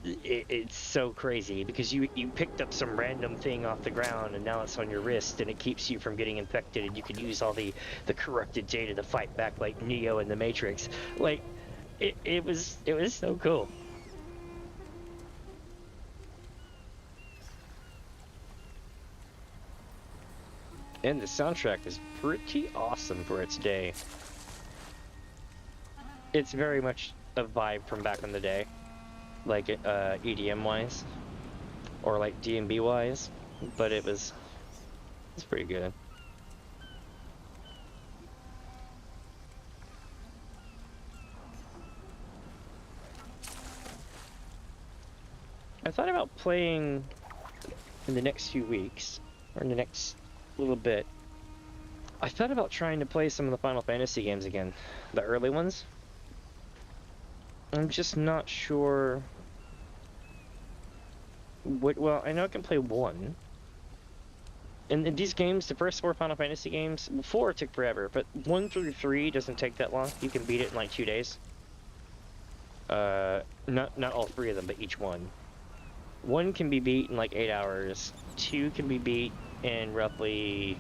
it's so crazy because you picked up some random thing off the ground and now it's on your wrist and it keeps you from getting infected, and you can use all the corrupted data to fight back like Neo in the Matrix. Like, it was so cool. And the soundtrack is pretty awesome for its day. It's very much a vibe from back in the day, like EDM wise, or like D&B wise, but it's pretty good. I thought about playing in the next few weeks, or in the next little bit. I thought about trying to play some of the Final Fantasy games again, the early ones. I'm just not sure what. Well, I know I can play 1. And in these games, the first 4 Final Fantasy games, 4 took forever, but 1 through 3 doesn't take that long. You can beat it in like 2 days. Not all 3 of them, but each one. 1 can be beat in like 8 hours. 2 can be beat in roughly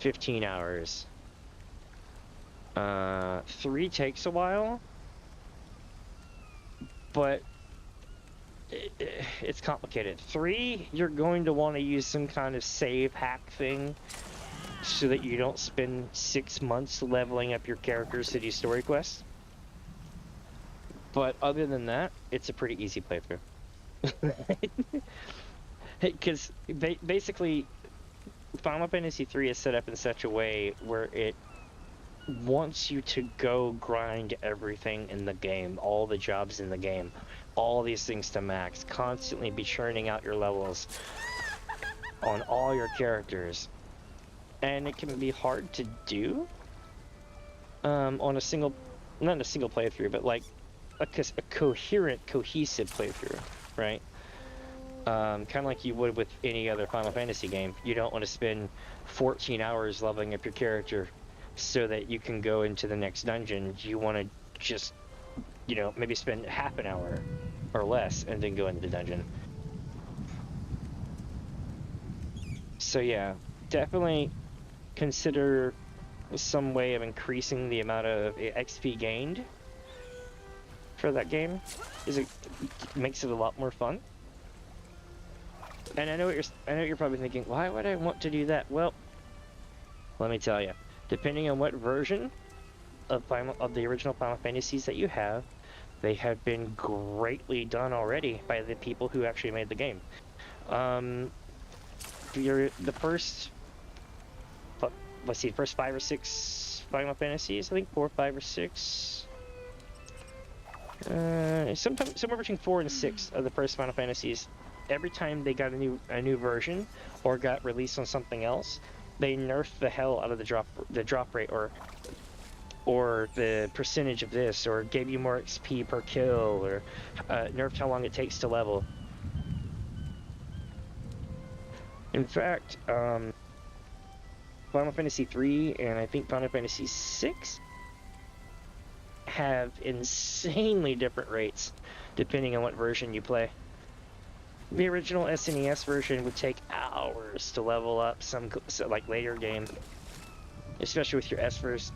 15 hours. 3 takes a while, but it's complicated. 3, you're going to want to use some kind of save hack thing so that you don't spend 6 months leveling up your characters to do story quests. But other than that, it's a pretty easy playthrough. Because basically, Final Fantasy III is set up in such a way where it wants you to go grind everything in the game, all the jobs in the game, all these things to max, constantly be churning out your levels on all your characters. And it can be hard to do on not a single playthrough, but like a coherent, cohesive playthrough, right? Kind of like you would with any other Final Fantasy game. You don't want to spend 14 hours leveling up your character so that you can go into the next dungeon. You want to just, you know, maybe spend half an hour or less and then go into the dungeon. So yeah, definitely consider some way of increasing the amount of XP gained for that game. It makes it a lot more fun. And I know what you're probably thinking, why would I want to do that? Well, let me tell you, depending on what version of the original Final Fantasies that you have, they have been greatly done already by the people who actually made the game. The first, let's see, the first 5 or 6 Final Fantasies, I think 4, 5, or 6. Somewhere between 4 and 6 of the first Final Fantasies. Every time they got a new version or got released on something else, they nerfed the hell out of the drop rate or the percentage of this, or gave you more XP per kill, or nerfed how long it takes to level. In fact, Final Fantasy III and I think Final Fantasy VI have insanely different rates depending on what version you play. The original SNES version would take hours to level up like later game, especially with your Espers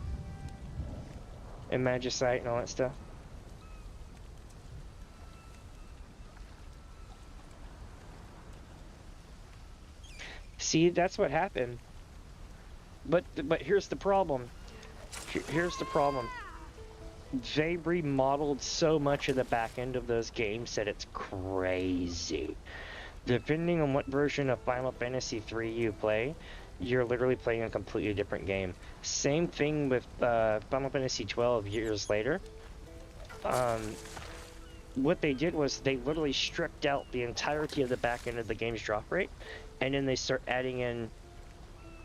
and Magicite and all that stuff. See, that's what happened. But here's the problem. Here's the problem. They remodeled so much of the back end of those games that it's crazy. Depending on what version of Final Fantasy III you play, you're literally playing a completely different game. Same thing with Final Fantasy XII years later. What they did was they literally stripped out the entirety of the back end of the game's drop rate, and then they start adding in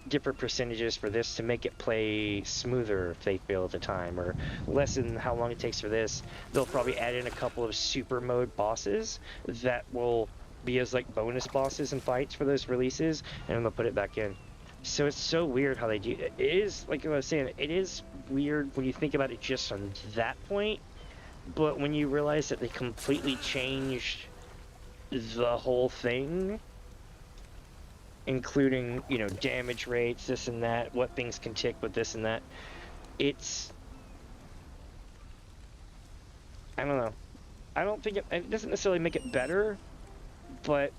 different percentages for this to make it play smoother if they feel at the time, or lessen how long it takes for this. They'll probably add in a couple of super mode bosses that will be as like bonus bosses and fights for those releases, and they'll put it back in. So it's so weird how they do it. It is, like I was saying, it is weird when you think about it just on that point, but when you realize that they completely changed the whole thing, including, you know, damage rates, this and that, what things can tick with this and that, it's, I don't know. I don't think it doesn't necessarily make it better, but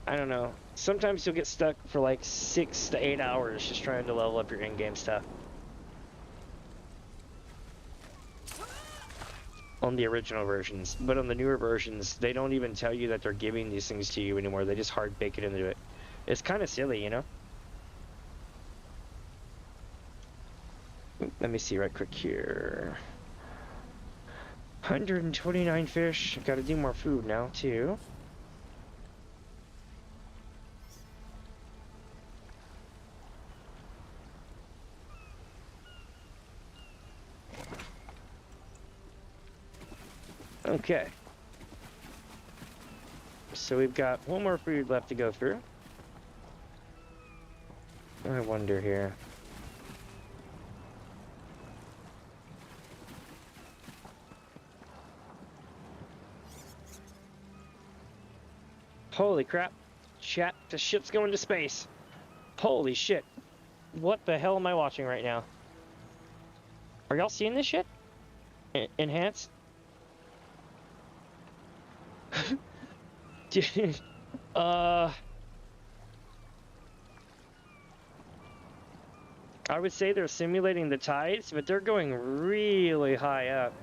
I don't know. Sometimes you'll get stuck for like 6 to 8 hours just trying to level up your in-game stuff. On the original versions, but on the newer versions, they don't even tell you that they're giving these things to you anymore. They just hard bake it into it. It's kind of silly, you know? Let me see right quick here. 129 fish. I've got to do more food now, too. Okay. So we've got one more food left to go through. I wonder here. Holy crap. Chat, the ship's going to space. Holy shit. What the hell am I watching right now? Are y'all seeing this shit? Enhance? Dude, I would say they're simulating the tides, but they're going really high up.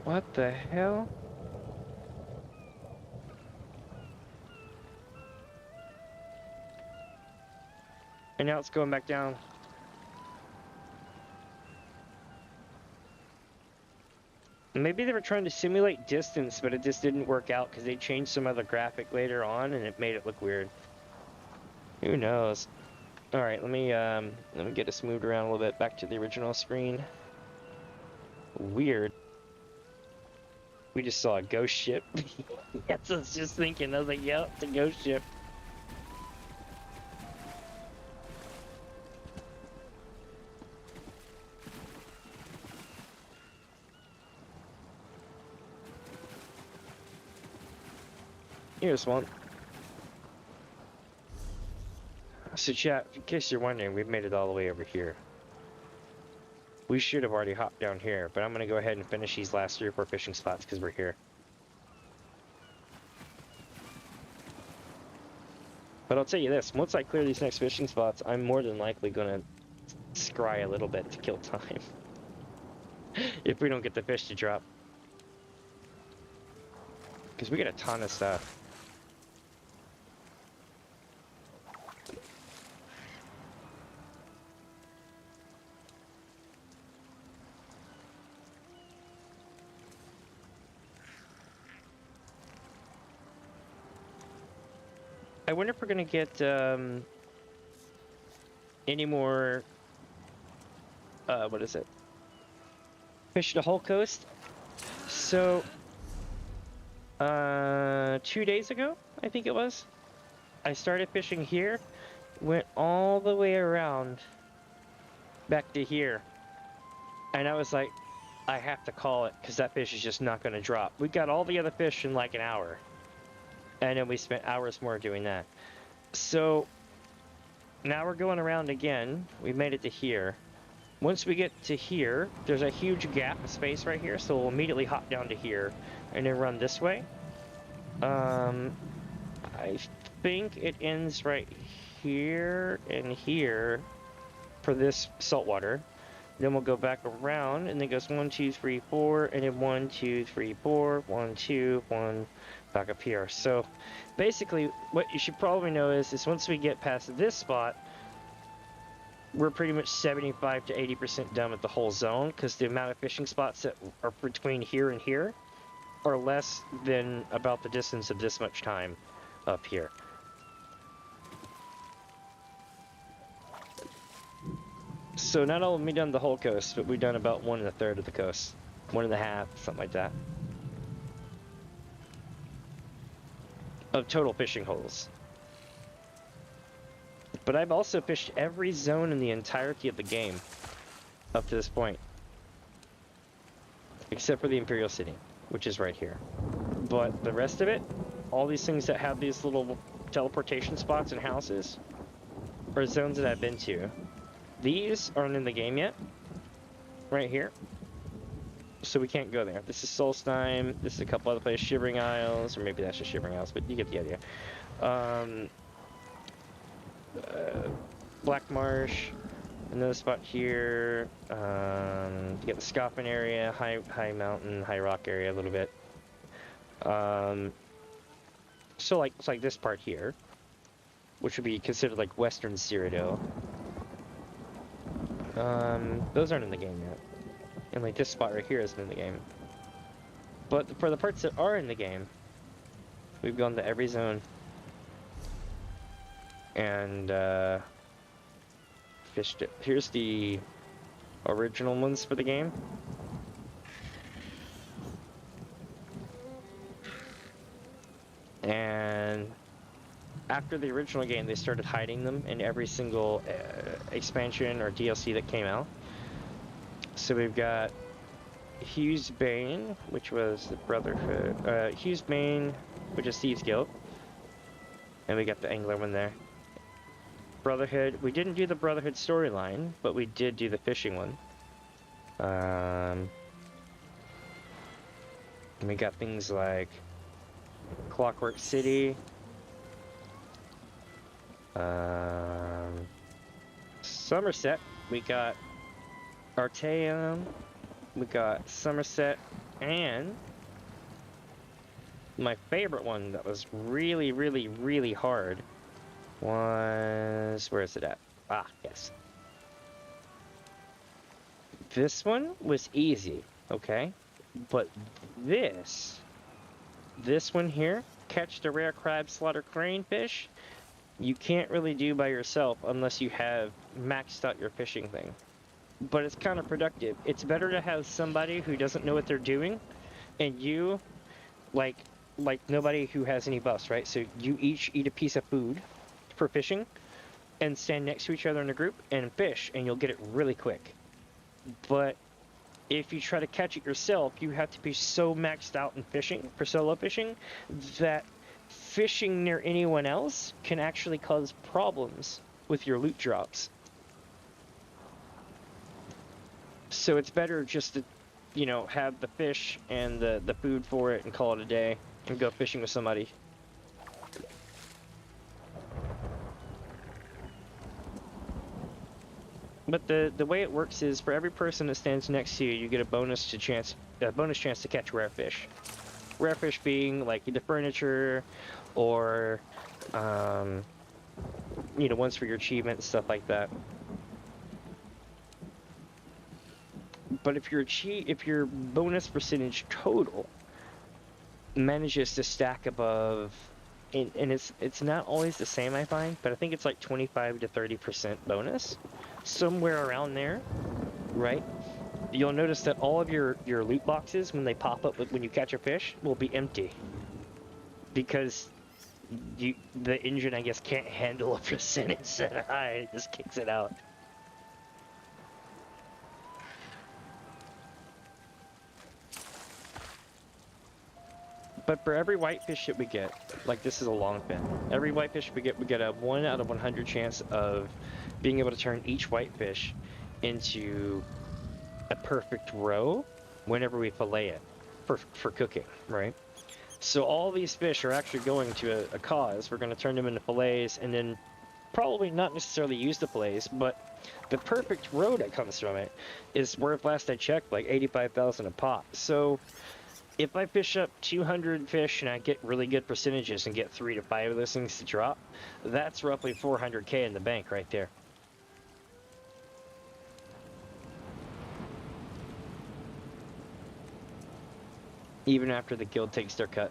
What the hell? And now it's going back down. Maybe they were trying to simulate distance, but it just didn't work out because they changed some other graphic later on and it made it look weird. Who knows? All right, let me get us moved around a little bit back to the original screen. Weird. We just saw a ghost ship. That's what I was just thinking. I was like, yep, it's a ghost ship. Here's one. So chat, in case you're wondering, we've made it all the way over here. We should have already hopped down here, but I'm going to go ahead and finish these last 3 or 4 fishing spots because we're here. But I'll tell you this, once I clear these next fishing spots, I'm more than likely going to scry a little bit to kill time. If we don't get the fish to drop. Because we get a ton of stuff. I wonder if we're gonna get any more what is it? Fish the whole coast. So 2 days ago, I think it was, I started fishing here, went all the way around back to here, and I was like, I have to call it because that fish is just not gonna drop. We got all the other fish in like an hour. And then we spent hours more doing that. So now we're going around again. We made it to here. Once we get to here, there's a huge gap of space right here, so we'll immediately hop down to here and then run this way. I think it ends right here and here for this saltwater. Then we'll go back around, and it goes 1, 2, 3, 4, and then 1, 2, 3, 4, 1, 2, 1, back up here. So basically, what you should probably know is once we get past this spot, we're pretty much 75 to 80% done with the whole zone, because the amount of fishing spots that are between here and here are less than about the distance of this much time up here. So not only have we done the whole coast, but we've done about 1 1/3 of the coast. 1 1/2, something like that. Of total fishing holes. But I've also fished every zone in the entirety of the game up to this point. Except for the Imperial City, which is right here. But the rest of it, all these things that have these little teleportation spots and houses, are zones that I've been to. These aren't in the game yet, right here, so we can't go there. This is Solstheim, this is a couple other places, Shivering Isles, or maybe that's just Shivering Isles, but you get the idea. Black Marsh, another spot here, you get the Scoffin area, high mountain, high rock area a little bit. So like, it's like this part here, which would be considered like Western Cyrodiil. Those aren't in the game yet. And like this spot right here isn't in the game. But for the parts that are in the game, we've gone to every zone. And fished it. Here's the original ones for the game. And after the original game, they started hiding them in every single expansion or DLC that came out. So we've got Hughes Bane, which was the Brotherhood. Hughes Bane, which is Thieves Guild. And we got the Angler one there. Brotherhood, we didn't do the Brotherhood storyline, but we did do the fishing one. And we got things like Clockwork City. Somerset, we got Artaeum, we got Somerset, and my favorite one that was really hard was, where is it at? Ah, yes. This one was easy, okay? But this one here, catch the rare crab, slaughter cranefish, you can't really do by yourself unless you have maxed out your fishing thing. but it's counterproductive. It's better to have somebody who doesn't know what they're doing, and you, like nobody who has any buffs, right? So you each eat a piece of food for fishing, and stand next to each other in a group and fish, and you'll get it really quick. But if you try to catch it yourself, you have to be so maxed out in fishing, for solo fishing, that fishing near anyone else can actually cause problems with your loot drops. So it's better just to, you know, have the fish and the food for it and call it a day and go fishing with somebody. But the way it works is for every person that stands next to you, you get a bonus chance to catch rare fish. Rare fish being like the furniture, or you know, ones for your achievement and stuff like that. But if your bonus percentage total manages to stack above, and it's not always the same, I find, but I think it's like 25 to 30% bonus, somewhere around there, right? You'll notice that all of your loot boxes, when they pop up when you catch a fish, will be empty, because the engine, I guess, can't handle a percentage that high. It just kicks it out. But for every whitefish that we get, like this is a long fin, every whitefish we get a 1 out of 100 chance of being able to turn each whitefish into a perfect roe whenever we fillet it for cooking, right? So all these fish are actually going to a cause. We're going to turn them into fillets, and then probably not necessarily use the fillets, but the perfect roe that comes from it is worth, last I checked, like 85,000 a pop. So if I fish up 200 fish and I get really good percentages and get 3 to 5 of those things to drop, that's roughly 400k in the bank right there. Even after the guild takes their cut.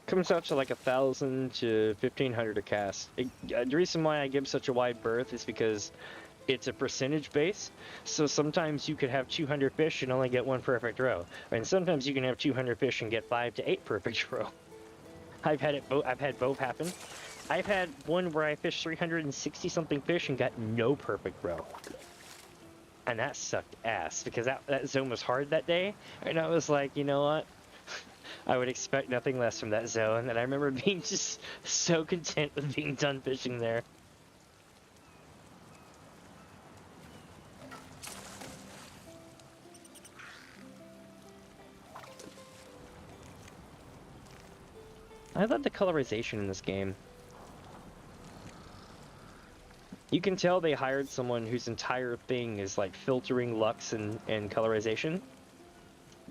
Comes out to like 1,000 to 1,500 a cast. The reason why I give such a wide berth is because it's a percentage base. So sometimes you could have 200 fish and only get 1 perfect row, and sometimes you can have 200 fish and get 5 to 8 perfect row. I've had both happen. I've had one where I fished 360 something fish and got no perfect row, and that sucked ass because that zone was hard that day, and I was like, you know what? I would expect nothing less from that zone, and I remember being just so content with being done fishing there. I love the colorization in this game. You can tell they hired someone whose entire thing is like filtering lux and colorization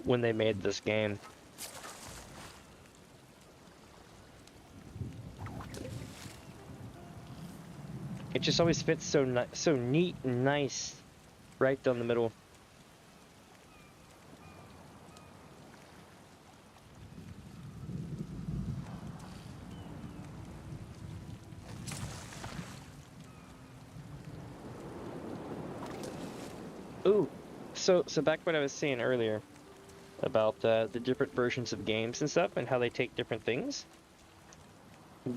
when they made this game. It just always fits so neat and nice right down the middle. Ooh, so back what I was saying earlier about the different versions of games and stuff and how they take different things.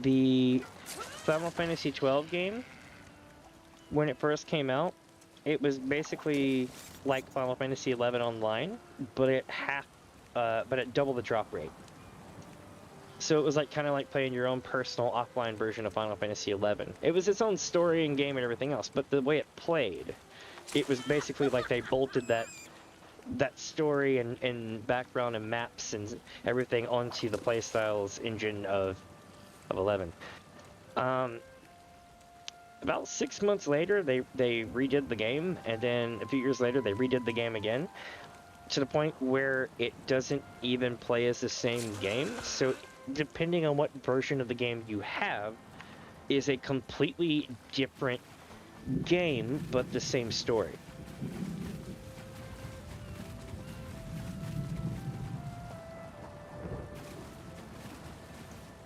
The Final Fantasy XII game, when it first came out, it was basically like Final Fantasy XI Online, but at double the drop rate. So it was like kind of like playing your own personal offline version of Final Fantasy XI. It was its own story and game and everything else, but the way it played, it was basically like they bolted that story and background and maps and everything onto the playstyles engine of 11. About 6 months later, they redid the game, and then a few years later, they redid the game again, to the point where it doesn't even play as the same game. So depending on what version of the game you have, is a completely different game, but the same story.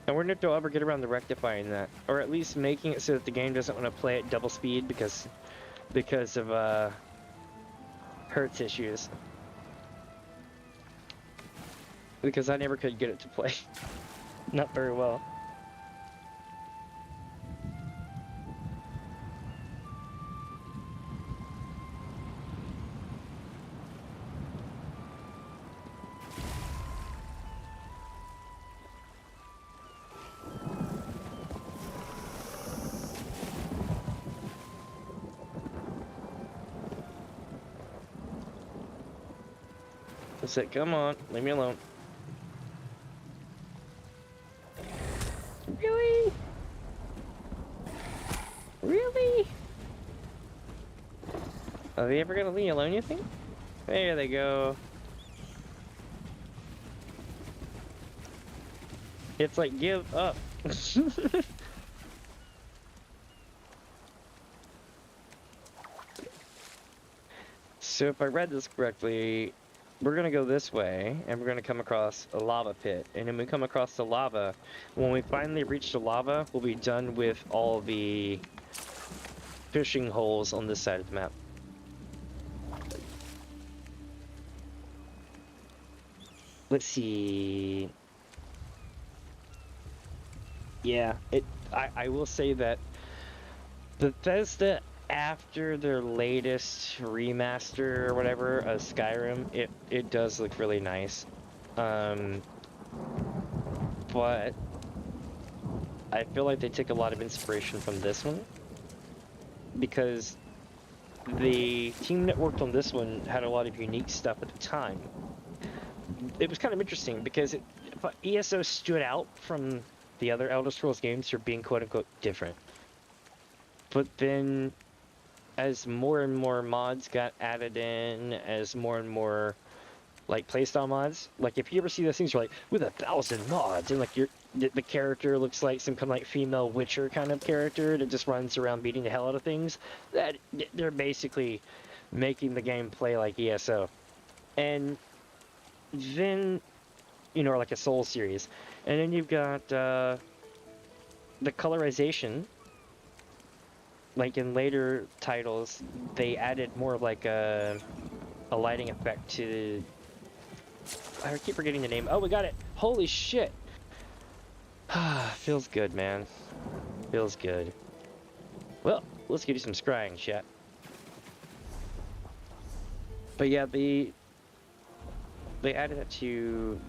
I wonder if they'll ever get around to rectifying that, or at least making it so that the game doesn't want to play at double speed because of hertz issues. Because I never could get it to play, not very well. I said, come on, leave me alone. Really? Really? Are they ever gonna leave you alone, you think? There they go. It's like, give up. So if I read this correctly, we're gonna go this way, and we're gonna come across a lava pit. And when we come across the lava, when we finally reach the lava, we'll be done with all the fishing holes on this side of the map. Let's see. Yeah, I will say that Bethesda, after their latest remaster or whatever of Skyrim, it does look really nice. But I feel like they took a lot of inspiration from this one, because the team that worked on this one had a lot of unique stuff at the time. It was kind of interesting because ESO stood out from the other Elder Scrolls games for being quote-unquote different. But then, as more and more mods got added in, as more and more like playstyle mods, like if you ever see those things, you're like, with 1,000 mods, and like the character looks like some kind of like female Witcher kind of character that just runs around beating the hell out of things, that they're basically making the game play like ESO. And then, you know, or like a Soul series, and then you've got the colorization. Like in later titles, they added more of like a lighting effect to. I keep forgetting the name. Oh, we got it! Holy shit! Feels good, man. Feels good. Well, let's give you some scrying, chat. But yeah, they added it to.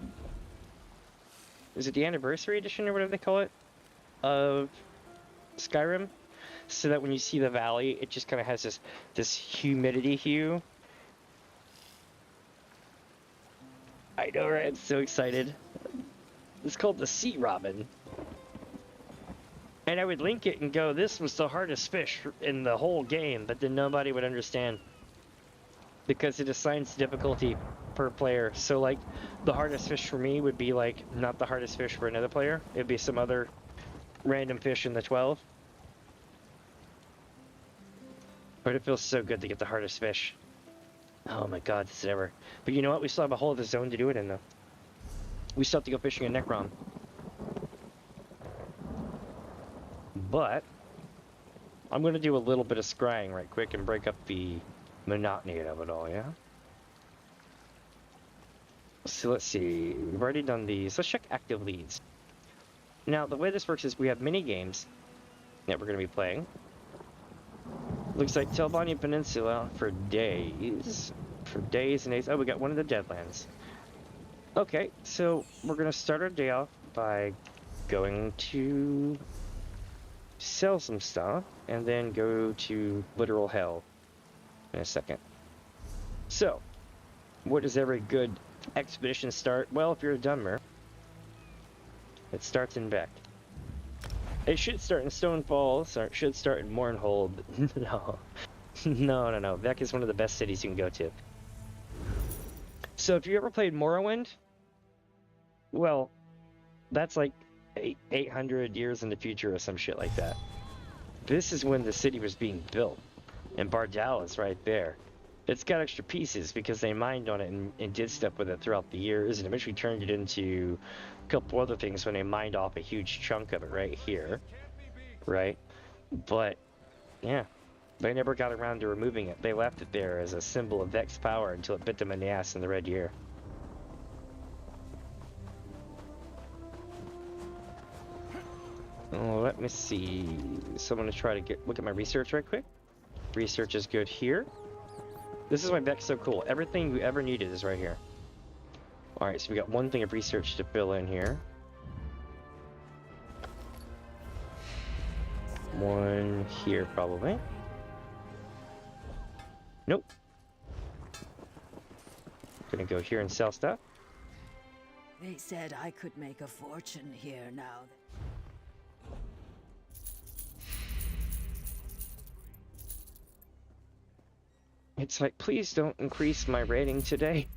Is it the anniversary edition or whatever they call it of Skyrim? So that when you see the valley, it just kind of has this humidity hue. I know, right? I'm so excited. It's called the Sea Robin. And I would link it and go, this was the hardest fish in the whole game, but then nobody would understand. Because it assigns difficulty per player. So like, the hardest fish for me would be like, not the hardest fish for another player. It'd be some other random fish in the 12. But it feels so good to get the hardest fish. Oh my god, this is ever. But you know what? We still have a whole other zone to do it in, though. We still have to go fishing in Necrom. But I'm going to do a little bit of scrying right quick and break up the monotony of it all, yeah? So let's see. We've already done these. Let's check active leads. Now, the way this works is we have mini games that we're going to be playing. Looks like Telvanni Peninsula for days. For days and days. Oh, we got one of the Deadlands. Okay, so we're going to start our day off by going to sell some stuff and then go to literal hell in a second. So, what does every good expedition start? Well, if you're a dumber, it starts in Beck. It should start in Stonefall, or it should start in Mournhold. No. Beck is one of the best cities you can go to. So if you ever played Morrowind, well, that's like 800 years in the future or some shit like that. This is when the city was being built, and Bardal is right there. It's got extra pieces because they mined on it and did stuff with it throughout the years, and eventually turned it into a couple other things when they mined off a huge chunk of it right here, right? But yeah, they never got around to removing it. They left it there as a symbol of Vex power until it bit them in the ass in the Red Year. Oh, let me see. So I'm gonna try to look at my research right quick. Research is good here. This is why Vex so cool. Everything you ever needed is right here. Alright, so we got one thing of research to fill in here. One here, probably. Nope. Gonna go here and sell stuff.
They said I could make a fortune here now.
It's like, please don't increase my rating today.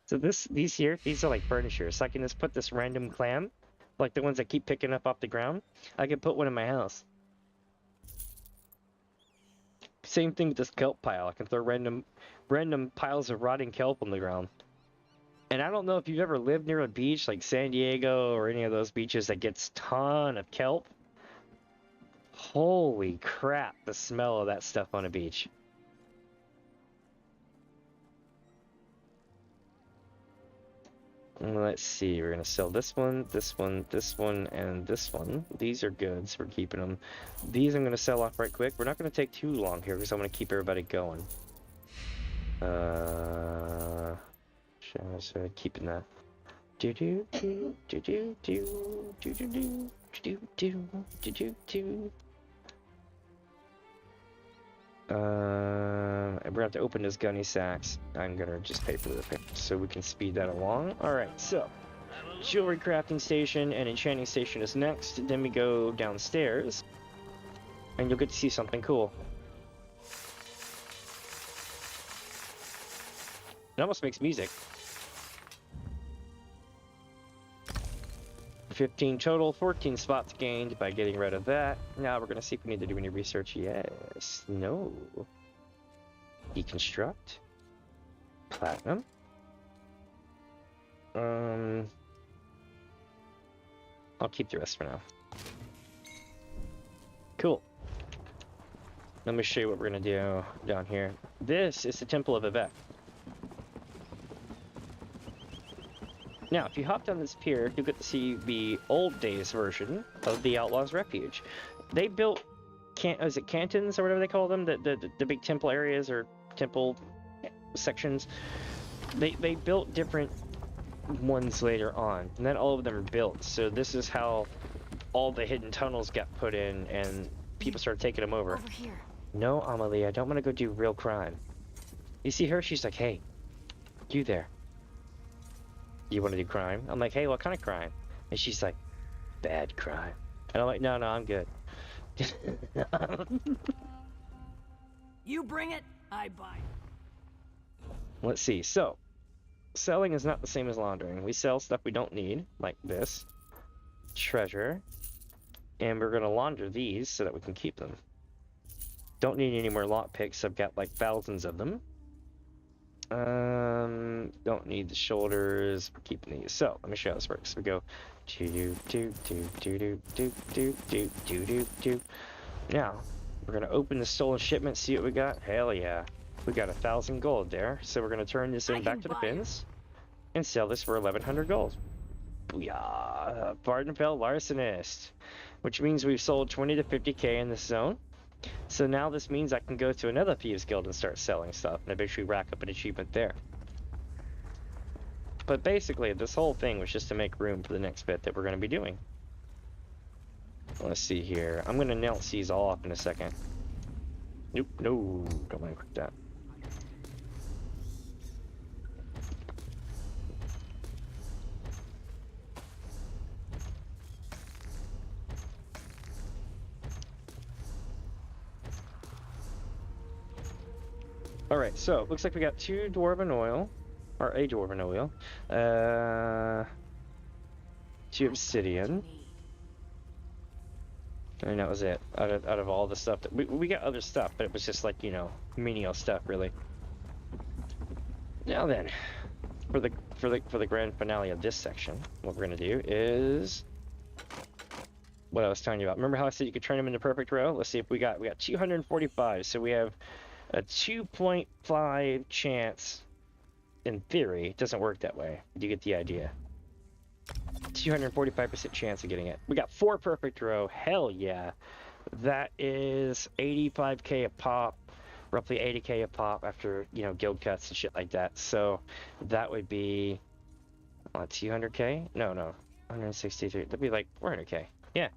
So these are like furniture. So I can just put this random clam, like the ones that keep picking up off the ground. I can put one in my house. Same thing with this kelp pile. I can throw random piles of rotting kelp on the ground. And I don't know if you've ever lived near a beach like San Diego or any of those beaches that gets ton of kelp. Holy crap, the smell of that stuff on a beach. Let's see, we're gonna sell this one, this one, this one, and this one. These are good, so we're keeping them. These I'm gonna sell off right quick. We're not gonna take too long here because I want to keep everybody going. So keeping that. Do do do do do do do do do do do do do do. We're gonna have to open those gunny sacks. I'm gonna just pay for the repair so we can speed that along. Alright, so jewelry crafting station and enchanting station is next. Then we go downstairs and you'll get to see something cool. It almost makes music. 15 total, 14 spots gained by getting rid of that. Now we're gonna see if we need to do any research. Yes. No. Deconstruct. Platinum. I'll keep the rest for now. Cool. Let me show you what we're gonna do down here. This is the Temple of Yvette. Now, if you hop down this pier, you'll get to see the old days version of the Outlaws Refuge. They built, is it cantons or whatever they call them? The big temple areas or temple sections. They built different ones later on, and then all of them are built. So this is how all the hidden tunnels got put in, and people started taking them over.
Over here.
No, Amelie, I don't want to go do real crime. You see her? She's like, hey, you there. You want to do crime? I'm like, hey, what kind of crime? And she's like, bad crime. And I'm like, no, I'm good.
You bring it, I buy it.
Let's see. So, selling is not the same as laundering. We sell stuff we don't need, like this. Treasure. And we're going to launder these so that we can keep them. Don't need any more lockpicks. I've got like thousands of them. Don't need the shoulders. We're keeping these. So let me show you how this works. We go do. Now we're gonna open the stolen shipment. See what we got? Hell yeah, we got 1,000 gold there. So we're gonna turn this in back to the bins and sell this for 1,100 gold. Booyah! Vardenfell Larcenist, which means we've sold 20 to 50k in this zone. So now this means I can go to another Thieves Guild and start selling stuff and eventually rack up an achievement there. But basically, this whole thing was just to make room for the next bit that we're going to be doing. Let's see here. I'm going to announce these all off in a second. Nope, no, don't want to click that. Alright, so looks like we got 2 dwarven oil, or a dwarven oil, 2 obsidian, And that was it. Out of all the stuff that we got other stuff, but it was just like, you know, menial stuff really. Now then, for the grand finale of this section, what we're gonna do is what I was telling you about. Remember how I said you could turn them into perfect row? Let's see if we got 245, so we have a 2.5 chance. In theory, it doesn't work that way. You get the idea. 245% chance of getting it. We got 4 perfect row. Hell yeah. That is 85k a pop, roughly 80k a pop after, you know, guild cuts and shit like that. So that would be 200k? No, 163. That'd be like 400k. Yeah.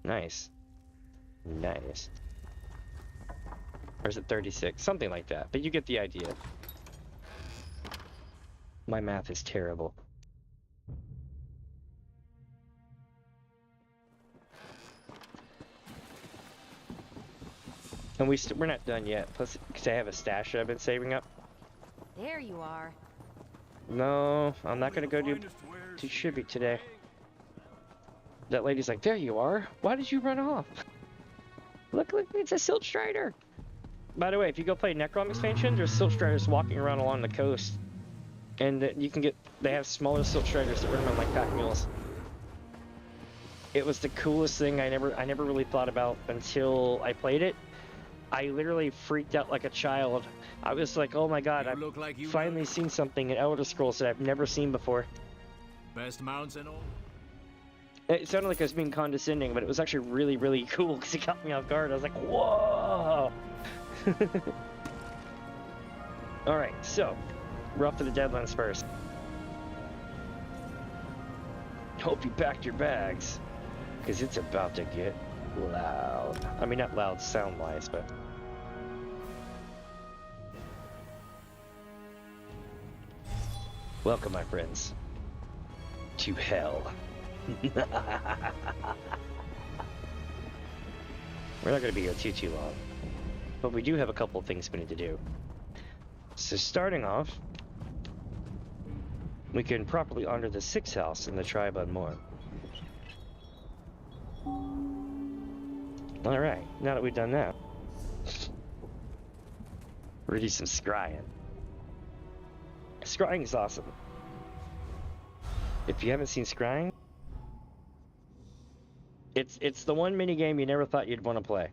Nice. Nice. Or is it 36? Something like that. But you get the idea. My math is terrible. And we're not done yet. Plus, because I have a stash that I've been saving up.
There you are.
No, I'm not gonna go do Shibby today. That lady's like, there you are. Why did you run off? Look, it's a Silt Strider. By the way, if you go play Necrom expansion, there's Silt Striders walking around along the coast. And you can get, they have smaller Silt Striders that run around like pack mules. It was the coolest thing I never really thought about until I played it. I literally freaked out like a child. I was like, oh my god, I've finally seen something in Elder Scrolls that I've never seen before.
Best mounts and all.
It sounded like I was being condescending, but it was actually really, really cool because it caught me off guard. I was like, whoa! Alright, so, we're off to the Deadlands first. Hope you packed your bags, because it's about to get loud. I mean, not loud sound-wise, but... Welcome, my friends, to hell. We're not going to be here too long, but we do have a couple of things we need to do. So starting off, we can properly honor the 6th house in the tribe on Moor. Alright, now that we've done that, we're gonna do some scrying. Scrying is awesome. If you haven't seen scrying, it's the one minigame you never thought you'd want to play.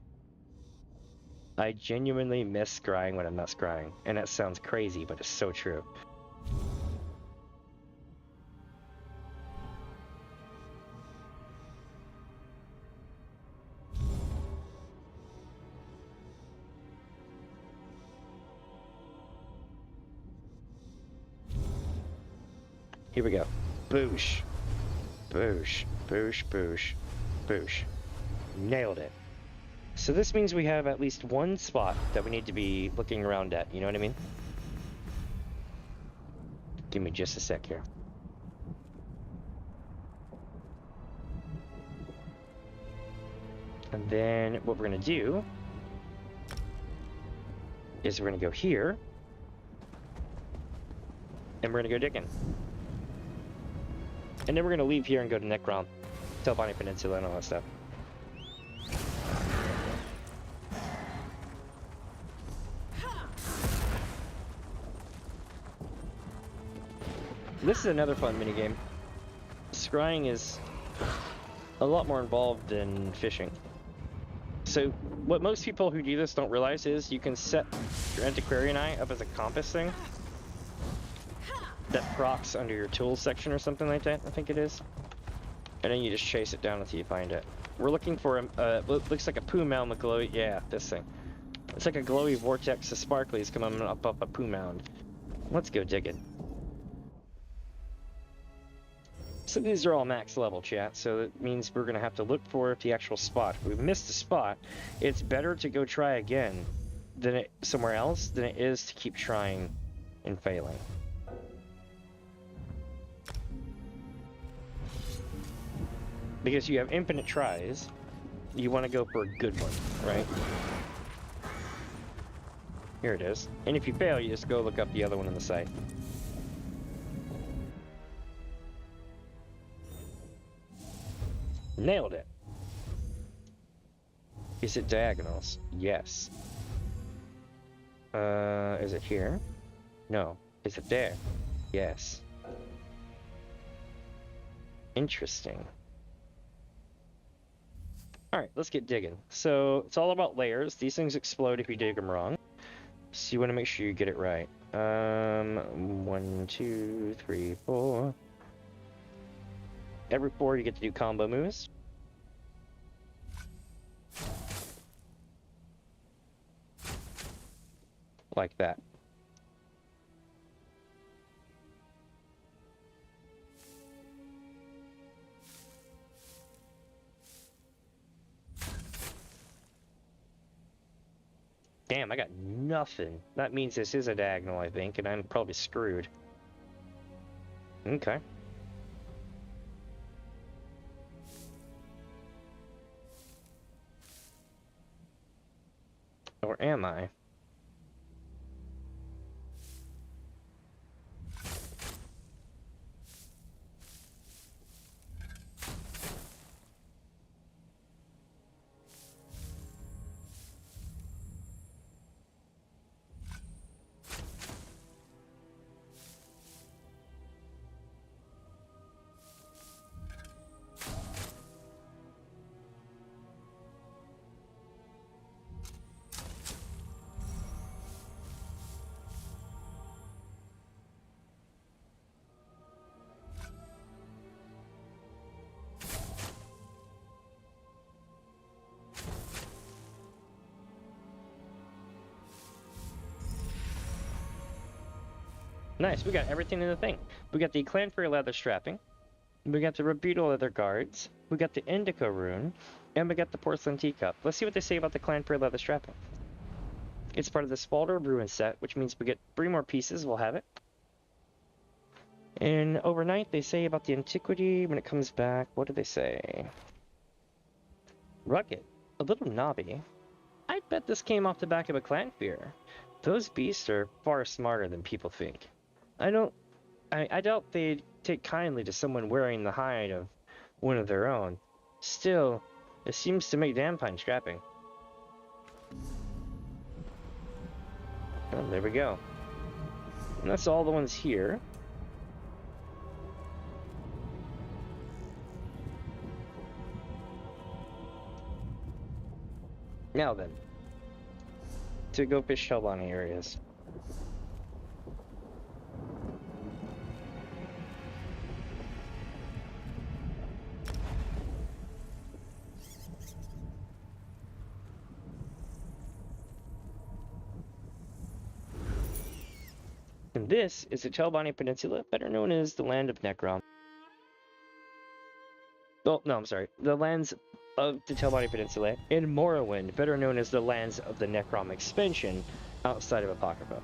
I genuinely miss scrying when I'm not scrying, and that sounds crazy, but it's so true. Here we go. Boosh. Boosh. Boosh. Boosh. Boosh. Nailed it. So this means we have at least one spot that we need to be looking around at, you know what I mean? Give me just a sec here. And then what we're gonna do is we're gonna go here, and we're gonna go digging. And then we're gonna leave here and go to Necrom, Telvanni Peninsula and all that stuff. This is another fun minigame. Scrying is a lot more involved than fishing. So, what most people who do this don't realize is you can set your antiquarian eye up as a compass thing that procs under your tools section or something like that, I think it is. And then you just chase it down until you find it. We're looking for a, looks like a poo mound with glowy, yeah, this thing. It's like a glowy vortex of sparklies coming up a poo mound. Let's go digging. So these are all max level, chat, so that means we're going to have to look for the actual spot. If we've missed a spot, it's better to go try again than somewhere else than it is to keep trying and failing. Because you have infinite tries, you want to go for a good one, right? Here it is. And if you fail, you just go look up the other one on the site. Nailed it. Is it diagonals? Yes. Is it here? No. Is it there? Yes. Interesting. Alright, let's get digging. So, it's all about layers. These things explode if you dig them wrong. So you want to make sure you get it right. 1, 2, 3, 4. Every 4 you get to do combo moves. Like that. Damn, I got nothing. That means this is a diagonal, I think, and I'm probably screwed. Okay. Or am I? Nice, we got everything in the thing. We got the Clanfrey leather strapping, we got the Rebutal leather guards, we got the Indico rune, and we got the porcelain teacup. Let's see what they say about the Clanfrey leather strapping. It's part of the Spalder ruin set, which means we get 3 more pieces, we'll have it. And overnight, they say about the antiquity when it comes back. What do they say? Rugged, a little knobby. I bet this came off the back of a Clanfear. Those beasts are far smarter than people think. I doubt they'd take kindly to someone wearing the hide of one of their own. Still, it seems to make damn fine scrapping. Oh, there we go. And that's all the ones here. Now then, to go fish Telvanni areas. And this is the Telvanni Peninsula, better known as the land of Necrom. Oh, no, I'm sorry. The lands of the Telvanni Peninsula in Morrowind, better known as the lands of the Necrom expansion outside of Apocrypha.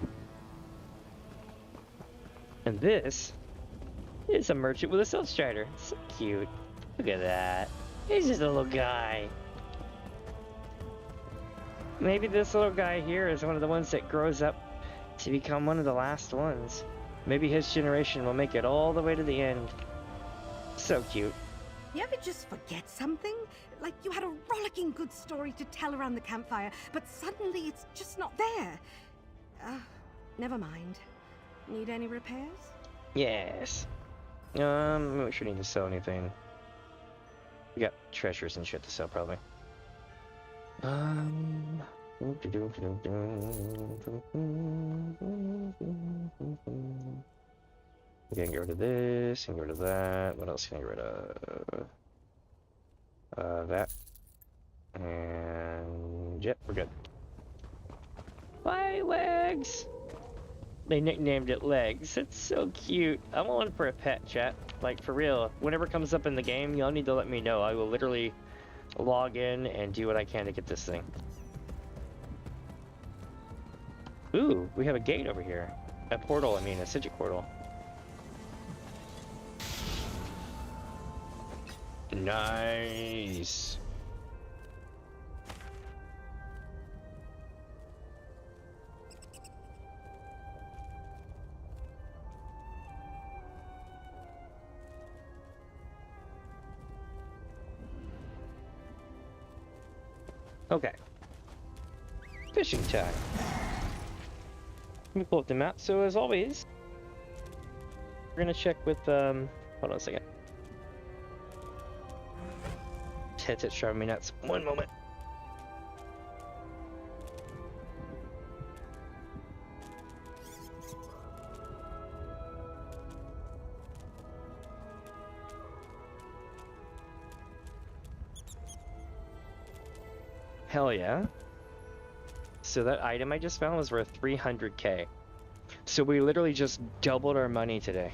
And this is a merchant with a Silk Strider. So cute. Look at that. He's just a little guy. Maybe this little guy here is one of the ones that grows up to become one of the last ones. Maybe his generation will make it all the way to the end. So cute.
You ever just forget something? Like you had a rollicking good story to tell around the campfire, but suddenly it's just not there. Never mind. Need any repairs?
Yes. We shouldn't need to sell anything. We got treasures and shit to sell, probably. We can get rid of this, and get rid of that. What else can I get rid of? That. And yep, we're good. Bye, Legs! They nicknamed it Legs. It's so cute. I want one for a pet, chat. Like, for real. Whenever it comes up in the game, y'all need to let me know. I will literally log in and do what I can to get this thing. Ooh, we have a gate over here. A portal, I mean, a sigil portal. Nice. Okay. Fishing time. Let me pull up the map. So as always, we're gonna check with hold on a second. Headset driving me nuts. One moment. Hell yeah. So that item I just found was worth 300k. So we literally just doubled our money today.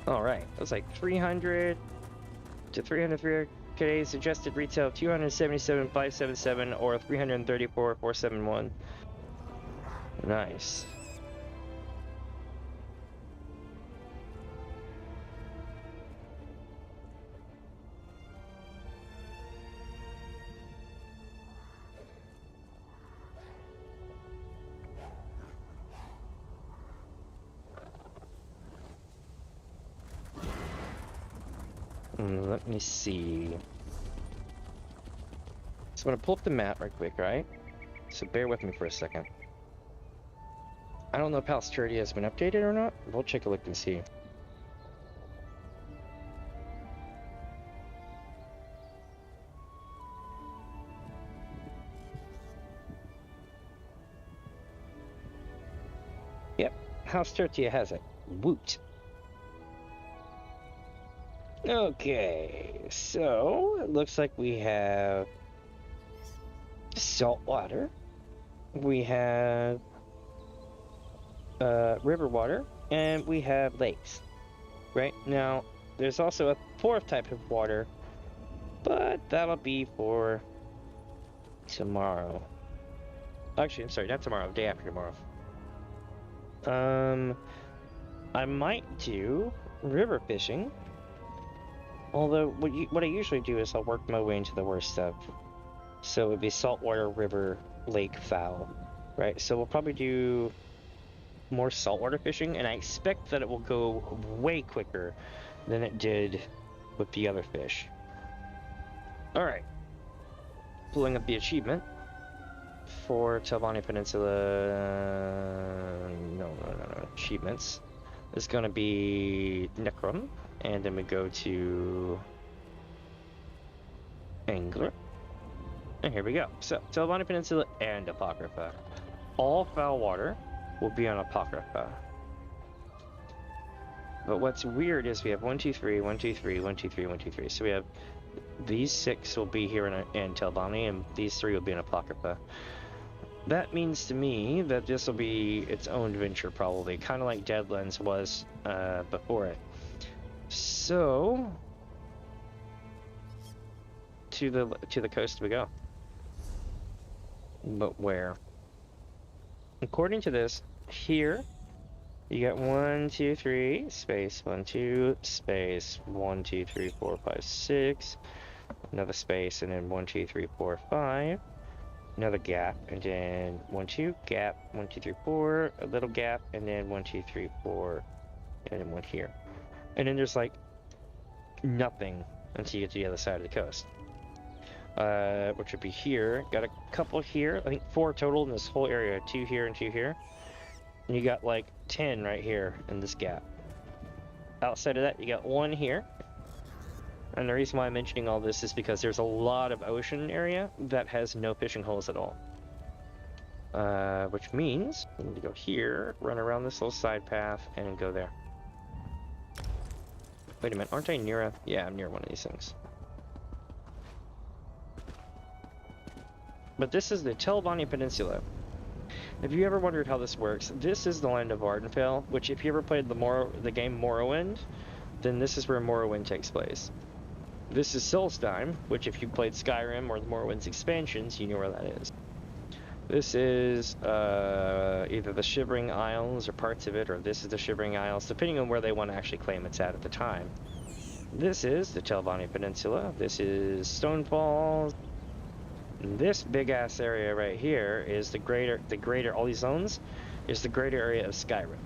Alright, it was like 300 to 303k, suggested retail of 277,577 or 334,471. Nice. Let me see. So I'm gonna pull up the map right quick, right? So bear with me for a second. I don't know if Palace Charity has been updated or not. We'll take a look and see. Yep, House Tertia has it. Woot. Okay, so it looks like we have salt water, we have river water, and we have lakes. Right now, there's also a fourth type of water, but that'll be for tomorrow. Actually, I'm sorry, not tomorrow, day after tomorrow. I might do river fishing. Although, what I usually do is I'll work my way into the worst stuff. So it would be saltwater, river, lake, fowl, right? So we'll probably do more saltwater fishing, and I expect that it will go way quicker than it did with the other fish. Alright. Pulling up the achievement for Telvanni Peninsula... No. Achievements. It's gonna be Necrom. And then we go to Angler. And here we go. So, Telvanni Peninsula and Apocrypha. All foul water will be on Apocrypha. But what's weird is we have 1, 2, 3, 1, 2, 3, 1, 2, 3, 1, 2, 3. So we have these 6 will be here in Telvanni, and these 3 will be in Apocrypha. That means to me that this will be its own adventure, probably, kind of like Deadlands was before it. So, to the coast we go. But where? According to this, here you got 1, 2, 3 space 1, 2 space 1, 2, 3, 4, 5, 6. Another space, and then 1, 2, 3, 4, 5. Another gap, and then 1, 2 gap. 1, 2, 3, 4. A little gap, and then 1, 2, 3, 4, and then 1 here. And then there's like nothing until you get to the other side of the coast. Which would be here. Got a couple here. I think 4 total in this whole area. 2 here and 2 here. And you got like 10 right here in this gap. Outside of that, you got 1 here. And the reason why I'm mentioning all this is because there's a lot of ocean area that has no fishing holes at all. Which means we need to go here, run around this little side path, and go there. Wait a minute, aren't I near a... Yeah, I'm near one of these things. But this is the Telvanni Peninsula. If you ever wondered how this works, this is the land of Ardenfell, which if you ever played the game Morrowind, then this is where Morrowind takes place. This is Solstheim, which if you played Skyrim or the Morrowind's expansions, you know where that is. This is either the Shivering Isles or parts of it, or this is the Shivering Isles, depending on where they want to actually claim it's at the time. This is the Telvanni Peninsula. This is Stone Falls. This big ass area right here is the greater, all these zones is the greater area of Skyrim,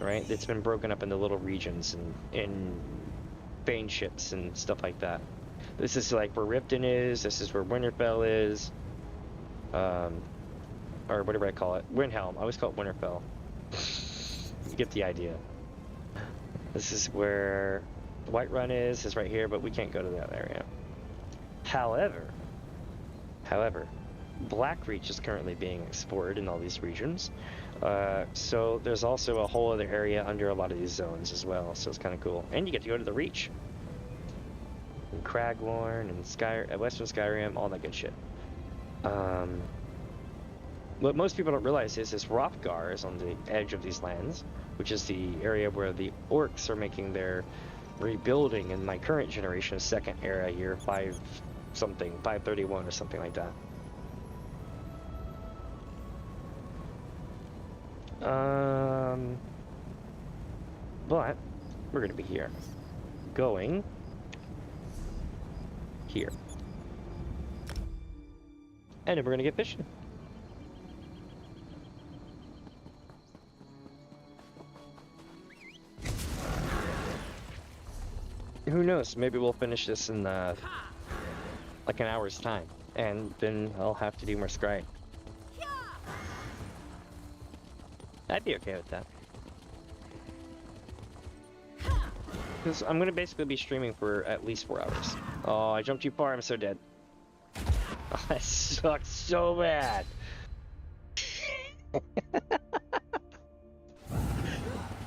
right? It's been broken up into little regions and in Bane ships and stuff like that. This is like where Ripton is. This is where Winterfell is. Or whatever I call it. Windhelm. I always call it Winterfell. You get the idea. This is where Whiterun is right here, but we can't go to that area. However, Blackreach is currently being explored in all these regions. So there's also a whole other area under a lot of these zones as well, so it's kind of cool. And you get to go to the Reach. And Cragworn and Western Skyrim, all that good shit. What most people don't realize is Hrothgar is on the edge of these lands, which is the area where the orcs are making their rebuilding in my current generation, second era year 531 or something like that. But we're gonna be here, going here, and then we're gonna get fishing. Who knows? Maybe we'll finish this in like an hour's time, and then I'll have to do more scrying. I'd be okay with that. Because I'm gonna basically be streaming for at least 4 hours. Oh, I jumped too far. I'm so dead. Oh, that sucks so bad.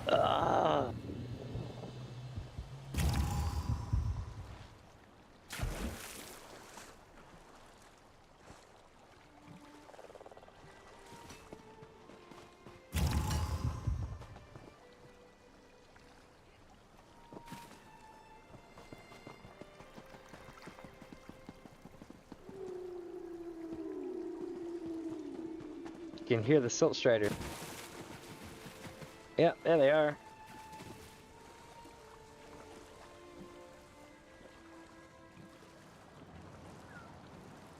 Ah. You can hear the Silt Strider. Yeah, there they are.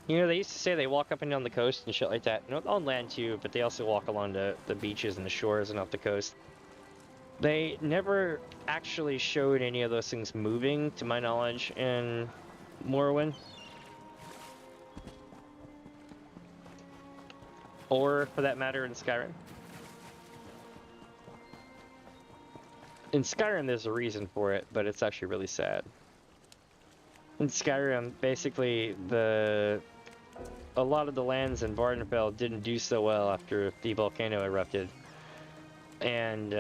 You know, they used to say they walk up and down the coast and shit like that. You know, on land too, but they also walk along the beaches and the shores and off the coast. They never actually showed any of those things moving, to my knowledge, in Morrowind. Or, for that matter, in Skyrim. In Skyrim, there's a reason for it, but it's actually really sad. In Skyrim, basically, a lot of the lands in Vvardenfell didn't do so well after the volcano erupted. And,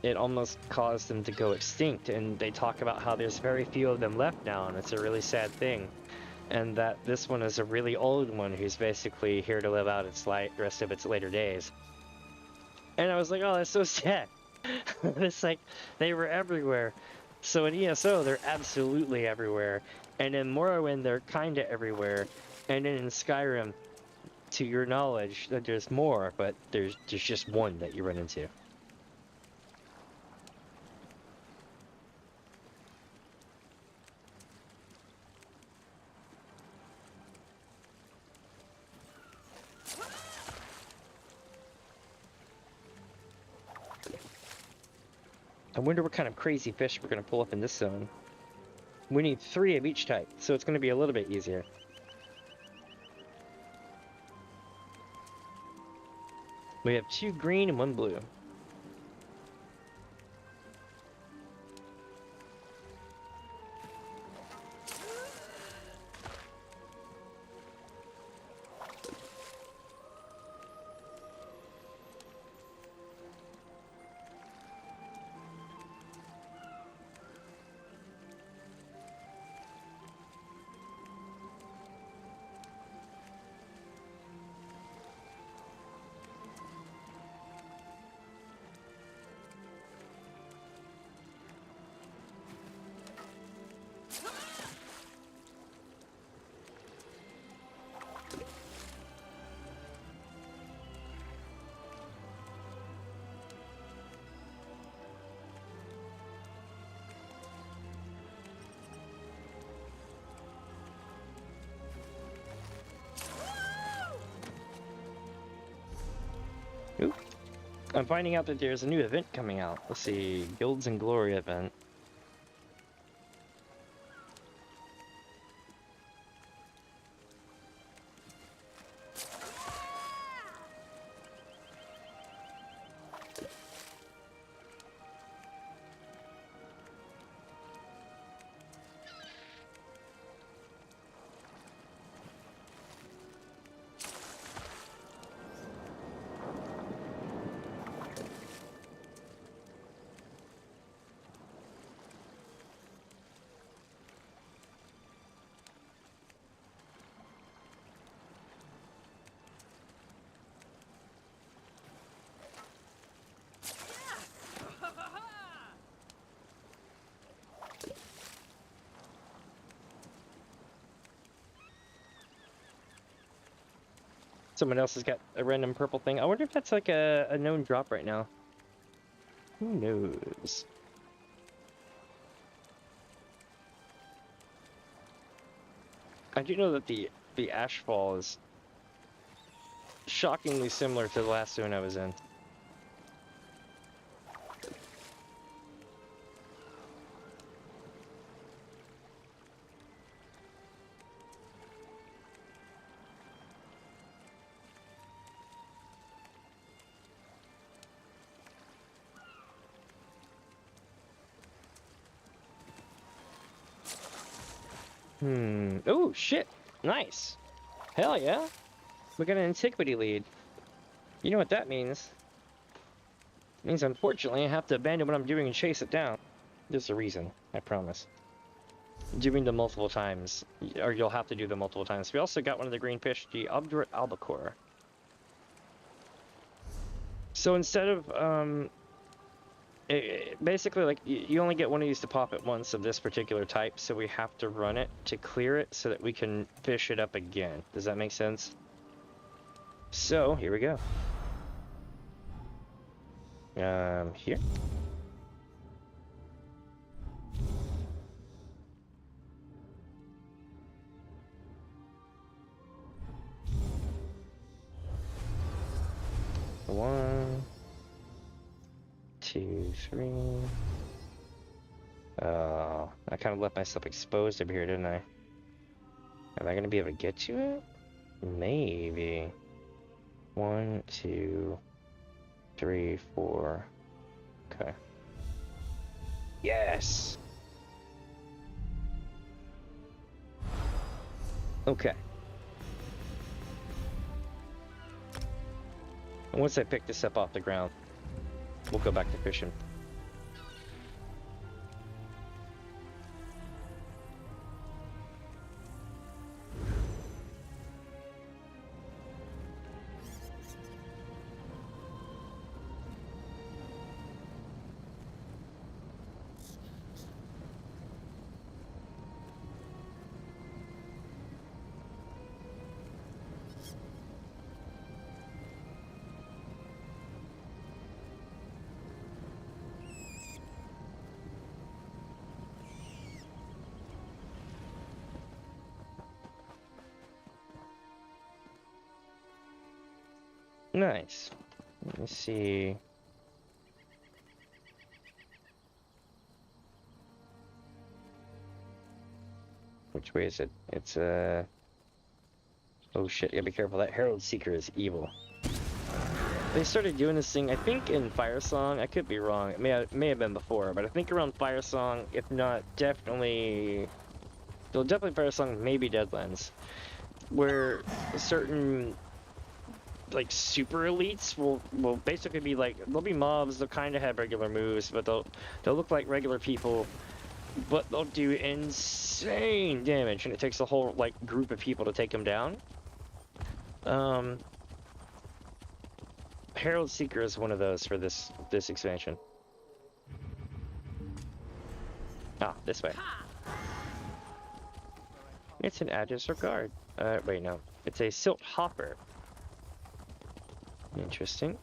it almost caused them to go extinct, and they talk about how there's very few of them left now, and it's a really sad thing. And that this one is a really old one who's basically here to live out its rest of its later days. And I was like, oh, that's so sad. It's like, they were everywhere. So in ESO, they're absolutely everywhere. And in Morrowind, they're kinda everywhere. And then in Skyrim, to your knowledge, that there's more, but there's just one that you run into. I wonder what kind of crazy fish we're going to pull up in this zone. We need 3 of each type, so it's going to be a little bit easier. We have 2 green and 1 blue. I'm finding out that there's a new event coming out. Let's see, Guilds and Glory event. Someone else has got a random purple thing. I wonder if that's like a known drop right now. Who knows? I do know that the Ashfall is shockingly similar to the last zone I was in. Oh, shit. Nice. Hell yeah. We got an antiquity lead. You know what that means? It means, unfortunately, I have to abandon what I'm doing and chase it down. There's a reason, I promise. Doing them multiple times, or you'll have to do them multiple times. We also got one of the green fish, the obdurate albacore. So instead of, basically, like, you only get one of these to pop at once of this particular type, so we have to run it to clear it so that we can fish it up again. Does that make sense? So, here we go. Here. One, two, three. Oh, I kind of left myself exposed over here, didn't I? Am I gonna be able to get to it? Maybe. 1, 2, 3, 4. Okay. Yes! Okay. And once I pick this up off the ground, we'll go back to fishing. Nice. Let me see. Which way is it? It's oh shit, you gotta be careful. That Herald Seeker is evil. They started doing this thing, I think, in Firesong. I could be wrong. It may have been before, but I think around Firesong, if not, definitely. Well, definitely Firesong, maybe Deadlands, where certain like super elites will basically be like, they'll be mobs. They'll kind of have regular moves, but they'll look like regular people, but they'll do insane damage, and it takes a whole like group of people to take them down. Herald Seeker is one of those for this expansion. Ah, this way. It's an Aegis or Guard. Wait, no. It's a Silt Hopper. Interesting.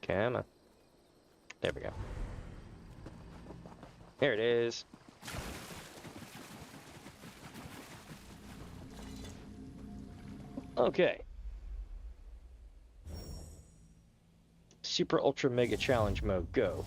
Come on. There we go. There it is. Okay. Super Ultra Mega Challenge mode, go.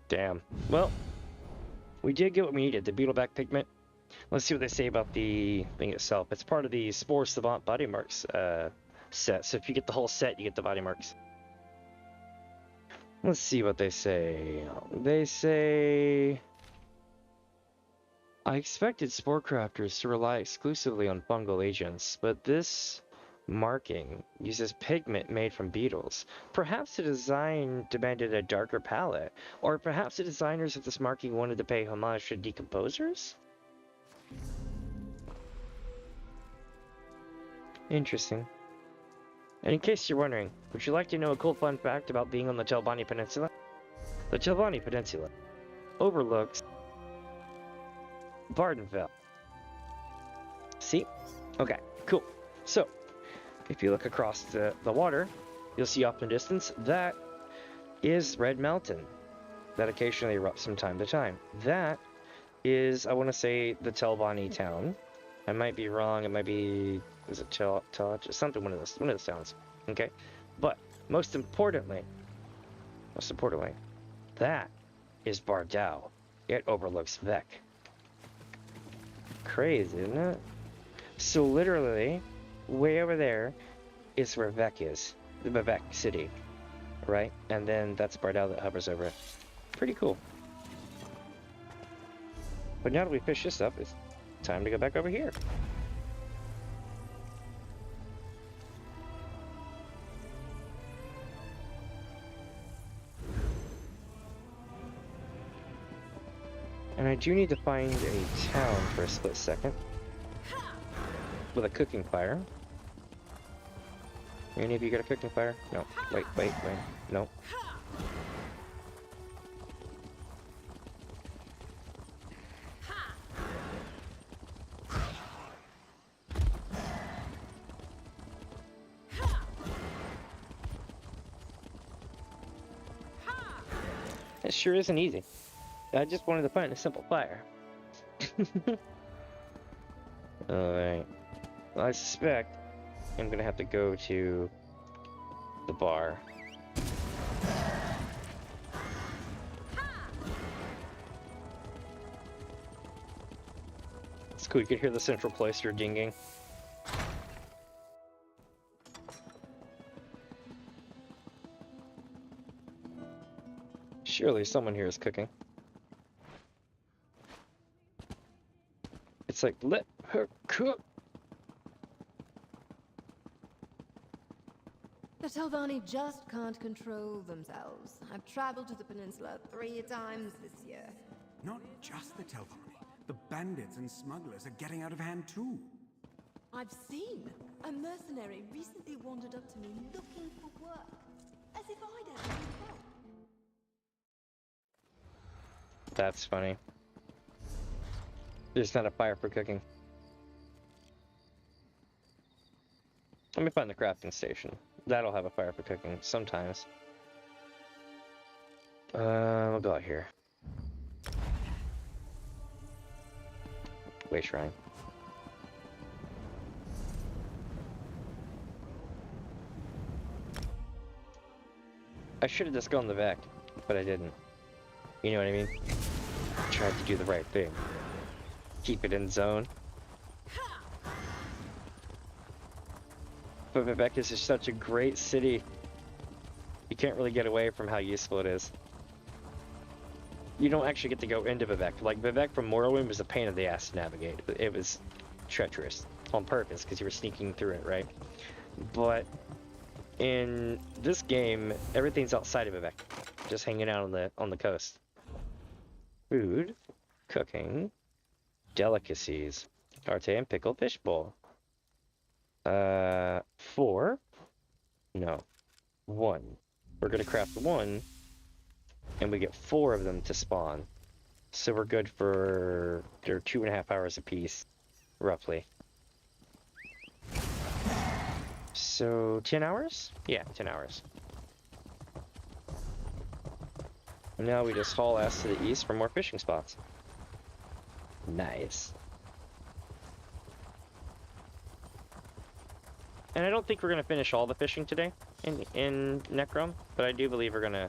Damn. Well, we did get what we needed, the beetleback pigment. Let's see what they say about the thing itself. It's part of the Spore Savant body marks set. So if you get the whole set, you get the body marks. Let's see what they say. They say, I expected spore crafters to rely exclusively on fungal agents, but this marking uses pigment made from beetles. Perhaps the design demanded a darker palette, or perhaps the designers of this marking wanted to pay homage to decomposers? Interesting. And in case you're wondering, would you like to know a cool fun fact about being on the Telvanni Peninsula? The Telvanni Peninsula overlooks Vardenfell. See? Okay, cool. So, if you look across the water, you'll see off in the distance, that is Red Mountain. That occasionally erupts from time to time. That is, I want to say, the Telvanni town. I might be wrong, it might be, is it something, one of those towns. Okay? But, most importantly, that is Bardau. It overlooks Vec. Crazy, isn't it? So literally, way over there is where Vec is. The Vec city. Right? And then that's Bardau that hovers over it. Pretty cool. But now that we fish this up, it's time to go back over here. And I do need to find a town for a split second. With a cooking fire. Any of you got a cooking fire? No. Wait. No. It sure isn't easy. I just wanted to find a simple fire. Alright. Well, I suspect I'm gonna have to go to the bar. It's cool, you can hear the central cloister dinging. Surely someone here is cooking. It's like, let her cook.
The Telvanni just can't control themselves. I've traveled to the peninsula 3 times this year.
Not just the Telvanni. The bandits and smugglers are getting out of hand too.
I've seen a mercenary recently wandered up to me looking for work, as if I'd ever need help.
That's funny. There's not a fire for cooking. Let me find the crafting station. That'll have a fire for cooking sometimes. We'll go out here. Way shrine. I should have just gone the Vec, but I didn't. You know what I mean? I tried to do the right thing. Keep it in zone. But Vivek is just such a great city. You can't really get away from how useful it is. You don't actually get to go into Vivek. Like, Vivek from Morrowind was a pain in the ass to navigate. It was treacherous on purpose because you were sneaking through it, right? But in this game, everything's outside of Vivek, just hanging out on the coast. Food, cooking, delicacies, Arte and pickled fish bowl. 4? No, 1. We're gonna craft 1, and we get 4 of them to spawn. So we're good for, they're 2.5 hours apiece, roughly. So 10 hours? Yeah, 10 hours. And now we just haul ass to the east for more fishing spots. Nice. And I don't think we're going to finish all the fishing today in Necrom, but I do believe we're going to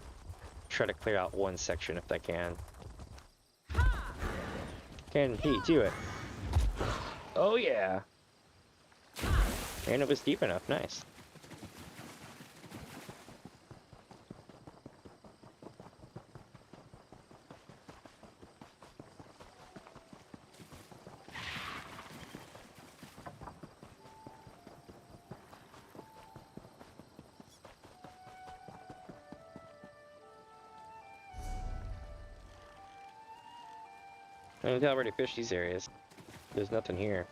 try to clear out one section if I can. Can he do it? Oh yeah! And it was deep enough, nice. I think I already fished these areas. There's nothing here.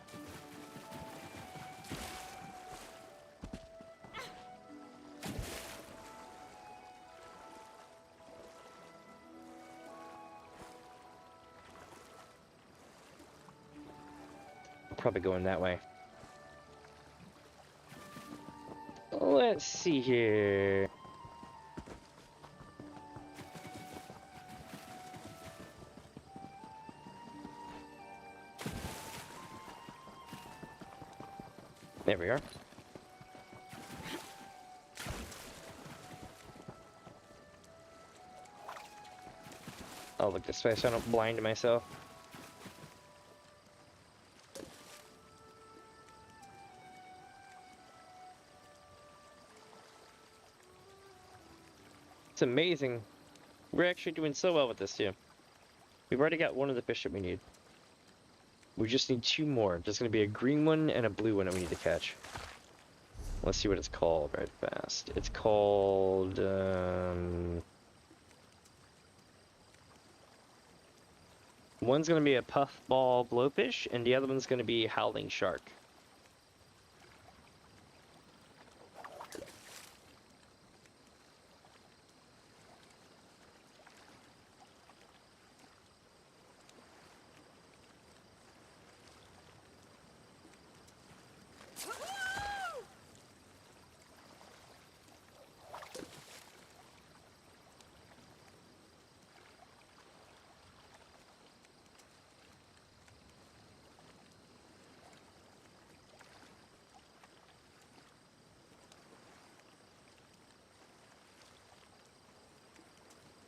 Probably going that way. Let's see here. There we are. I'll look this way so I don't blind myself. It's amazing. We're actually doing so well with this too. We've already got one of the fish that we need. We just need 2 more. There's going to be a green one and a blue one that we need to catch. Let's see what it's called right fast. It's called... One's going to be a puffball blowfish, and the other one's going to be howling shark.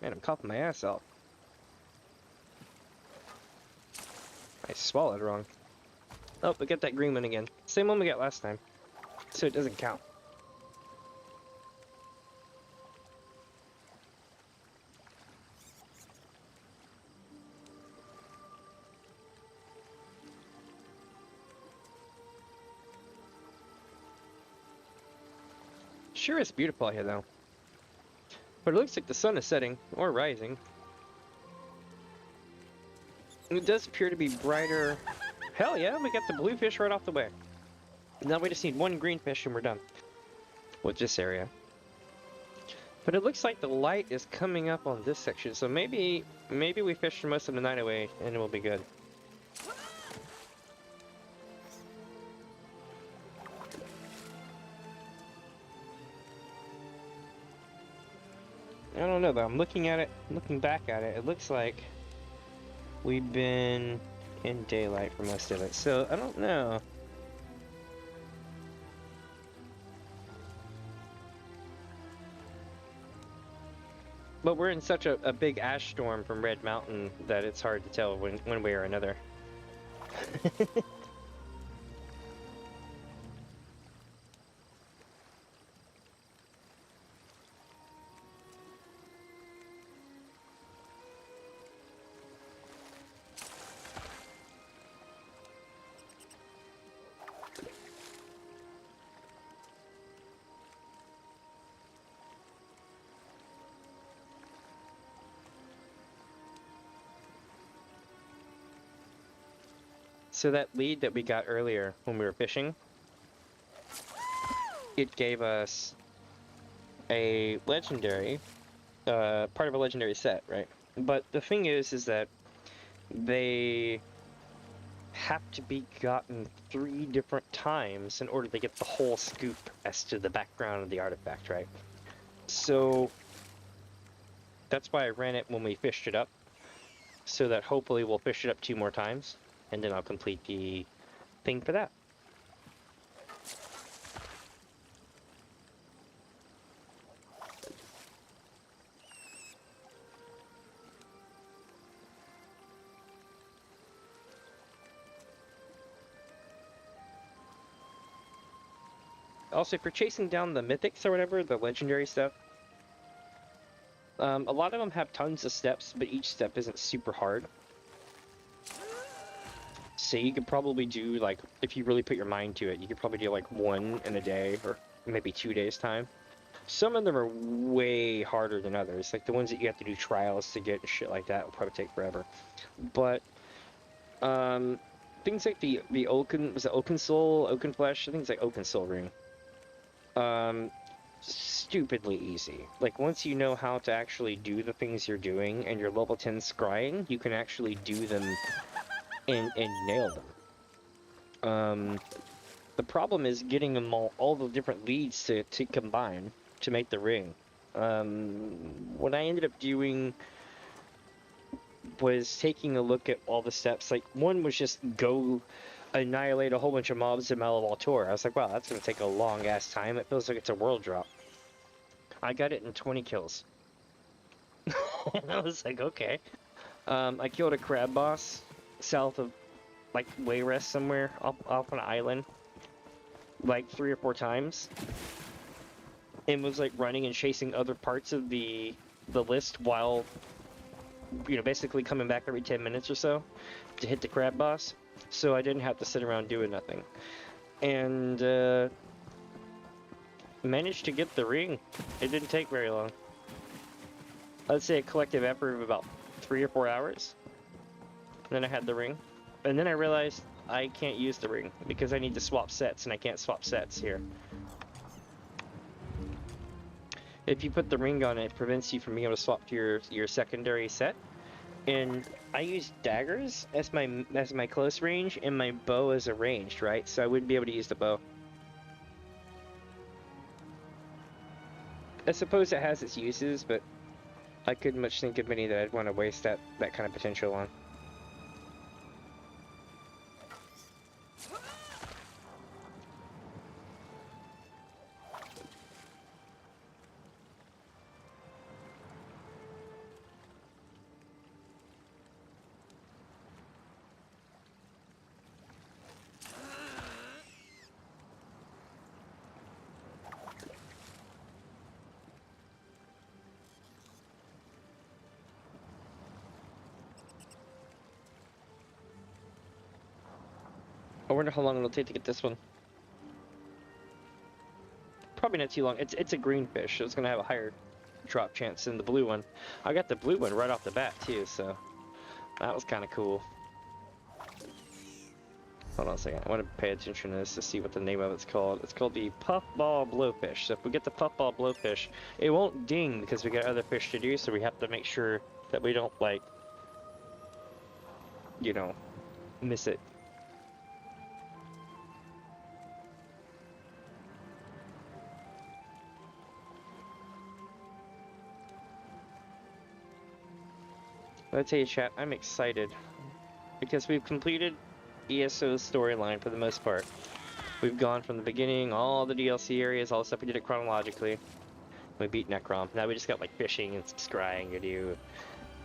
Man, I'm coughing my ass out. I swallowed wrong. Oh, we got that green one again. Same one we got last time. So it doesn't count. Sure is beautiful here though. But it looks like the sun is setting, or rising. And it does appear to be brighter. Hell yeah, we got the blue fish right off the way. Now we just need 1 green fish and we're done with this area. But it looks like the light is coming up on this section, so maybe we fish for most of the night away and it will be good. I don't know though, I'm looking at it, looking back at it, it looks like we've been in daylight for most of it, so I don't know. But we're in such a big ash storm from Red Mountain that it's hard to tell one way or another. So that lead that we got earlier when we were fishing, it gave us a legendary, part of a legendary set, right? But the thing is that they have to be gotten 3 different times in order to get the whole scoop as to the background of the artifact, right? So that's why I ran it when we fished it up, so that hopefully we'll fish it up 2 more times, and then I'll complete the thing for that. Also, if you're chasing down the mythics or whatever, the legendary stuff, a lot of them have tons of steps, but each step isn't super hard. So you could probably do, like, if you really put your mind to it, you could probably do like 1 in a day, or maybe 2 days time. Some of them are way harder than others, like the ones that you have to do trials to get and shit like that will probably take forever. But things like the Oaken, was it Oaken Soul, Oaken Flesh? I think it's like Oaken Soul Ring. Stupidly easy. Like, once you know how to actually do the things you're doing and you're level 10 scrying, you can actually do them and nail them. The problem is getting them all the different leads to combine to make the ring. What I ended up doing was taking a look at all the steps. Like, one was just go annihilate a whole bunch of mobs in Malavaltor. I was like, wow, that's gonna take a long ass time. It feels like it's a world drop. I got it in 20 kills. And I was like, okay. I killed a crab boss south of, like, Wayrest somewhere, off an island, like 3 or 4 times. And was, like, running and chasing other parts of the list while, you know, basically coming back every 10 minutes or so to hit the crab boss. So I didn't have to sit around doing nothing. And, managed to get the ring. It didn't take very long. I'd say a collective effort of about 3 or 4 hours. And then I had the ring. And then I realized I can't use the ring because I need to swap sets, and I can't swap sets here. If you put the ring on, it prevents you from being able to swap to your secondary set. And I use daggers as my close range, and my bow as a ranged, right? So I wouldn't be able to use the bow. I suppose it has its uses, but I couldn't much think of any that I'd want to waste that kind of potential on. I wonder how long it'll take to get this one. Probably not too long. It's a green fish, so it's gonna have a higher drop chance than the blue one. I got the blue one right off the bat too, so that was kind of cool. Hold on a second. I want to pay attention to this to see what the name of it's called. It's called the puffball blowfish. So if we get the puffball blowfish, it won't ding because we got other fish to do. So we have to make sure that we don't, like, you know, miss it. I'll tell you, chat, I'm excited because we've completed ESO's storyline for the most part. We've gone from the beginning, all the DLC areas, all the stuff we did it chronologically. We beat Necrom. Now we just got like fishing and scrying to do,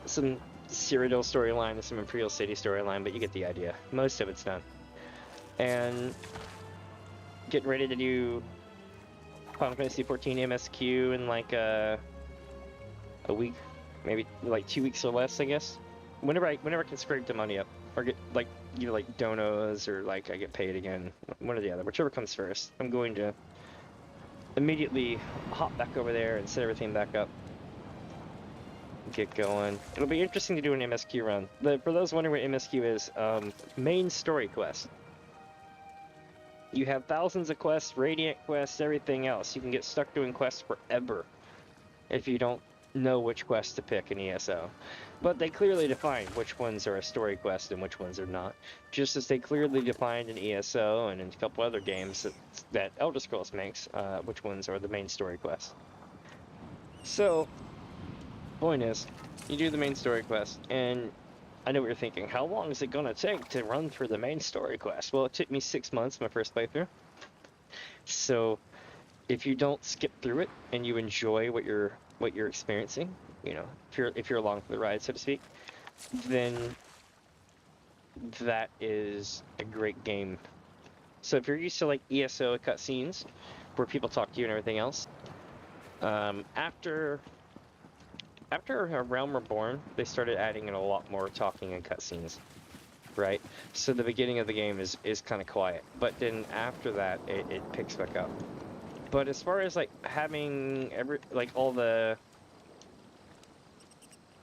some Cyrodiil storyline and some Imperial City storyline, but you get the idea. Most of it's done. And getting ready to do Final Fantasy XIV MSQ in like a week, maybe like 2 weeks or less, I guess. Whenever I can scrape the money up, or get like either like donos or like I get paid again, one or the other, whichever comes first. I'm going to immediately hop back over there and set everything back up. Get going. It'll be interesting to do an MSQ run. For those wondering what MSQ is, main story quest. You have thousands of quests, Radiant quests, everything else. You can get stuck doing quests forever if you don't know which quest to pick in ESO. But they clearly define which ones are a story quest and which ones are not. Just as they clearly defined in ESO and in a couple other games that Elder Scrolls makes, which ones are the main story quests. So, point is, you do the main story quest, and I know what you're thinking. How long is it going to take to run through the main story quest? Well, it took me 6 months, my first playthrough. So, if you don't skip through it and you enjoy what you're experiencing, you know, if you're along for the ride, so to speak, then that is a great game. So if you're used to like ESO cutscenes, where people talk to you and everything else, after Realm Reborn, they started adding in a lot more talking and cutscenes, right? So the beginning of the game is kind of quiet, but then after that, it picks back up. But as far as like having all the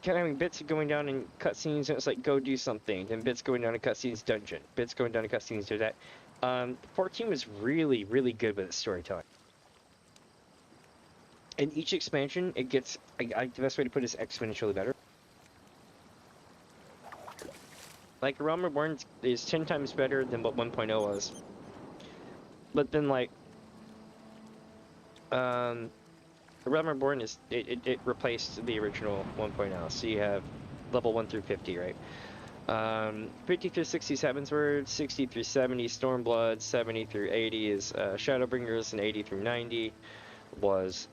kind of having bits going down in cutscenes, and it's like go do something, then bits going down in cutscenes dungeon, bits going down in cutscenes do that. 14 was really, really good with its storytelling. In each expansion, it gets, the best way to put it is exponentially better. Like, Realm Reborn is 10 times better than what 1.0 was. But then, like, Realm Reborn is, it replaced the original 1.0, so you have level 1 through 50, right? 50 through 67 Swords, 60 through 70 Stormblood, 70 through 80 is Shadowbringers, and 80 through 90 was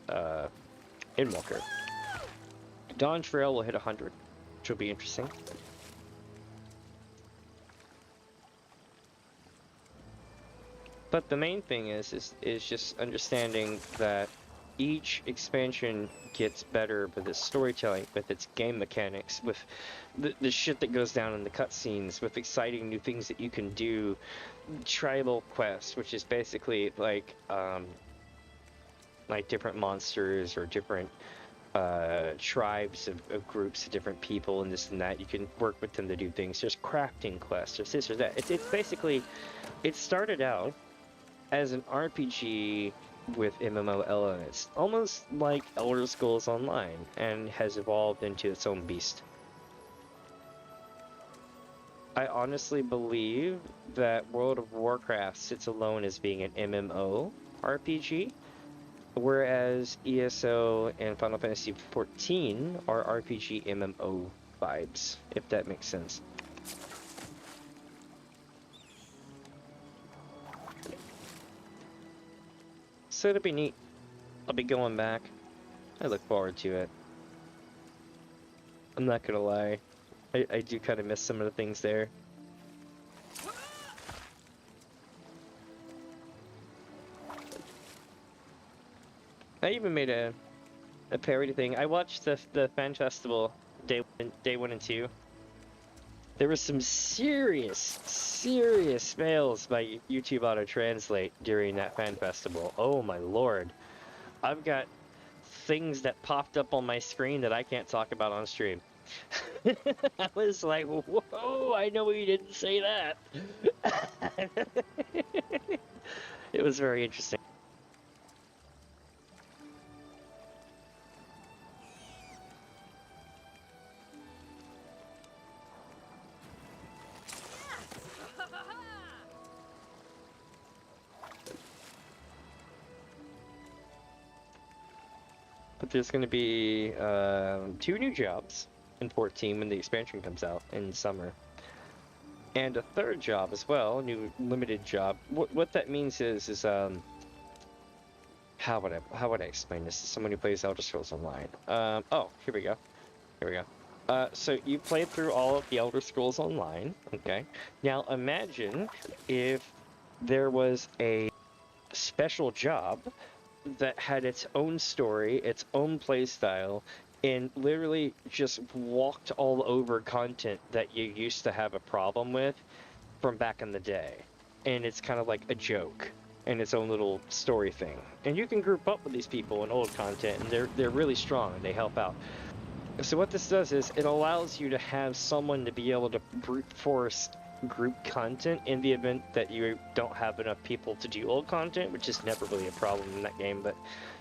Endwalker. Dawntrail will hit 100, which will be interesting. But the main thing is just understanding that each expansion gets better with its storytelling, with its game mechanics, with the shit that goes down in the cutscenes, with exciting new things that you can do. Tribal quests, which is basically like different monsters or different tribes of groups of different people and this and that. You can work with them to do things. There's crafting quests, there's this or that. It's basically, it started out as an RPG with MMO elements, almost like Elder Scrolls Online, and has evolved into its own beast. I honestly believe that World of Warcraft sits alone as being an MMO RPG, whereas ESO and Final Fantasy XIV are RPG MMO vibes, if that makes sense. So it'll be neat. I'll be going back. I look forward to it. I'm not gonna lie. I do kind of miss some of the things there. I even made a parody thing. I watched the fan festival day 1 and 2. There was some serious fails by YouTube Auto Translate during that fan festival. Oh my lord. I've got things that popped up on my screen that I can't talk about on stream. I was like, whoa, I know you didn't say that. It was very interesting. But there's going to be 2 new jobs in 14 when the expansion comes out in summer. And a 3rd job as well, a new limited job. What that means is how would I explain this to someone who plays Elder Scrolls Online? Oh, here we go. Here we go. So you played through all of the Elder Scrolls Online, okay? Now imagine if there was a special job that had its own story, its own playstyle, and literally just walked all over content that you used to have a problem with from back in the day. And it's kind of like a joke and its own little story thing. And you can group up with these people in old content, and they're really strong and they help out. So what this does is it allows you to have someone to be able to brute force group content in the event that you don't have enough people to do old content, which is never really a problem in that game, but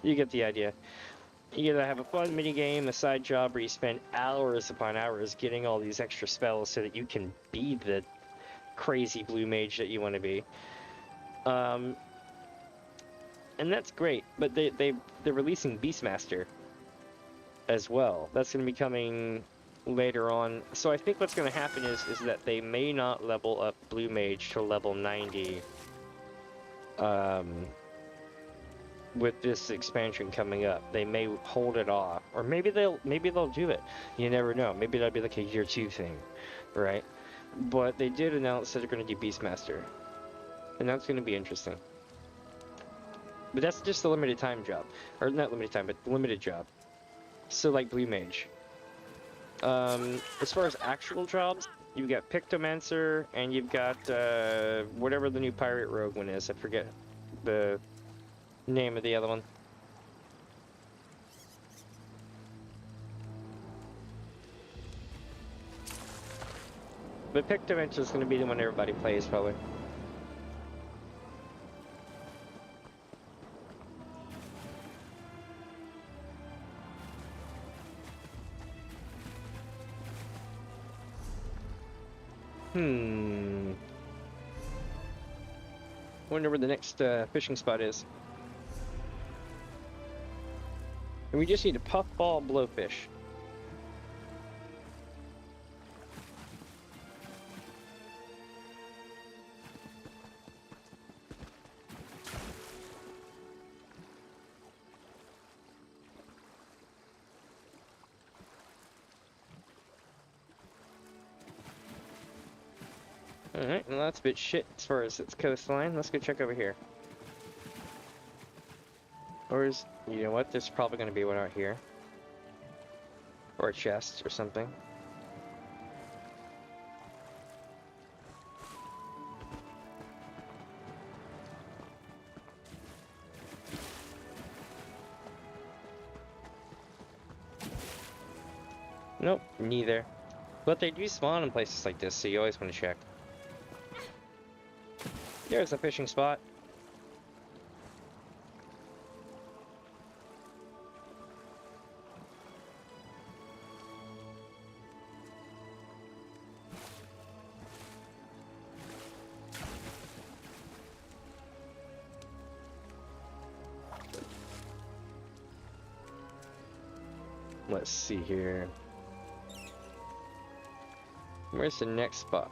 you get the idea. You gotta have a fun mini game, a side job where you spend hours upon hours getting all these extra spells so that you can be the crazy blue mage that you want to be. And that's great, but they're releasing Beastmaster as well. That's going to be coming later on. So I think what's going to happen is that they may not level up Blue Mage to level 90 with this expansion coming up. They may hold it off, or maybe they'll do it. You never know. Maybe that'll be like a year 2 thing, right? But they did announce that they're going to do Beastmaster, and that's going to be interesting. But that's just a limited time job, or not limited time, but limited job. So like Blue Mage. As far as actual jobs, you've got Pictomancer, and you've got whatever the new Pirate Rogue one is. I forget the name of the other one. But Pictomancer is going to be the one everybody plays, probably. Wonder where the next fishing spot is. And we just need a puffball blowfish. Alright, well that's a bit shit as far as its coastline. Let's go check over here. Or is, you know what, there's probably going to be one out here. Or a chest or something. Nope, neither. But they do spawn in places like this, so you always want to check. There's a fishing spot. Let's see here. Where's the next spot?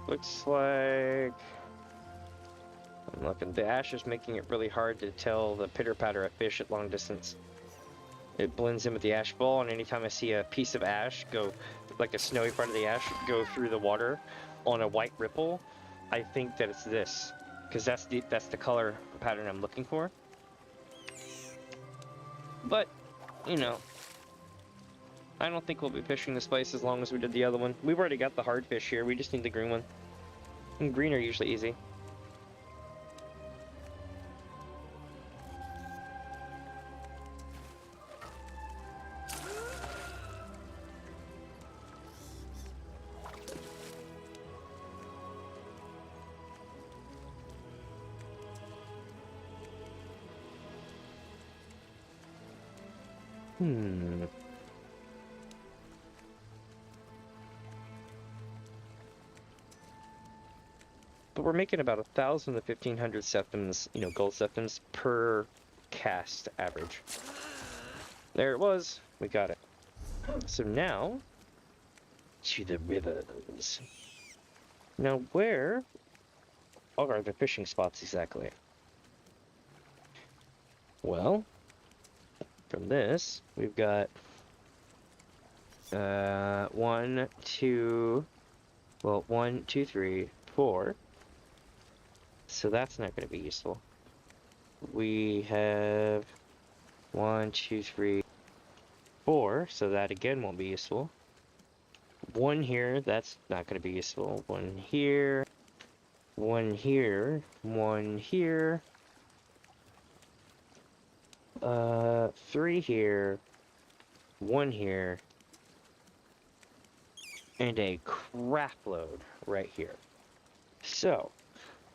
Looks like... I'm looking. The ash is making it really hard to tell the pitter-patter of fish at long distance. It blends in with the ash fall, and anytime I see a piece of ash go, like a snowy part of the ash, go through the water on a white ripple, I think that it's this. Because that's the color pattern I'm looking for. But, you know, I don't think we'll be fishing this place as long as we did the other one. We've already got the hard fish here, we just need the green one. And green are usually easy. But we're making about 1,000 to 1,500 septims, you know, gold septims per cast average. There it was. We got it. So now, to the rivers. Now where are the fishing spots exactly? Well, from this, we've got 1, 2, well, 1, 2, 3, 4. So that's not going to be useful. We have 1, 2, 3, 4. So that again won't be useful. 1 here, that's not going to be useful. 1 here, 1 here, 1 here. 3 here, 1 here, and a crap load right here. So,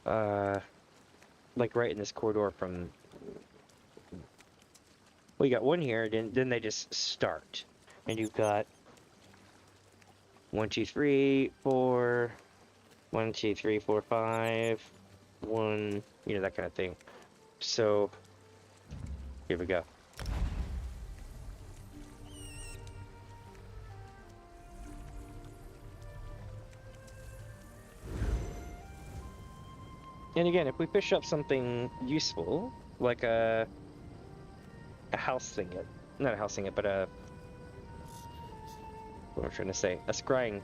like right in this corridor from, well, you got 1 here, then they just start, and you've got 1, 2, 3, 4, 1, 2, 3, 4, 5, 1, you know, that kind of thing. So, here we go. And again, if we fish up something useful, like a house thinget, not a house thinget, but what am I trying to say? A scrying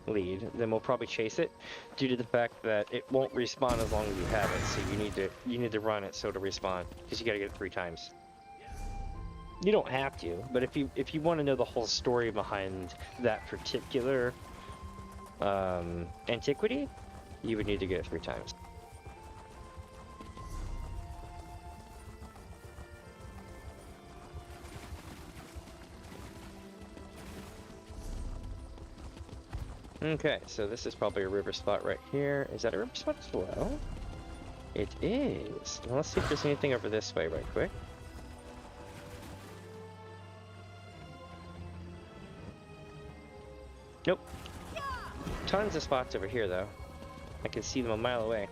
lead, then we'll probably chase it, due to the fact that it won't respawn as long as you have it. So you need to run it so to respawn, because you got to get it 3 times. You don't have to, but if you want to know the whole story behind that particular antiquity, you would need to get it 3 times. Okay, so this is probably a river spot right here. Is that a river spot as well? It is. Well, let's see if there's anything over this way right quick. Nope. Tons of spots over here, though. I can see them a mile away.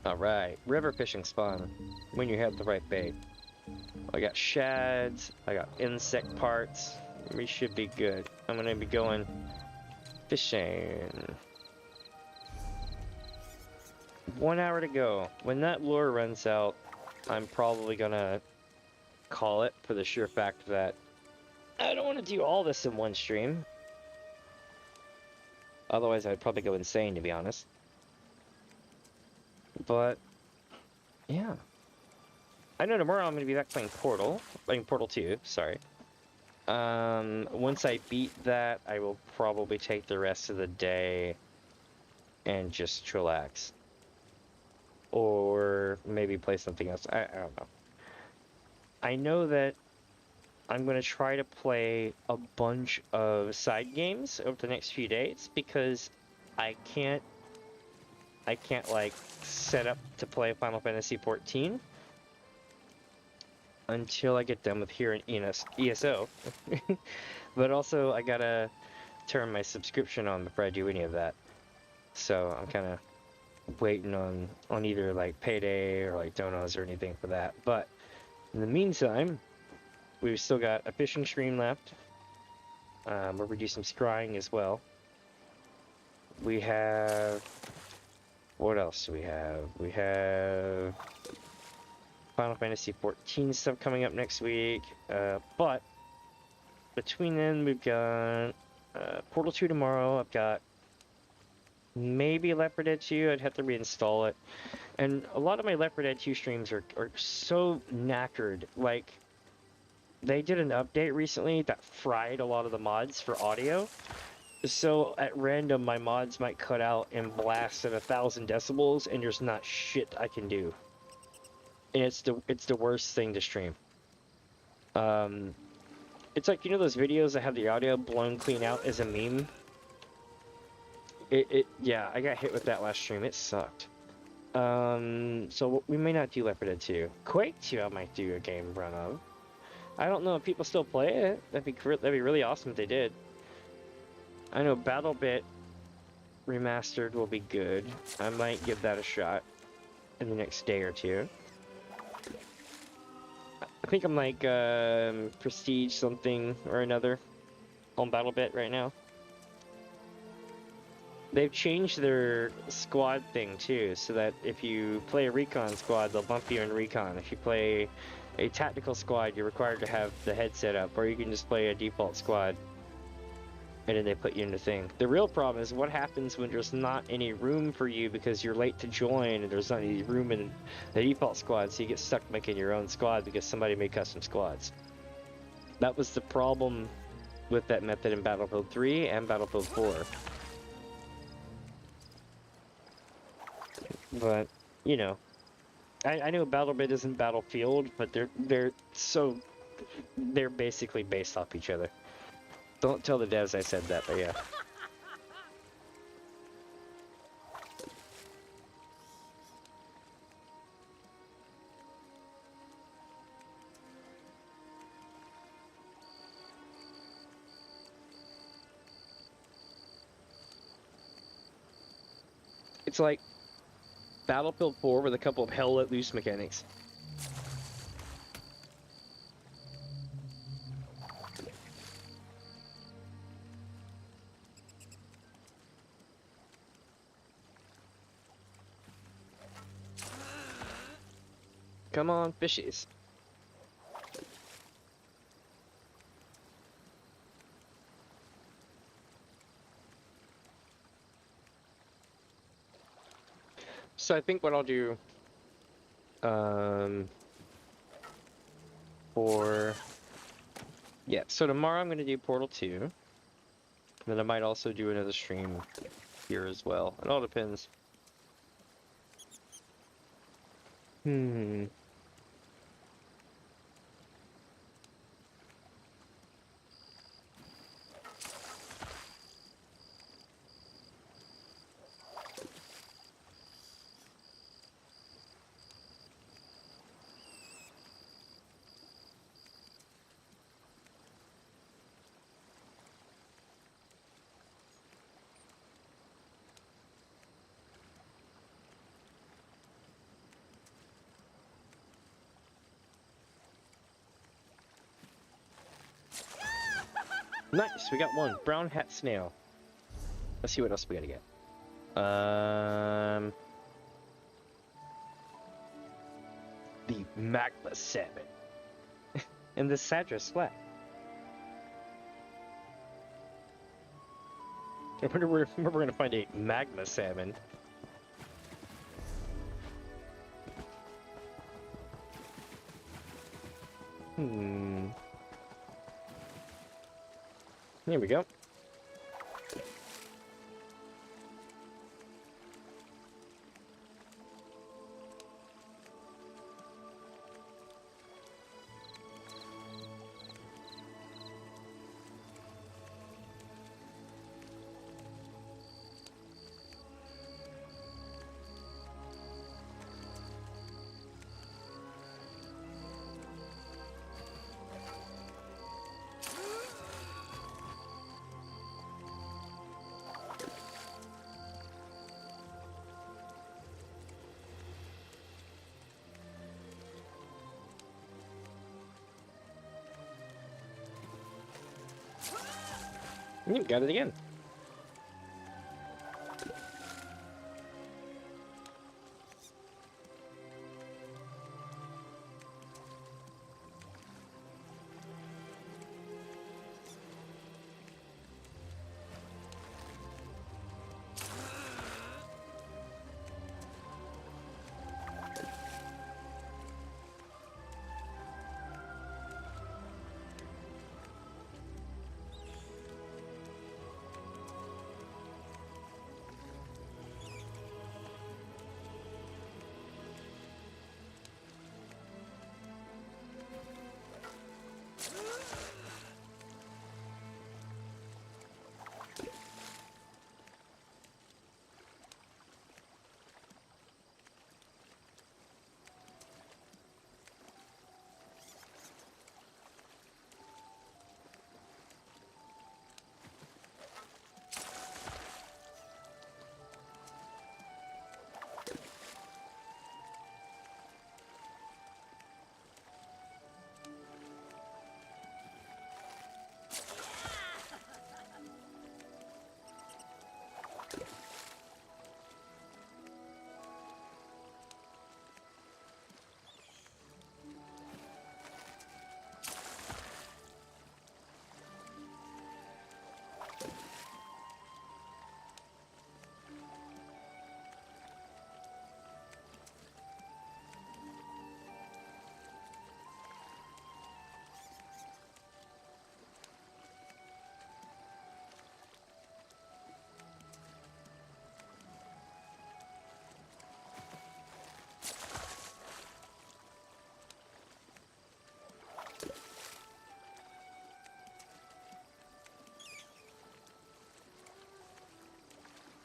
Alright, river fishing spawn, when you have the right bait. I got shads, I got insect parts, we should be good. I'm gonna be going fishing. 1 hour to go. When that lure runs out, I'm probably gonna call it, for the sheer fact that I don't want to do all this in one stream. Otherwise I'd probably go insane, to be honest. But, yeah. I know tomorrow I'm going to be back playing Portal 2, sorry. Once I beat that, I will probably take the rest of the day and just chillax. Or maybe play something else, I don't know. I know that I'm going to try to play a bunch of side games over the next few days, because I can't like set up to play Final Fantasy XIV until I get done with here in ESO. But also I gotta turn my subscription on before I do any of that. So I'm kind of waiting on either like Payday or like Donos or anything for that. But in the meantime, we've still got a fishing stream left, where we do some scrying as well. We have, what else do we have? We have Final Fantasy XIV stuff coming up next week, but between then we've got Portal 2 tomorrow. I've got maybe Left 4 Dead 2. I'd have to reinstall it. And a lot of my Left 4 Dead 2 streams are so knackered. Like, they did an update recently that fried a lot of the mods for audio. So at random, my mods might cut out and blast at 1,000 decibels, and there's not shit I can do. And it's the worst thing to stream. It's like, you know those videos that have the audio blown clean out as a meme? Yeah, I got hit with that last stream. It sucked. So we may not do Left 4 Dead 2. Quake 2 I might do a game run of. I don't know if people still play it. That'd be really awesome if they did. I know BattleBit Remastered will be good. I might give that a shot in the next day or two. I think I'm like Prestige something or another on BattleBit right now. They've changed their squad thing too, so that if you play a recon squad, they'll bump you in recon. If you play a tactical squad, you're required to have the headset up, or you can just play a default squad, and then they put you in the thing. The real problem is what happens when there's not any room for you because you're late to join, and there's not any room in the default squad, so you get stuck making your own squad because somebody made custom squads. That was the problem with that method in Battlefield 3 and Battlefield 4. But, you know, I know BattleBit isn't Battlefield, but they're basically based off each other. Don't tell the devs I said that, but yeah. It's like Battlefield 4 with a couple of hell let loose mechanics. Come on, fishies. So I think what I'll do, so tomorrow I'm going to do Portal 2. And then I might also do another stream here as well. It all depends. Nice, we got one. Brown hat snail. Let's see what else we gotta get. The magma salmon. And the Sadras flat. I wonder where we're gonna find a magma salmon. Here we go. Got it again.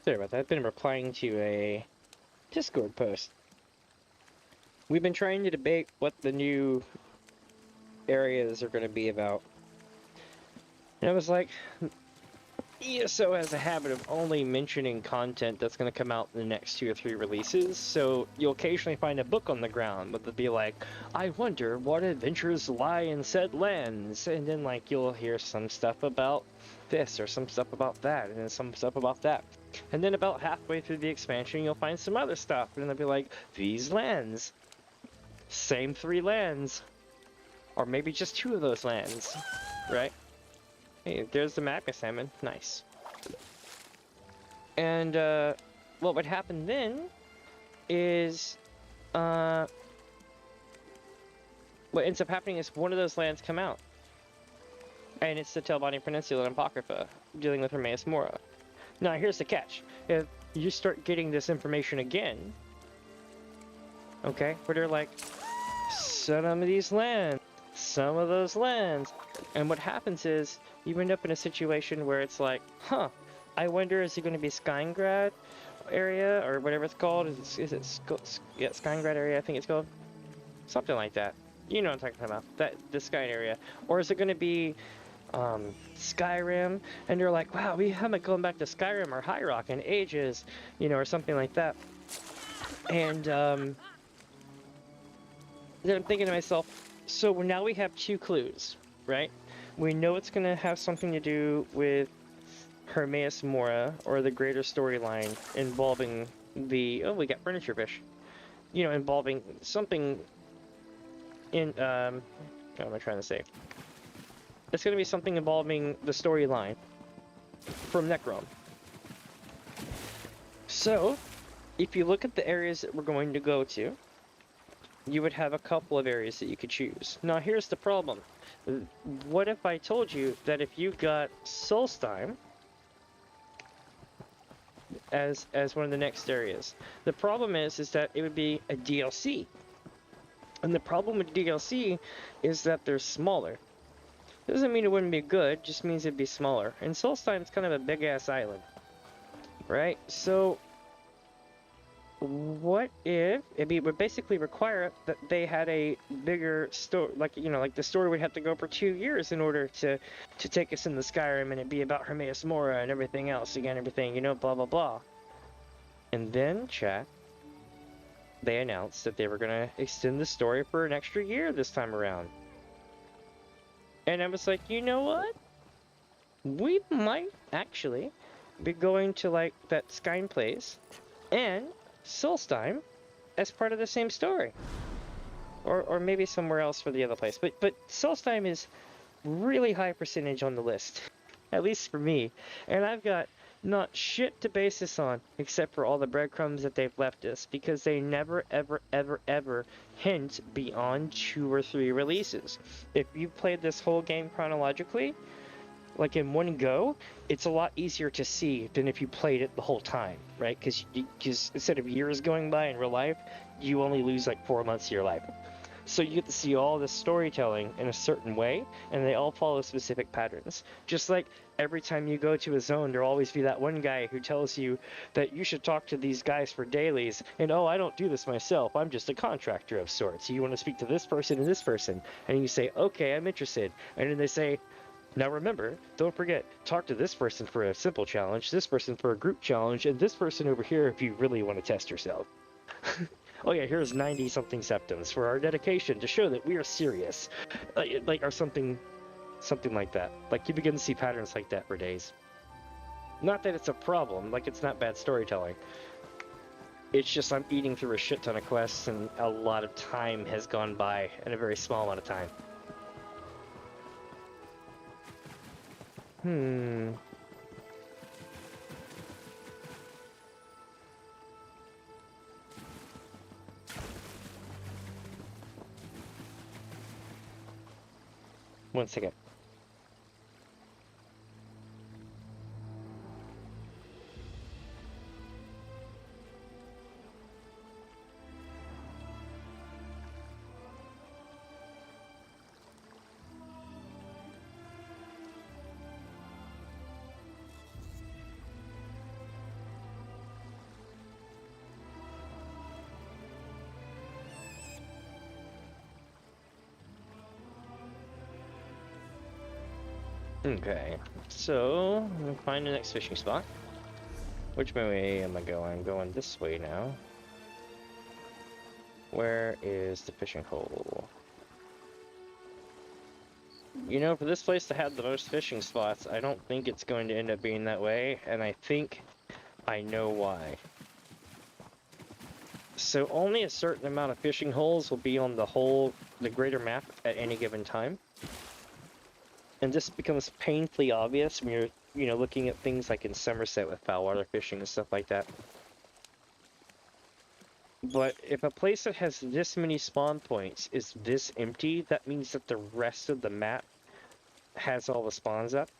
Sorry about that. I've been replying to a Discord post. We've been trying to debate what the new areas are going to be about. And I was like, ESO has a habit of only mentioning content that's going to come out in the next 2 or 3 releases, so you'll occasionally find a book on the ground, but they'll be like, I wonder what adventures lie in said lands, and then like you'll hear some stuff about this, or some stuff about that, and then some stuff about that. And then about halfway through the expansion, you'll find some other stuff, and they'll be like, these lands. Same 3 lands. Or maybe just 2 of those lands, right? Hey, there's the magma salmon. Nice. And, what would happen then is, what ends up happening is one of those lands come out. And it's the Telvanni Peninsula and Apocrypha, dealing with Hermaeus Mora. Now, here's the catch. If you start getting this information again, okay, where they're like, some of these lands, some of those lands, and what happens is, you end up in a situation where it's like, huh, I wonder, is it going to be Skyngrad area, or whatever it's called? Is it Skyngrad area, I think it's called? Something like that. You know what I'm talking about, the Sky area. Or is it going to be Skyrim, and you're like, wow, we haven't gone back to Skyrim or High Rock in ages, you know, or something like that. And then I'm thinking to myself, so now we have 2 clues, right? We know it's going to have something to do with Hermaeus Mora, or the greater storyline involving the... Oh, we got furniture fish. You know, involving something in... what am I trying to say? It's going to be something involving the storyline from Necrom. So, if you look at the areas that we're going to go to, you would have a couple of areas that you could choose. Now, here's the problem. What if I told you that if you got Solstheim as one of the next areas? The problem is that it would be a DLC. And the problem with DLC is that they're smaller. Doesn't mean it wouldn't be good, just means it'd be smaller. And Solstheim's kind of a big-ass island, right? So, what if it would basically require that they had a bigger story, like, you know, like the story would have to go for 2 years in order to take us into Skyrim, and it'd be about Hermaeus Mora and everything else, again, everything, you know, blah blah blah. And then, chat, they announced that they were gonna extend the story for an extra year this time around. And I was like, you know what? We might actually be going to, like, that Skyn place and Solstheim as part of the same story. Or maybe somewhere else for the other place. But Solstheim is really high percentage on the list. At least for me. And I've got not shit to base this on, except for all the breadcrumbs that they've left us, because they never, ever, ever, ever hint beyond 2 or 3 releases. If you played this whole game chronologically, like in one go, it's a lot easier to see than if you played it the whole time, right? Because instead of years going by in real life, you only lose like 4 months of your life. So you get to see all this storytelling in a certain way, and they all follow specific patterns. Just like every time you go to a zone, there'll always be that one guy who tells you that you should talk to these guys for dailies, and oh, I don't do this myself, I'm just a contractor of sorts. You want to speak to this person and this person, and you say, okay, I'm interested. And then they say, now remember, don't forget, talk to this person for a simple challenge, this person for a group challenge, and this person over here if you really want to test yourself. Oh yeah, here's 90-something septums for our dedication to show that we are serious. Like, or something like that. Like, you begin to see patterns like that for days. Not that it's a problem, like it's not bad storytelling. It's just I'm eating through a shit ton of quests, and a lot of time has gone by in a very small amount of time. One second. Okay, so I'm gonna find the next fishing spot. Which way am I going? I'm going this way now. Where is the fishing hole? You know, for this place to have the most fishing spots, I don't think it's going to end up being that way, and I think I know why. So only a certain amount of fishing holes will be on the greater map at any given time. And this becomes painfully obvious when you're, you know, looking at things like in Somerset with foul water fishing and stuff like that. But if a place that has this many spawn points is this empty, that means that the rest of the map has all the spawns up.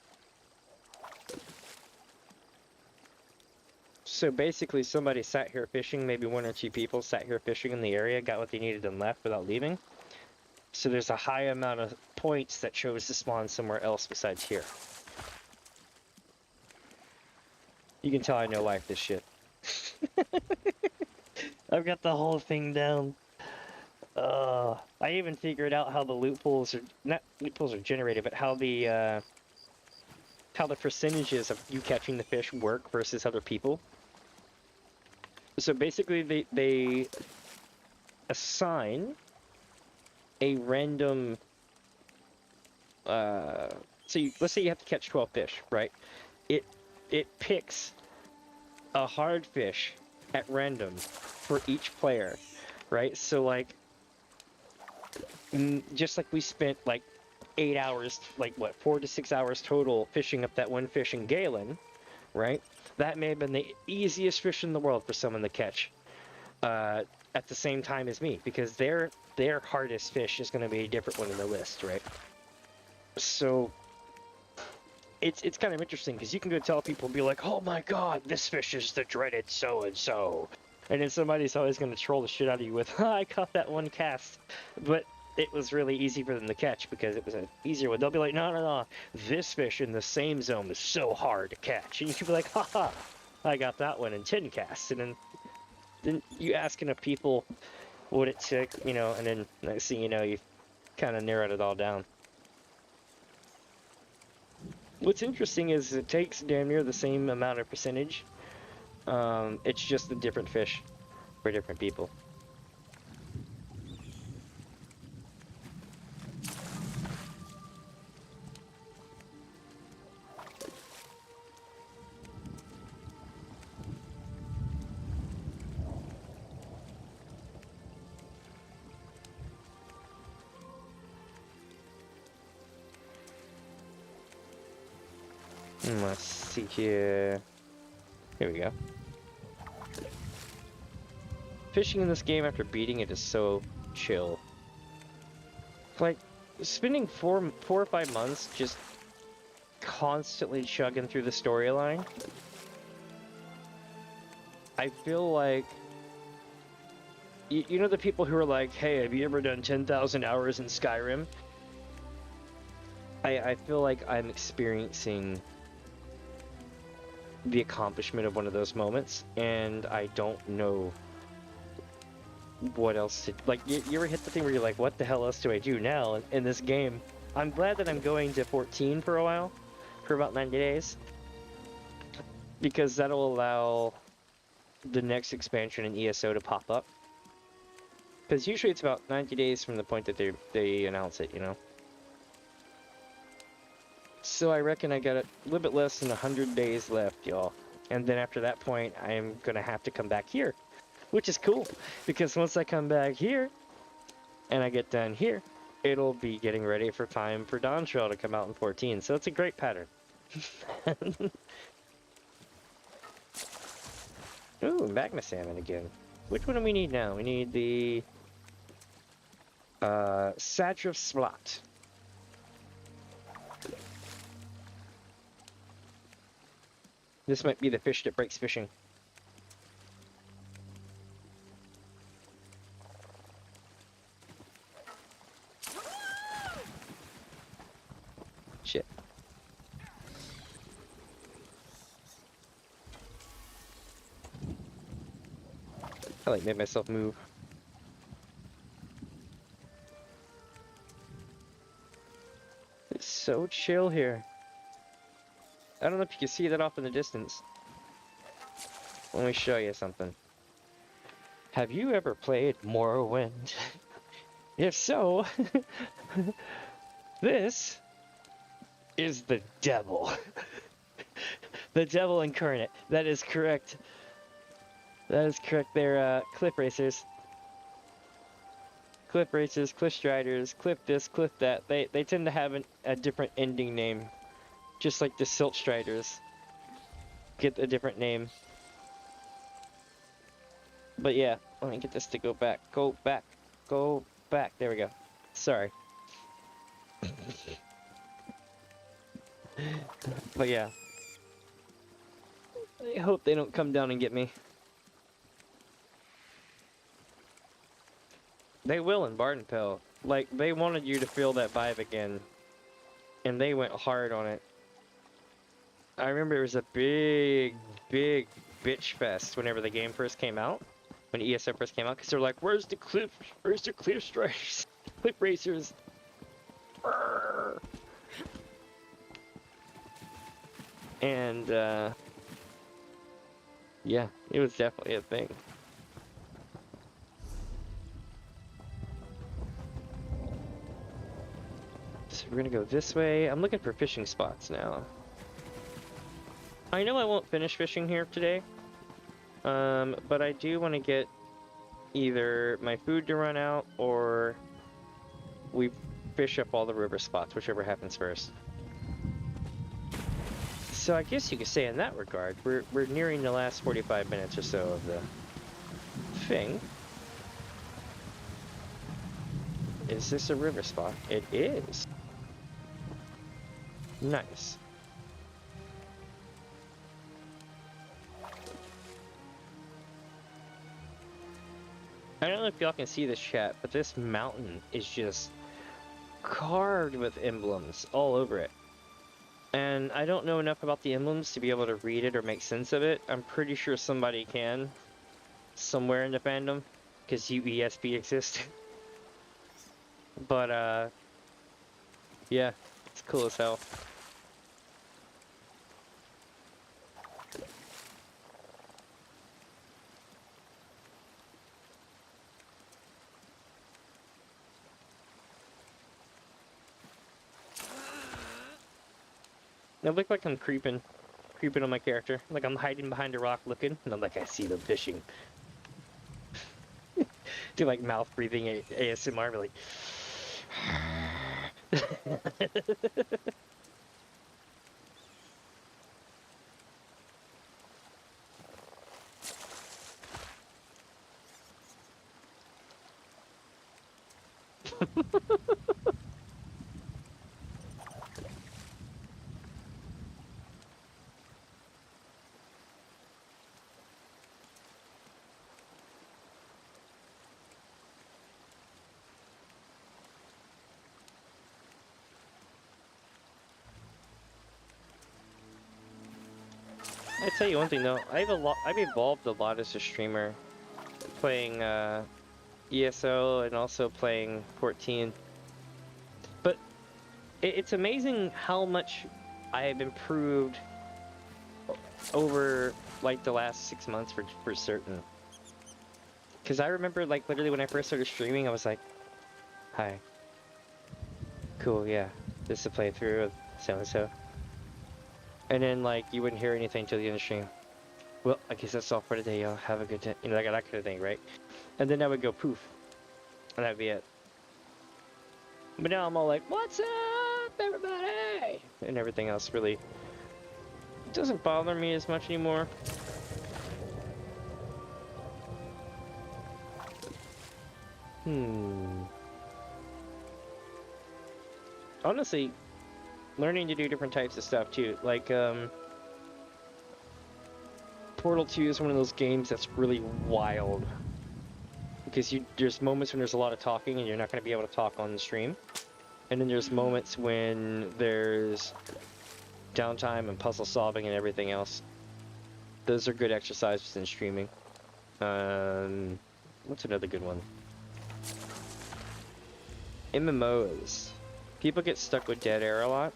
So basically somebody sat here fishing, maybe one or two people sat here fishing in the area, got what they needed and left without leaving. So there's a high amount of points that chose to spawn somewhere else besides here. You can tell I know life this shit. I've got the whole thing down. I even figured out how the loot pools are, not loot pools are generated, but how the percentages of you catching the fish work versus other people. So basically they assign a random, let's say you have to catch 12 fish, right? It picks a hard fish at random for each player, right? So like, just like we spent like 8 hours, like what, 4 to 6 hours total fishing up that one fish in Galen, right? That may have been the easiest fish in the world for someone to catch at the same time as me, because their hardest fish is going to be a different one in the list, right? So it's kind of interesting, because you can go tell people, be like, oh my god, this fish is the dreaded so-and-so. And then somebody's always going to troll the shit out of you with, I caught that one cast. But it was really easy for them to catch because it was an easier one. They'll be like, no, this fish in the same zone is so hard to catch. And you can be like, haha, I got that one in 10 casts. And then you ask enough people what it took, you know, and then next thing you know, you kind of narrowed it all down. What's interesting is it takes damn near the same amount of percentage. It's just a different fish for different people. Let's see here. Here we go. Fishing in this game after beating it is so chill. Like, spending four or 5 months just constantly chugging through the storyline, I feel like, you know the people who are like, hey, have you ever done 10,000 hours in Skyrim? I feel like I'm experiencing the accomplishment of one of those moments, and I don't know what else to, like, you ever hit the thing where you're like, what the hell else do I do now in this game? I'm glad that I'm going to 14 for a while, for about 90 days, because that'll allow the next expansion in ESO to pop up, because usually it's about 90 days from the point that they announce it, you know? So I reckon I got a little bit less than 100 days left, y'all. And then after that point, I'm gonna have to come back here, which is cool, because once I come back here, and I get done here, it'll be getting ready for time for Dawntrail to come out in 14, so it's a great pattern. Ooh, magma salmon again. Which one do we need now? We need the Satrif Slot. This might be the fish that breaks fishing. Shit. I like made myself move. It's so chill here. I don't know if you can see that off in the distance. Let me show you something. Have you ever played Morrowind? If so, this is the devil. The devil incarnate. That is correct. That is correct. They're cliff racers. Cliff racers, cliff striders, cliff this, cliff that. They tend to have a different ending name. Just like the silt striders get a different name. But yeah, let me get this to go back. Go back. Go back. There we go. Sorry. But yeah. I hope they don't come down and get me. They will in Bardenpell. Like, they wanted you to feel that vibe again. And they went hard on it. I remember it was a big bitch fest whenever the game first came out. When ESO first came out. Because they're like, where's the cliff striders? Cliff racers. Brrr. And, yeah, it was definitely a thing. So we're gonna go this way. I'm looking for fishing spots now. I know I won't finish fishing here today, but I do want to get either my food to run out or we fish up all the river spots, whichever happens first. So I guess you could say in that regard, we're nearing the last 45 minutes or so of the thing. Is this a river spot? It is. Nice. I don't know if y'all can see this chat, but this mountain is just carved with emblems all over it. And I don't know enough about the emblems to be able to read it or make sense of it. I'm pretty sure somebody can. Somewhere in the fandom. Because UESP exists. But, yeah. It's cool as hell. I look like I'm creeping on my character. Like I'm hiding behind a rock looking, and I'm like, I see them fishing. Do like mouth breathing ASMR, really. I tell you one thing though, I've evolved a lot as a streamer, playing ESO and also playing 14. But it's amazing how much I have improved over like the last 6 months for certain. Because I remember like literally when I first started streaming, I was like, hi, cool, yeah, this is a playthrough of so-and-so. And then, like, you wouldn't hear anything till the end of the stream. Well, I guess that's all for today, y'all. Have a good day. You know, like that kind of thing, right? And then I would go poof. And that'd be it. But now I'm all like, what's up, everybody? And everything else really doesn't bother me as much anymore. Honestly, learning to do different types of stuff too, like Portal 2 is one of those games that's really wild because there's moments when there's a lot of talking and you're not going to be able to talk on the stream, and then there's moments when there's downtime and puzzle solving and everything else. Those are good exercises in streaming. What's another good one? MMOs. People get stuck with dead air a lot.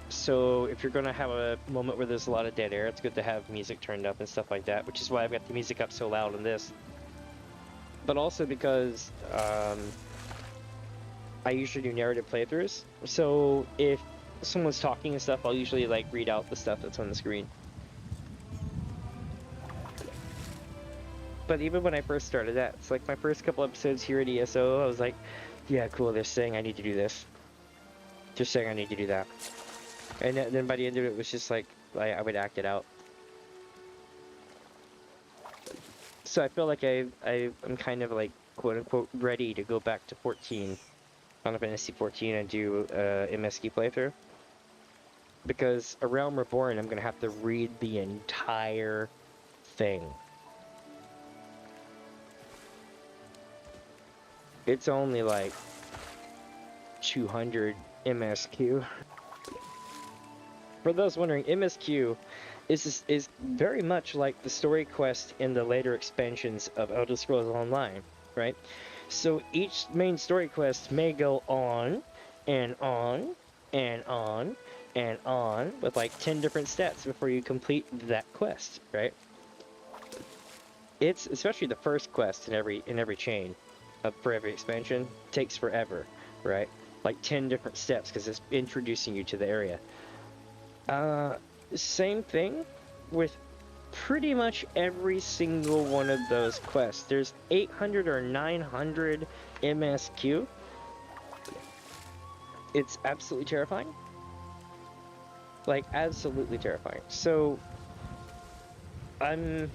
So if you're gonna have a moment where there's a lot of dead air, it's good to have music turned up and stuff like that, which is why I've got the music up so loud in this. But also because I usually do narrative playthroughs, so if someone's talking and stuff, I'll usually like read out the stuff that's on the screen. But even when I first started that, it's like my first couple episodes here at ESO, I was like, yeah, cool, they're saying I need to do this. They're saying I need to do that. And then by the end of it, it was just like, I would act it out. So I feel like I'm kind of like, quote-unquote, ready to go back to 14, Final Fantasy 14, and do a MSQ playthrough. Because A Realm Reborn, I'm going to have to read the entire thing. It's only like 200 MSQ. For those wondering, MSQ is very much like the story quest in the later expansions of Elder Scrolls Online, right? So each main story quest may go on and on and on and on with like 10 different stats before you complete that quest, right? It's especially the first quest in every chain for every expansion takes forever, right? Like 10 different steps because it's introducing you to the area. Same thing with pretty much every single one of those quests. There's 800 or 900 MSQ. It's absolutely terrifying. Like, absolutely terrifying. So, I'm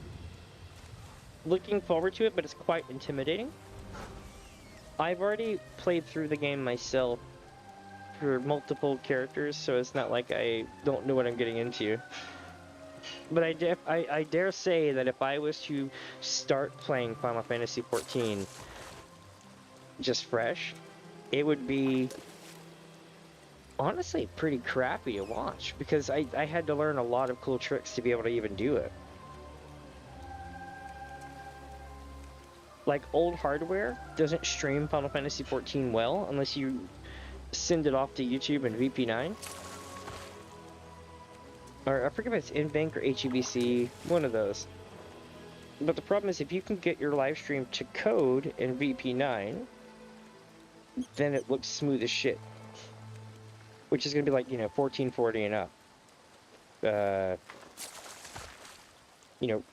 looking forward to it, but it's quite intimidating. I've already played through the game myself for multiple characters, so it's not like I don't know what I'm getting into. But I dare say that if I was to start playing Final Fantasy XIV just fresh, it would be honestly pretty crappy to watch, because I had to learn a lot of cool tricks to be able to even do it. Like, old hardware doesn't stream Final Fantasy XIV well unless you send it off to YouTube and VP9. Or I forget if it's InBank or HEVC, one of those. But the problem is, if you can get your live stream to code in VP9, then it looks smooth as shit. Which is going to be like, 1440 and up.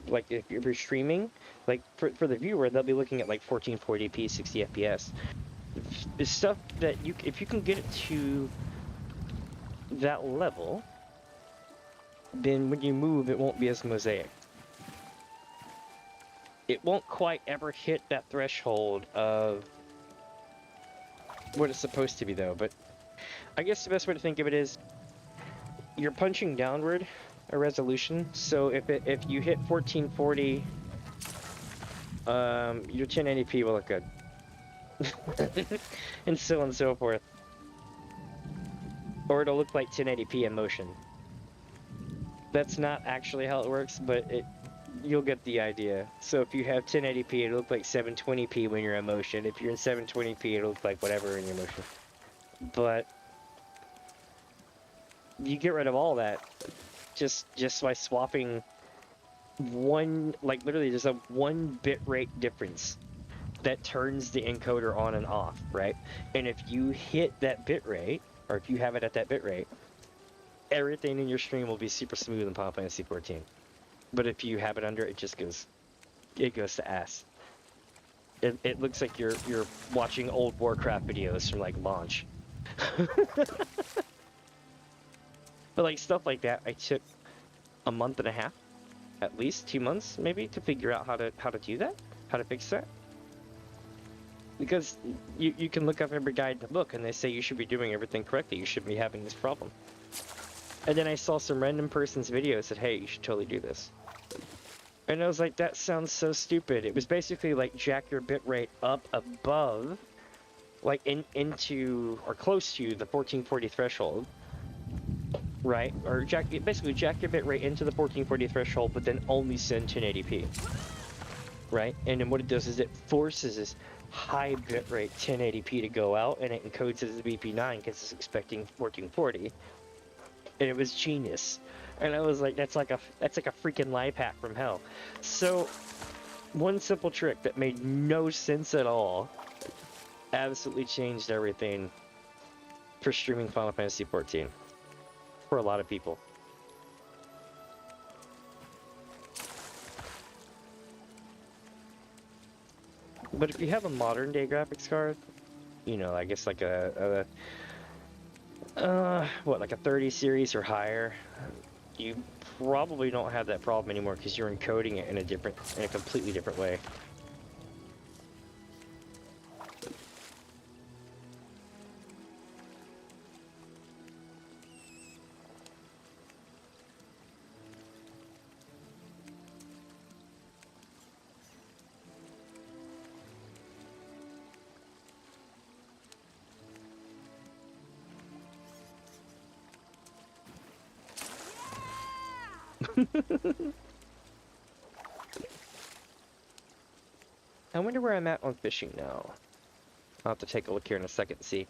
Like if you're streaming, like for the viewer, they'll be looking at like 1440p, 60 FPS. The stuff that if you can get it to that level, then when you move, it won't be as mosaic. It won't quite ever hit that threshold of what it's supposed to be, though. But I guess the best way to think of it is you're punching downward a resolution. So if you hit 1440, your 1080p will look good. And so on and so forth. Or it'll look like 1080p in motion. That's not actually how it works, but you'll get the idea. So if you have 1080p, it'll look like 720p when you're in motion. If you're in 720p, it'll look like whatever in your motion. But you get rid of all that just by swapping one, like literally there's a 1 bitrate difference that turns the encoder on and off, right? And if you hit that bitrate, or if you have it at that bitrate, everything in your stream will be super smooth in Final Fantasy XIV. But if you have it under, it just goes to ass. It looks like you're watching old Warcraft videos from like launch. But like stuff like that, I took a month and a half, at least 2 months maybe, to figure out how to do that, how to fix that. Because you can look up every guide in the book and they say you should be doing everything correctly, you shouldn't be having this problem. And then I saw some random person's video that said, hey, you should totally do this. And I was like, that sounds so stupid. It was basically like jack your bitrate up above, like into or close to the 1440 threshold, right? Or basically jack your bitrate into the 1440 threshold, but then only send 1080p, right? And then what it does is it forces this high bitrate 1080p to go out, and it encodes it as VP9 because it's expecting 1440. and it was genius. And I was like, that's like a freaking life hack from hell. So one simple trick that made no sense at all absolutely changed everything for streaming Final Fantasy XIV for a lot of people. But if you have a modern day graphics card, you know, I guess like like a 30 series or higher, you probably don't have that problem anymore because you're encoding it in a completely different way. I wonder where I'm at on fishing now. I'll have to take a look here in a second and see.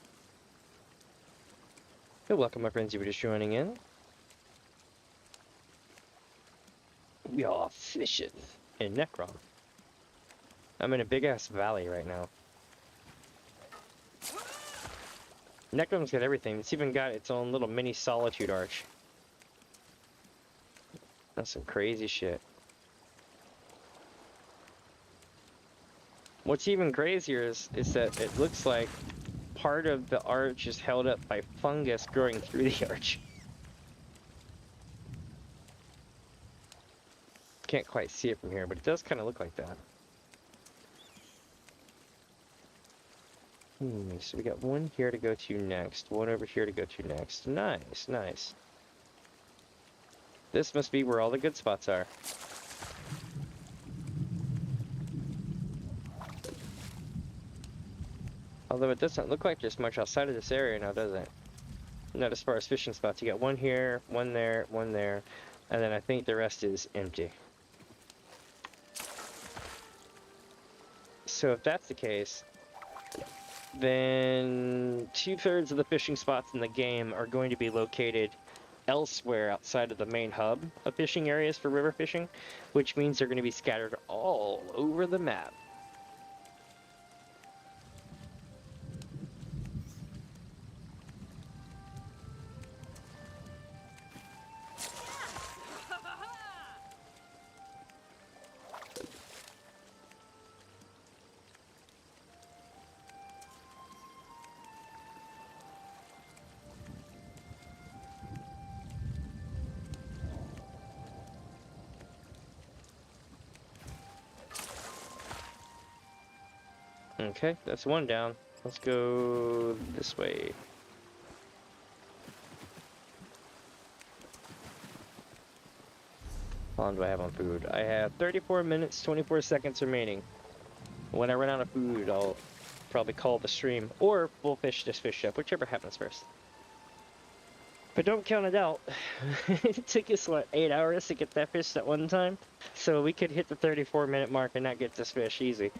Hey, welcome my friends, you were just joining in. We are fishing in Necrom. I'm in a big ass valley right now. Necrom's got everything. It's even got its own little mini solitude arch. That's some crazy shit. What's even crazier is that it looks like part of the arch is held up by fungus growing through the arch. Can't quite see it from here, but it does kind of look like that. So we got one here to go to next, one over here to go to next. Nice, nice. This must be where all the good spots are. Although it doesn't look like there's much outside of this area now, does it? Not as far as fishing spots. You got one here, one there, and then I think the rest is empty. So if that's the case, then 2/3 of the fishing spots in the game are going to be located elsewhere outside of the main hub of fishing areas for river fishing, which means they're going to be scattered all over the map. Okay, that's one down. Let's go this way. How long do I have on food? I have 34 minutes, 24 seconds remaining. When I run out of food, I'll probably call the stream, or we'll fish this fish up, whichever happens first. But don't count it out. It took us, what, 8 hours to get that fish at one time? So we could hit the 34-minute mark and not get this fish easy.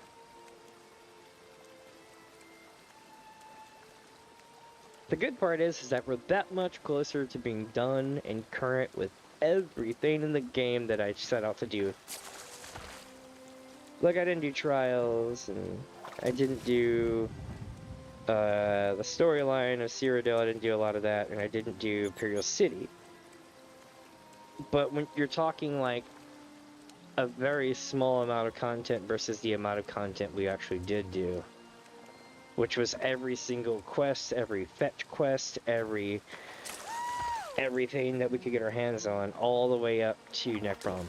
The good part is that we're that much closer to being done and current with everything in the game that I set out to do. Like, I didn't do trials, and I didn't do the storyline of Cyrodiil. I didn't do a lot of that, and I didn't do Imperial City. But when you're talking like a very small amount of content versus the amount of content we actually did do, which was every single quest, every fetch quest, everything that we could get our hands on, all the way up to Necrom.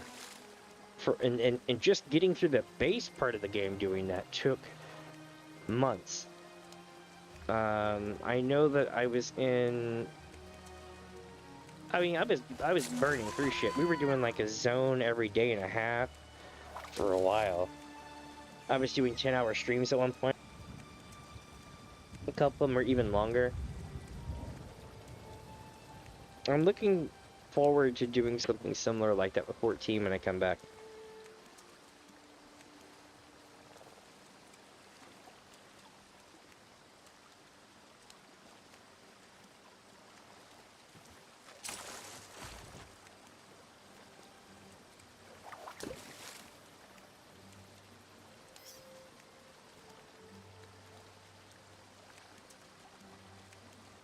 And just getting through the base part of the game doing that took months. I know that I was in... I mean, I was burning through shit. We were doing like a zone every day and a half for a while. I was doing 10-hour streams at one point. A couple of them are even longer. I'm looking forward to doing something similar like that with 14 when I come back.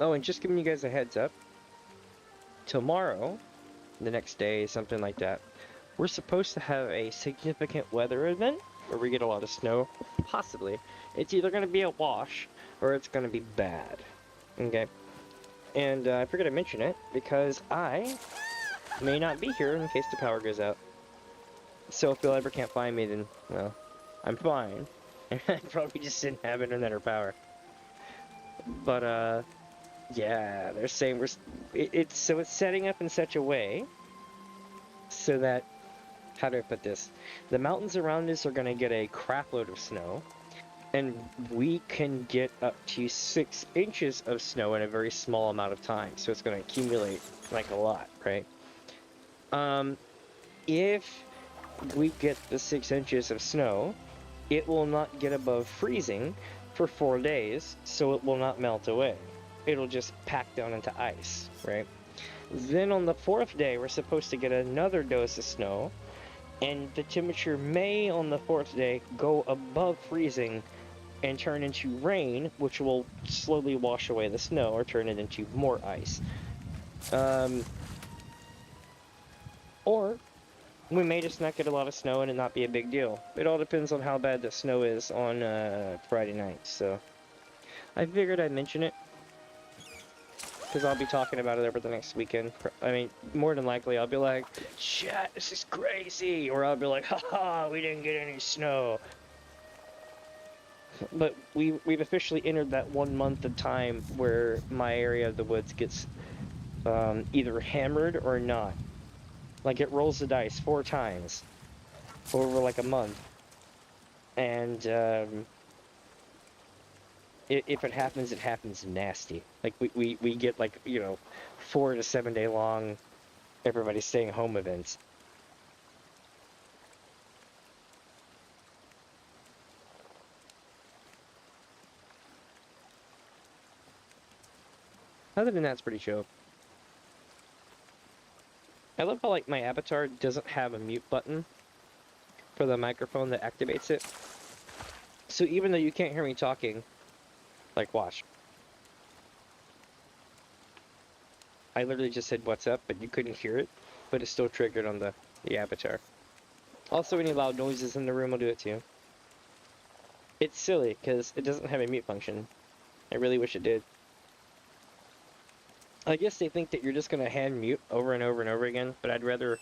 Oh, and just giving you guys a heads up, tomorrow, the next day, something like that, we're supposed to have a significant weather event where we get a lot of snow. Possibly. It's either going to be a wash or it's going to be bad. Okay? And I figured I'd mention it because I may not be here in case the power goes out. So if you'll ever can't find me, then, well, I'm fine. I probably just didn't have internet or power. But, yeah, they're saying it's setting up in such a way so that, how do I put this? The mountains around us are going to get a crap load of snow, and we can get up to 6 inches of snow in a very small amount of time. So it's going to accumulate like a lot, right? If we get the 6 inches of snow, it will not get above freezing for 4 days, so it will not melt away. It'll just pack down into ice, right? Then on the 4th day, we're supposed to get another dose of snow, and the temperature may, on the 4th day, go above freezing and turn into rain, which will slowly wash away the snow or turn it into more ice. Or we may just not get a lot of snow and it not be a big deal. It all depends on how bad the snow is on Friday night, so I figured I'd mention it, because I'll be talking about it over the next weekend. I mean, more than likely I'll be like, "Chat, this is crazy," or I'll be like, "Haha, we didn't get any snow." But we've officially entered that 1 month of time where my area of the woods gets either hammered or not. Like, it rolls the dice 4 times over like a month, and if it happens nasty. Like, we get, like, you know, 4 to 7 day long everybody staying home events. Other than that, it's pretty chill. I love how, like, my avatar doesn't have a mute button for the microphone that activates it. So even though you can't hear me talking, like, watch. I literally just said "what's up," but you couldn't hear it, but it's still triggered on the avatar. Also, any loud noises in the room will do it too. It's silly, because it doesn't have a mute function. I really wish it did. I guess they think that you're just going to hand mute over and over and over again, but I'd rather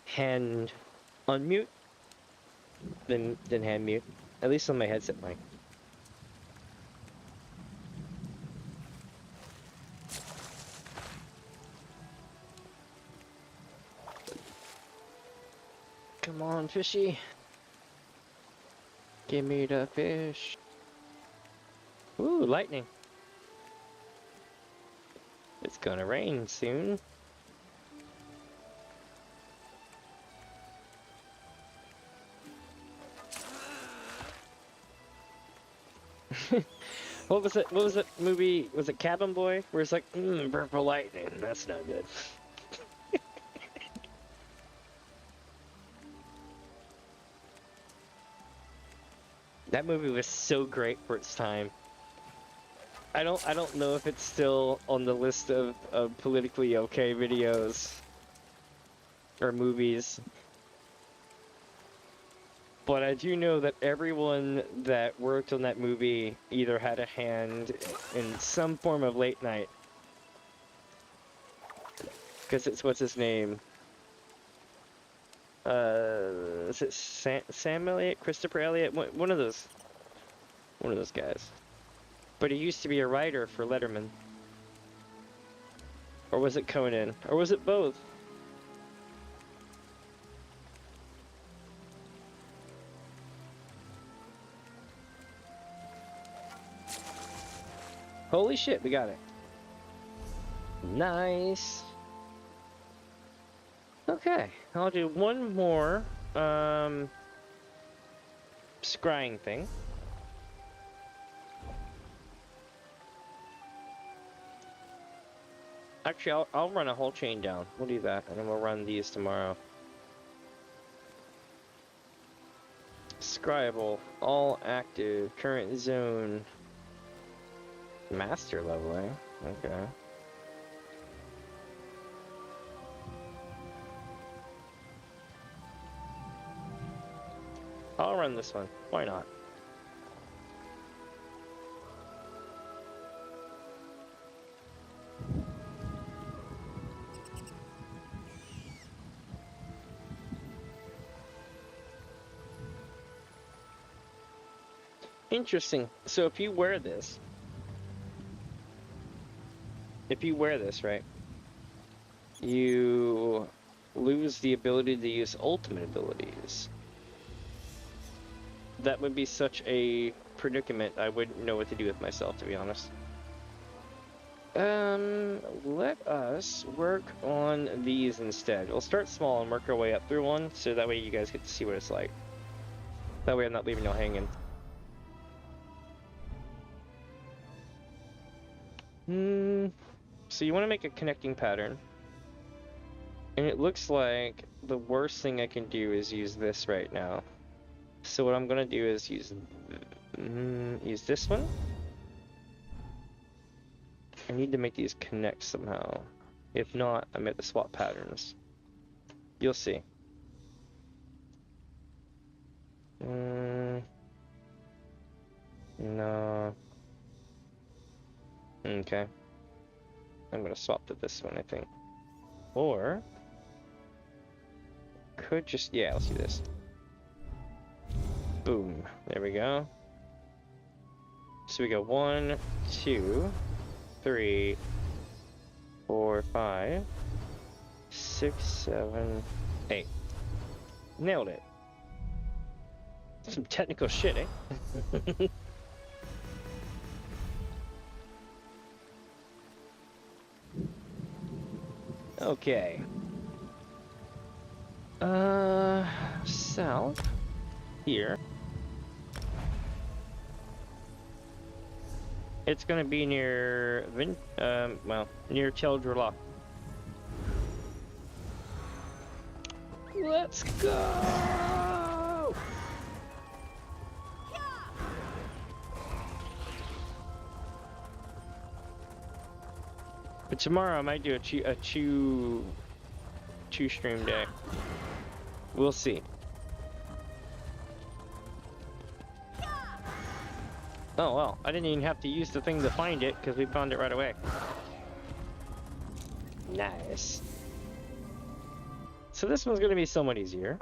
hand unmute than hand mute. At least on my headset mic. Come on, fishy. Give me the fish. Ooh, lightning. It's gonna rain soon. What was it? What was that movie? Was it Cabin Boy? Where it's like, purple lightning. That's not good. That movie was so great for its time. I don't know if it's still on the list of politically okay videos or movies, but I do know that everyone that worked on that movie either had a hand in some form of late night, because it's, what's his name? Is it Sam Elliott, Christopher Elliott? One of those guys. But he used to be a writer for Letterman. Or was it Conan? Or was it both? Holy shit, we got it. Nice. Okay, I'll do one more scrying thing. Actually, I'll run a whole chain down. We'll do that, and then we'll run these tomorrow. Scribble, all active, current zone, master level, eh? Okay. I'll run this one. Why not? Interesting. So if you wear this, right, you lose the ability to use ultimate abilities. That would be such a predicament. I wouldn't know what to do with myself, to be honest. Let us work on these instead. We'll start small and work our way up through one, so that way you guys get to see what it's like. That way I'm not leaving you hanging. So you want to make a connecting pattern. And it looks like the worst thing I can do is use this right now. So what I'm going to do is use this one. I need to make these connect somehow. If not, I make the swap patterns. You'll see. No. Okay. I'm gonna swap to this one, I think. Or could just, yeah, let's do this. Boom. There we go. So we go 1, 2, 3, 4, 5, 6, 7, 8. Nailed it. Some technical shit, eh? Okay. South here. It's gonna be near well, near Telvanni. Let's go. But tomorrow I might do a two stream day. We'll see. Oh well, I didn't even have to use the thing to find it because we found it right away. Nice. So this one's going to be somewhat easier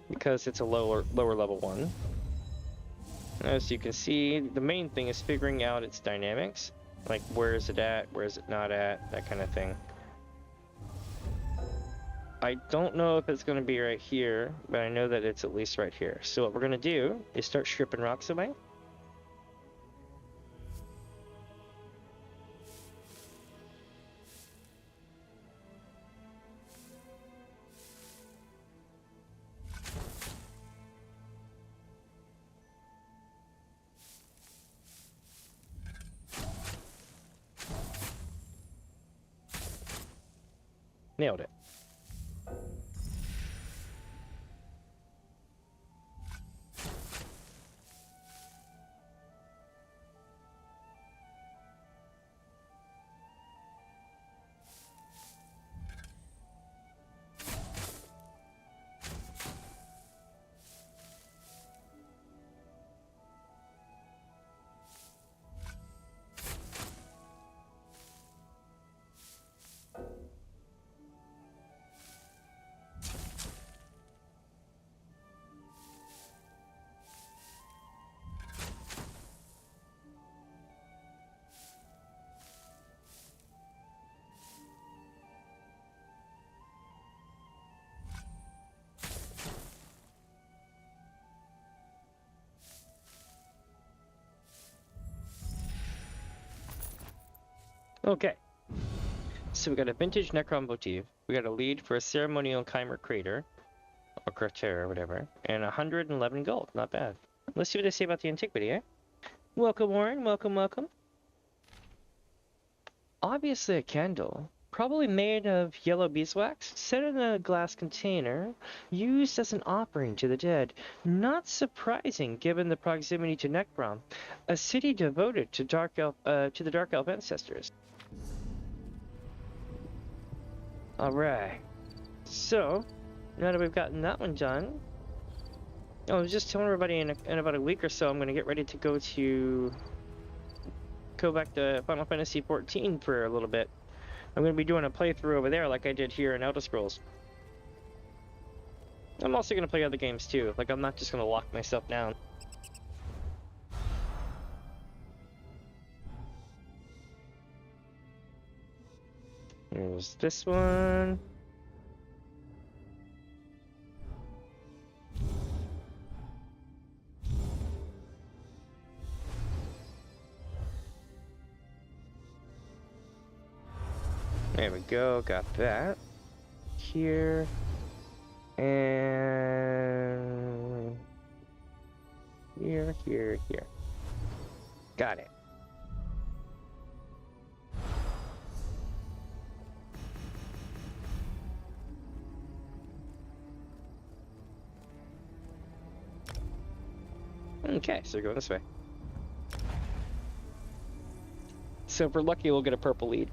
because it's a lower level one. As you can see, the main thing is figuring out its dynamics, like where is it at, where is it not at, that kind of thing. I don't know if it's going to be right here, but I know that it's at least right here. So what we're going to do is start stripping rocks away. Nailed it. Okay, so we got a vintage Necrom motif, we got a lead for a ceremonial Chimer crater, or crater or whatever, and 111 gold, not bad. Let's see what they say about the antiquity, eh? Welcome, Warren, welcome, welcome. Obviously a candle. Probably made of yellow beeswax, set in a glass container, used as an offering to the dead. Not surprising, given the proximity to Necrom, a city devoted to the Dark Elf ancestors. All right. So, now that we've gotten that one done, I was just telling everybody in about a week or so, I'm going to get ready to go back to Final Fantasy XIV for a little bit. I'm going to be doing a playthrough over there like I did here in Elder Scrolls. I'm also going to play other games too. Like, I'm not just going to lock myself down. Here's this one. There we go, got that. Here. And here. Got it. Okay, so we're going this way. So if we're lucky, we'll get a purple lead.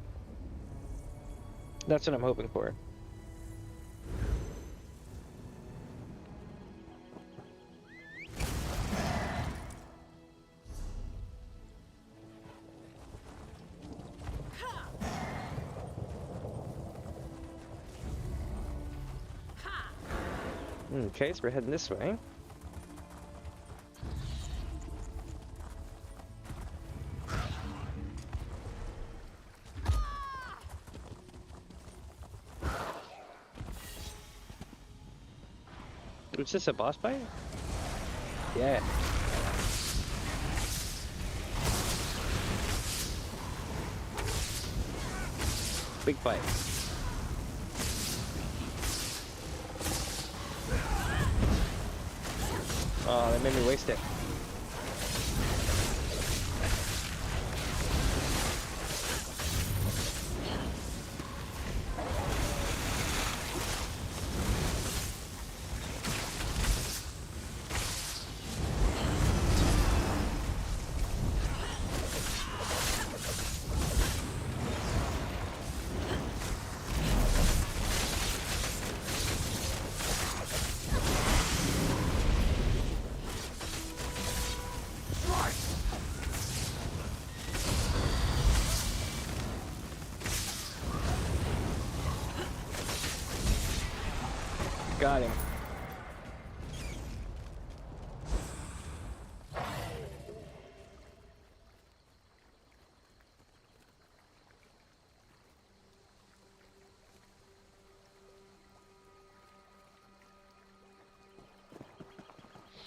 That's what I'm hoping for. Okay, so we're heading this way. Was this a boss fight? Yeah. Big fight. Oh, that made me waste it. Got him.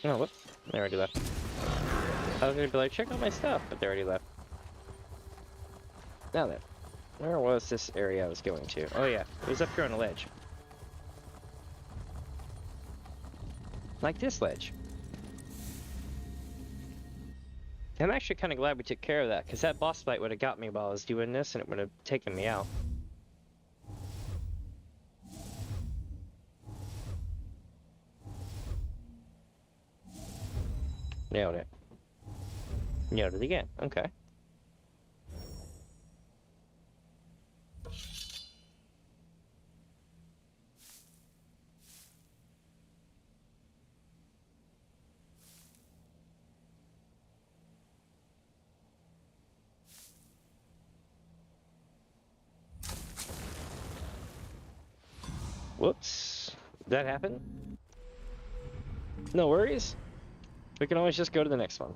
Oh, whoops. They already left. I was gonna be like, check out my stuff, but they already left. Now then, where was this area I was going to? Oh yeah, it was up here on a ledge. Like this ledge. I'm actually kind of glad we took care of that, because that boss fight would have got me while I was doing this, and it would have taken me out. Nailed it. Nailed it again. Okay. Whoops. Did that happen? No worries. We can always just go to the next one.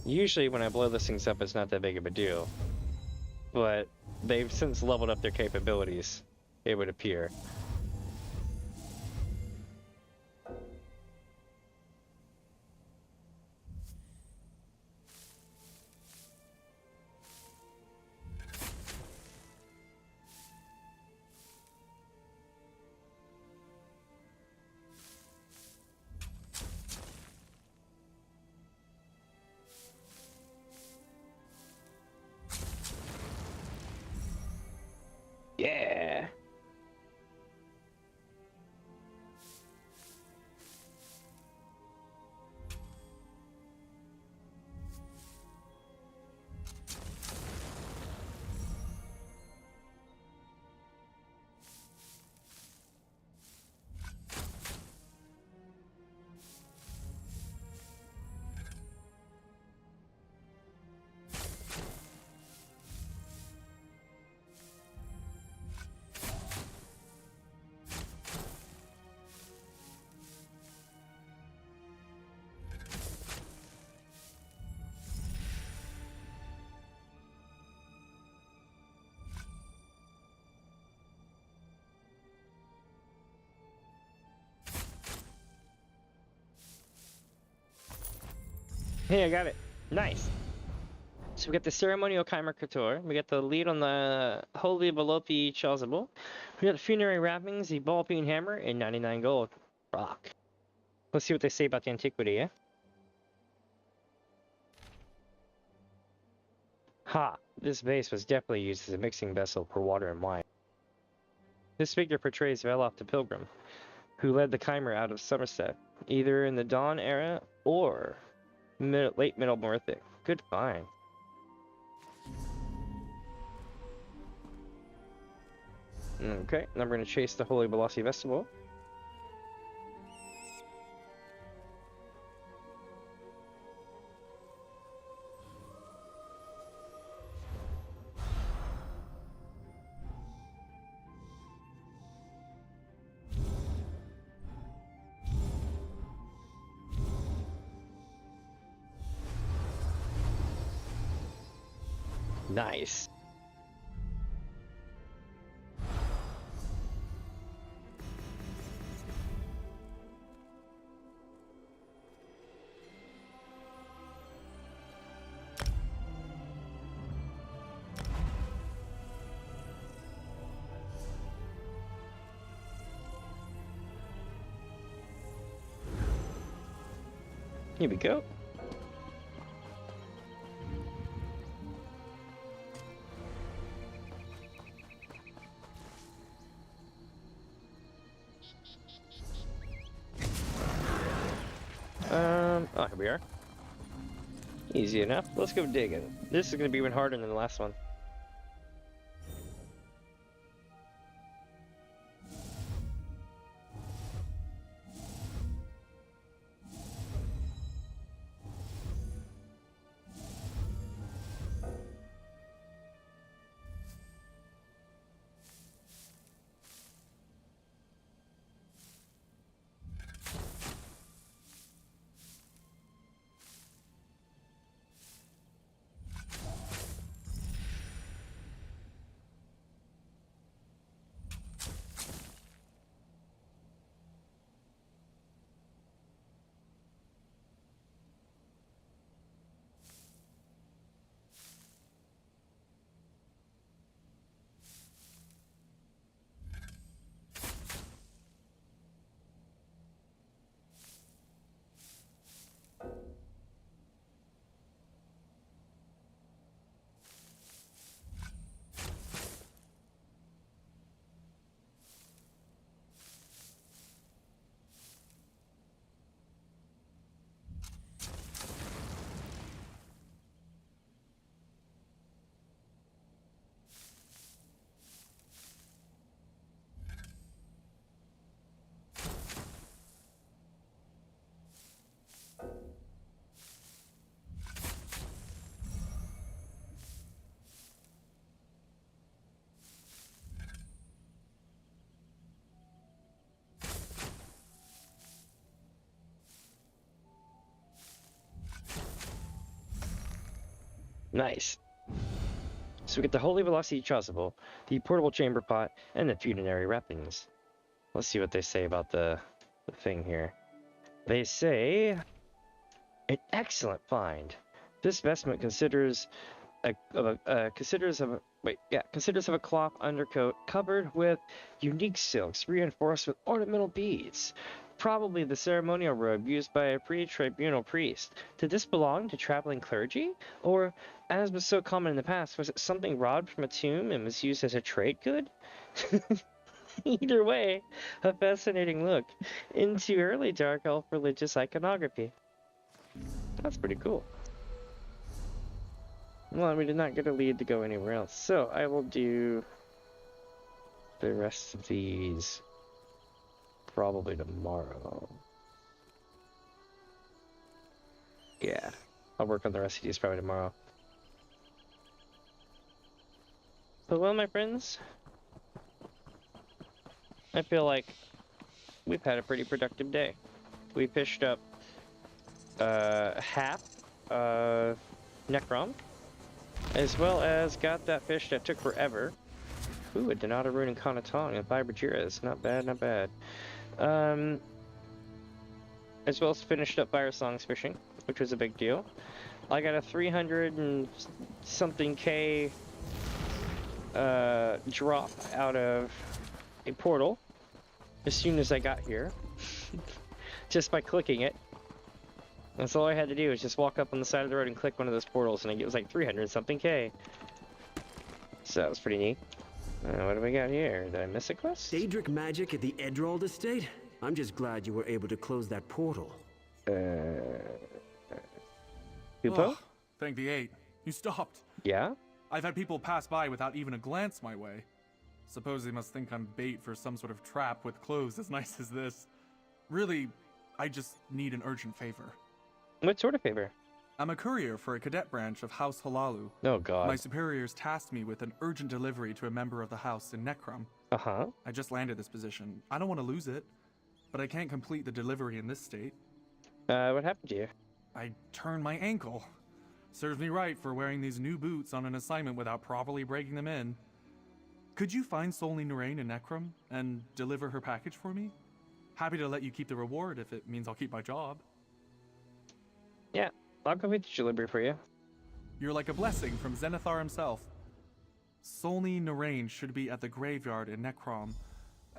Usually when I blow this things up, it's not that big of a deal. But they've since leveled up their capabilities, it would appear. Hey, I got it. Nice. So we got the ceremonial Chimer Couture, we got the lead on the Holy Velopi Chasuble, we got the funerary wrappings, the ball peen hammer, and 99 gold. Rock. Let's see what they say about the antiquity, yeah? Ha! This vase was definitely used as a mixing vessel for water and wine. This figure portrays Veloth the Pilgrim, who led the Chimer out of Somerset, either in the Dawn era or late Middle Merthic. Good find. Okay, now we're going to chase the Holy Velocity Festival. Nice. Here we go. Oh, here we are. Easy enough. Let's go digging. This is going to be even harder than the last one. Nice. So we get the Holy Velocity Chasuble, the Portable Chamber Pot, and the Funerary Wrappings. Let's see what they say about the thing here. They say, an excellent find. This vestment consists of a cloth undercoat covered with unique silks reinforced with ornamental beads. Probably the ceremonial robe used by a pre-tribunal priest. Did this belong to traveling clergy? Or, as was so common in the past, was it something robbed from a tomb and was used as a trade good? Either way, a fascinating look into early Dark Elf religious iconography. That's pretty cool. Well, we did not get a lead to go anywhere else, so I will do the rest of these probably tomorrow. Yeah, I'll work on the rest of these probably tomorrow. But well, my friends, I feel like we've had a pretty productive day. We fished up half Necrom, as well as got that fish that took forever. Ooh, a Donato Rune and Conatong and 5 Bajiras. Not bad, not bad. As well as finished up Firesong's fishing. which was a big deal. I got a 300 and something K drop out of a portal as soon as I got here, just by clicking it. That's all I had to do, was just walk up on the side of the road and click one of those portals, and it was like 300 something K. So that was pretty neat. What do we got here? Did I miss a quest?
Daedric magic at the Edrald estate? I'm just glad you were able to close that portal.
Hupo?
Thank the 8. You stopped.
Yeah?
I've had people pass by without even a glance my way. Suppose they must think I'm bait for some sort of trap with clothes as nice as this. Really, I just need an urgent favor.
What sort of favor?
I'm a courier for a cadet branch of House Halalu.
Oh god.
My superiors tasked me with an urgent delivery to a member of the house in Necrom.
Uh-huh.
I just landed this position. I don't want to lose it, but I can't complete the delivery in this state.
What happened to you?
I turned my ankle. Serves me right for wearing these new boots on an assignment without properly breaking them in. Could you find Solny Narain in Necrom and deliver her package for me? Happy to let you keep the reward if it means I'll keep my job.
Yeah, I'll complete the delivery for you.
You're like a blessing from Zenithar himself. Solny Narain should be at the graveyard in Necrom.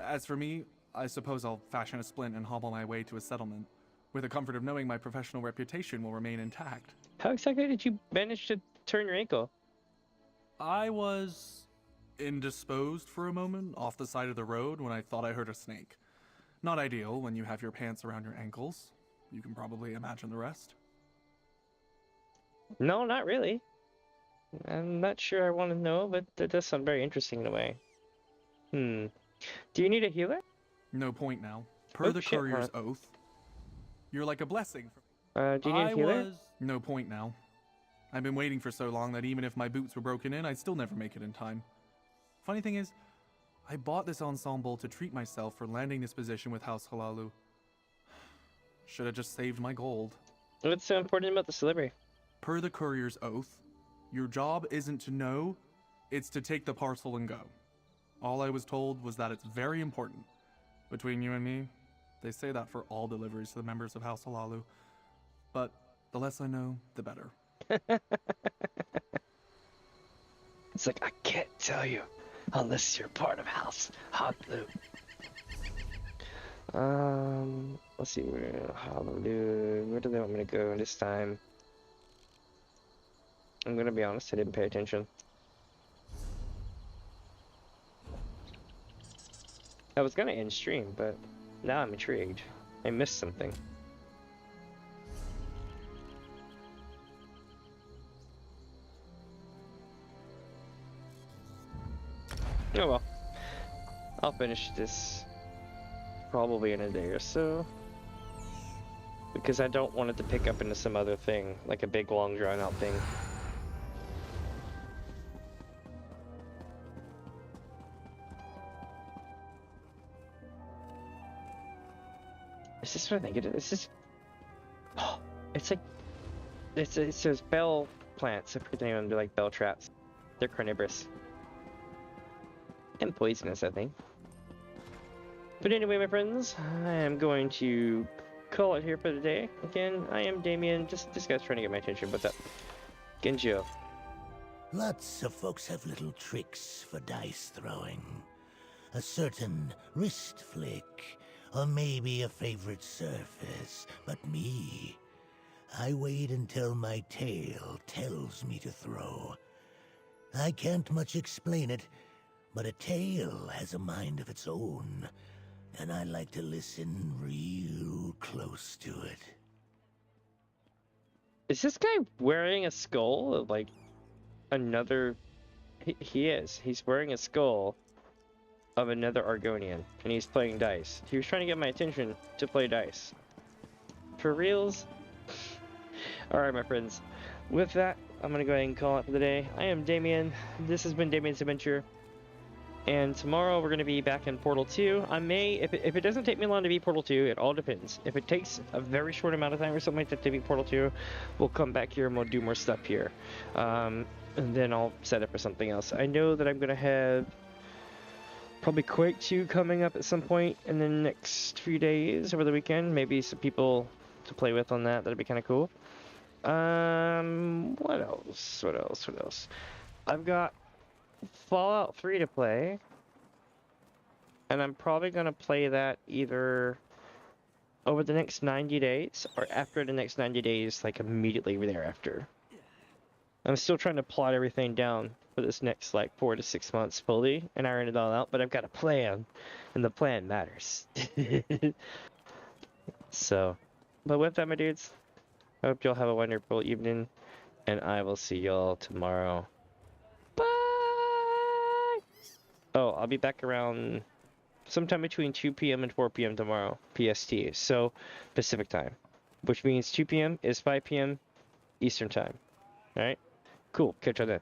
As for me, I suppose I'll fashion a splint and hobble my way to a settlement, with the comfort of knowing my professional reputation will remain intact.
How exactly did you manage to turn your ankle?
I was indisposed for a moment off the side of the road when I thought I heard a snake. Not ideal when you have your pants around your ankles. You can probably imagine the rest.
No, not really. I'm not sure I want to know, but that does sound very interesting in a way. Do you need a healer?
No point now. Per the courier's oath, you're like a blessing.
Do you need a healer?
No point now. I've been waiting for so long that even if my boots were broken in, I'd still never make it in time. Funny thing is, I bought this ensemble to treat myself for landing this position with House Halalu. Should have just saved my gold.
What's so important about the delivery?
Per the courier's oath, your job isn't to know, it's to take the parcel and go. All I was told was that it's very important. Between you and me, they say that for all deliveries to the members of House Halalu. But the less I know, the better.
It's like, I can't tell you unless you're part of House Halalu. Let's see, where do they want me to go this time? I'm gonna be honest, I didn't pay attention. I was gonna end stream, but now I'm intrigued. I missed something. Oh well. I'll finish this probably in a day or so. Because I don't want it to pick up into some other thing, like a big long drawn out thing. Is this what I think it is? Is this... Oh, it's like... It's those bell plants. I forget the name of them. They're like bell traps. They're carnivorous. And poisonous, I think. But anyway, my friends, I am going to call it here for the day. Again, I am Damien. Just this guy's trying to get my attention. What's up? Genjo.
Lots of folks have little tricks for dice throwing. A certain wrist flick, or maybe a favorite surface. But me, I wait until my tail tells me to throw. I can't much explain it, but a tail has a mind of its own, and I like to listen real close to it.
Is this guy wearing a skull of like another... He is. He's wearing a skull of another Argonian, and he's playing dice. He was trying to get my attention to play dice. For reals? Alright, my friends. With that, I'm gonna go ahead and call it for the day. I am Damien. This has been Damien's Adventure. And tomorrow we're going to be back in Portal 2. I may, if it doesn't take me long to beat Portal 2, it all depends. If it takes a very short amount of time or something like that to beat Portal 2, we'll come back here and we'll do more stuff here. And then I'll set up for something else. I know that I'm going to have probably Quake 2 coming up at some point in the next few days over the weekend. Maybe some people to play with on that. That'd be kind of cool. What else? What else? What else? I've got Fallout 3 to play, and I'm probably gonna play that either over the next 90 days or after the next 90 days, like immediately thereafter. I'm still trying to plot everything down for this next like 4 to 6 months fully and iron it all out, but I've got a plan, and the plan matters. So, but with that, my dudes, I hope y'all have a wonderful evening, and I will see y'all tomorrow. Bye! Oh, I'll be back around sometime between 2 p.m. and 4 p.m. tomorrow, PST, so Pacific time, which means 2 p.m. is 5 p.m. Eastern time. Alright? Cool, catch y'all then.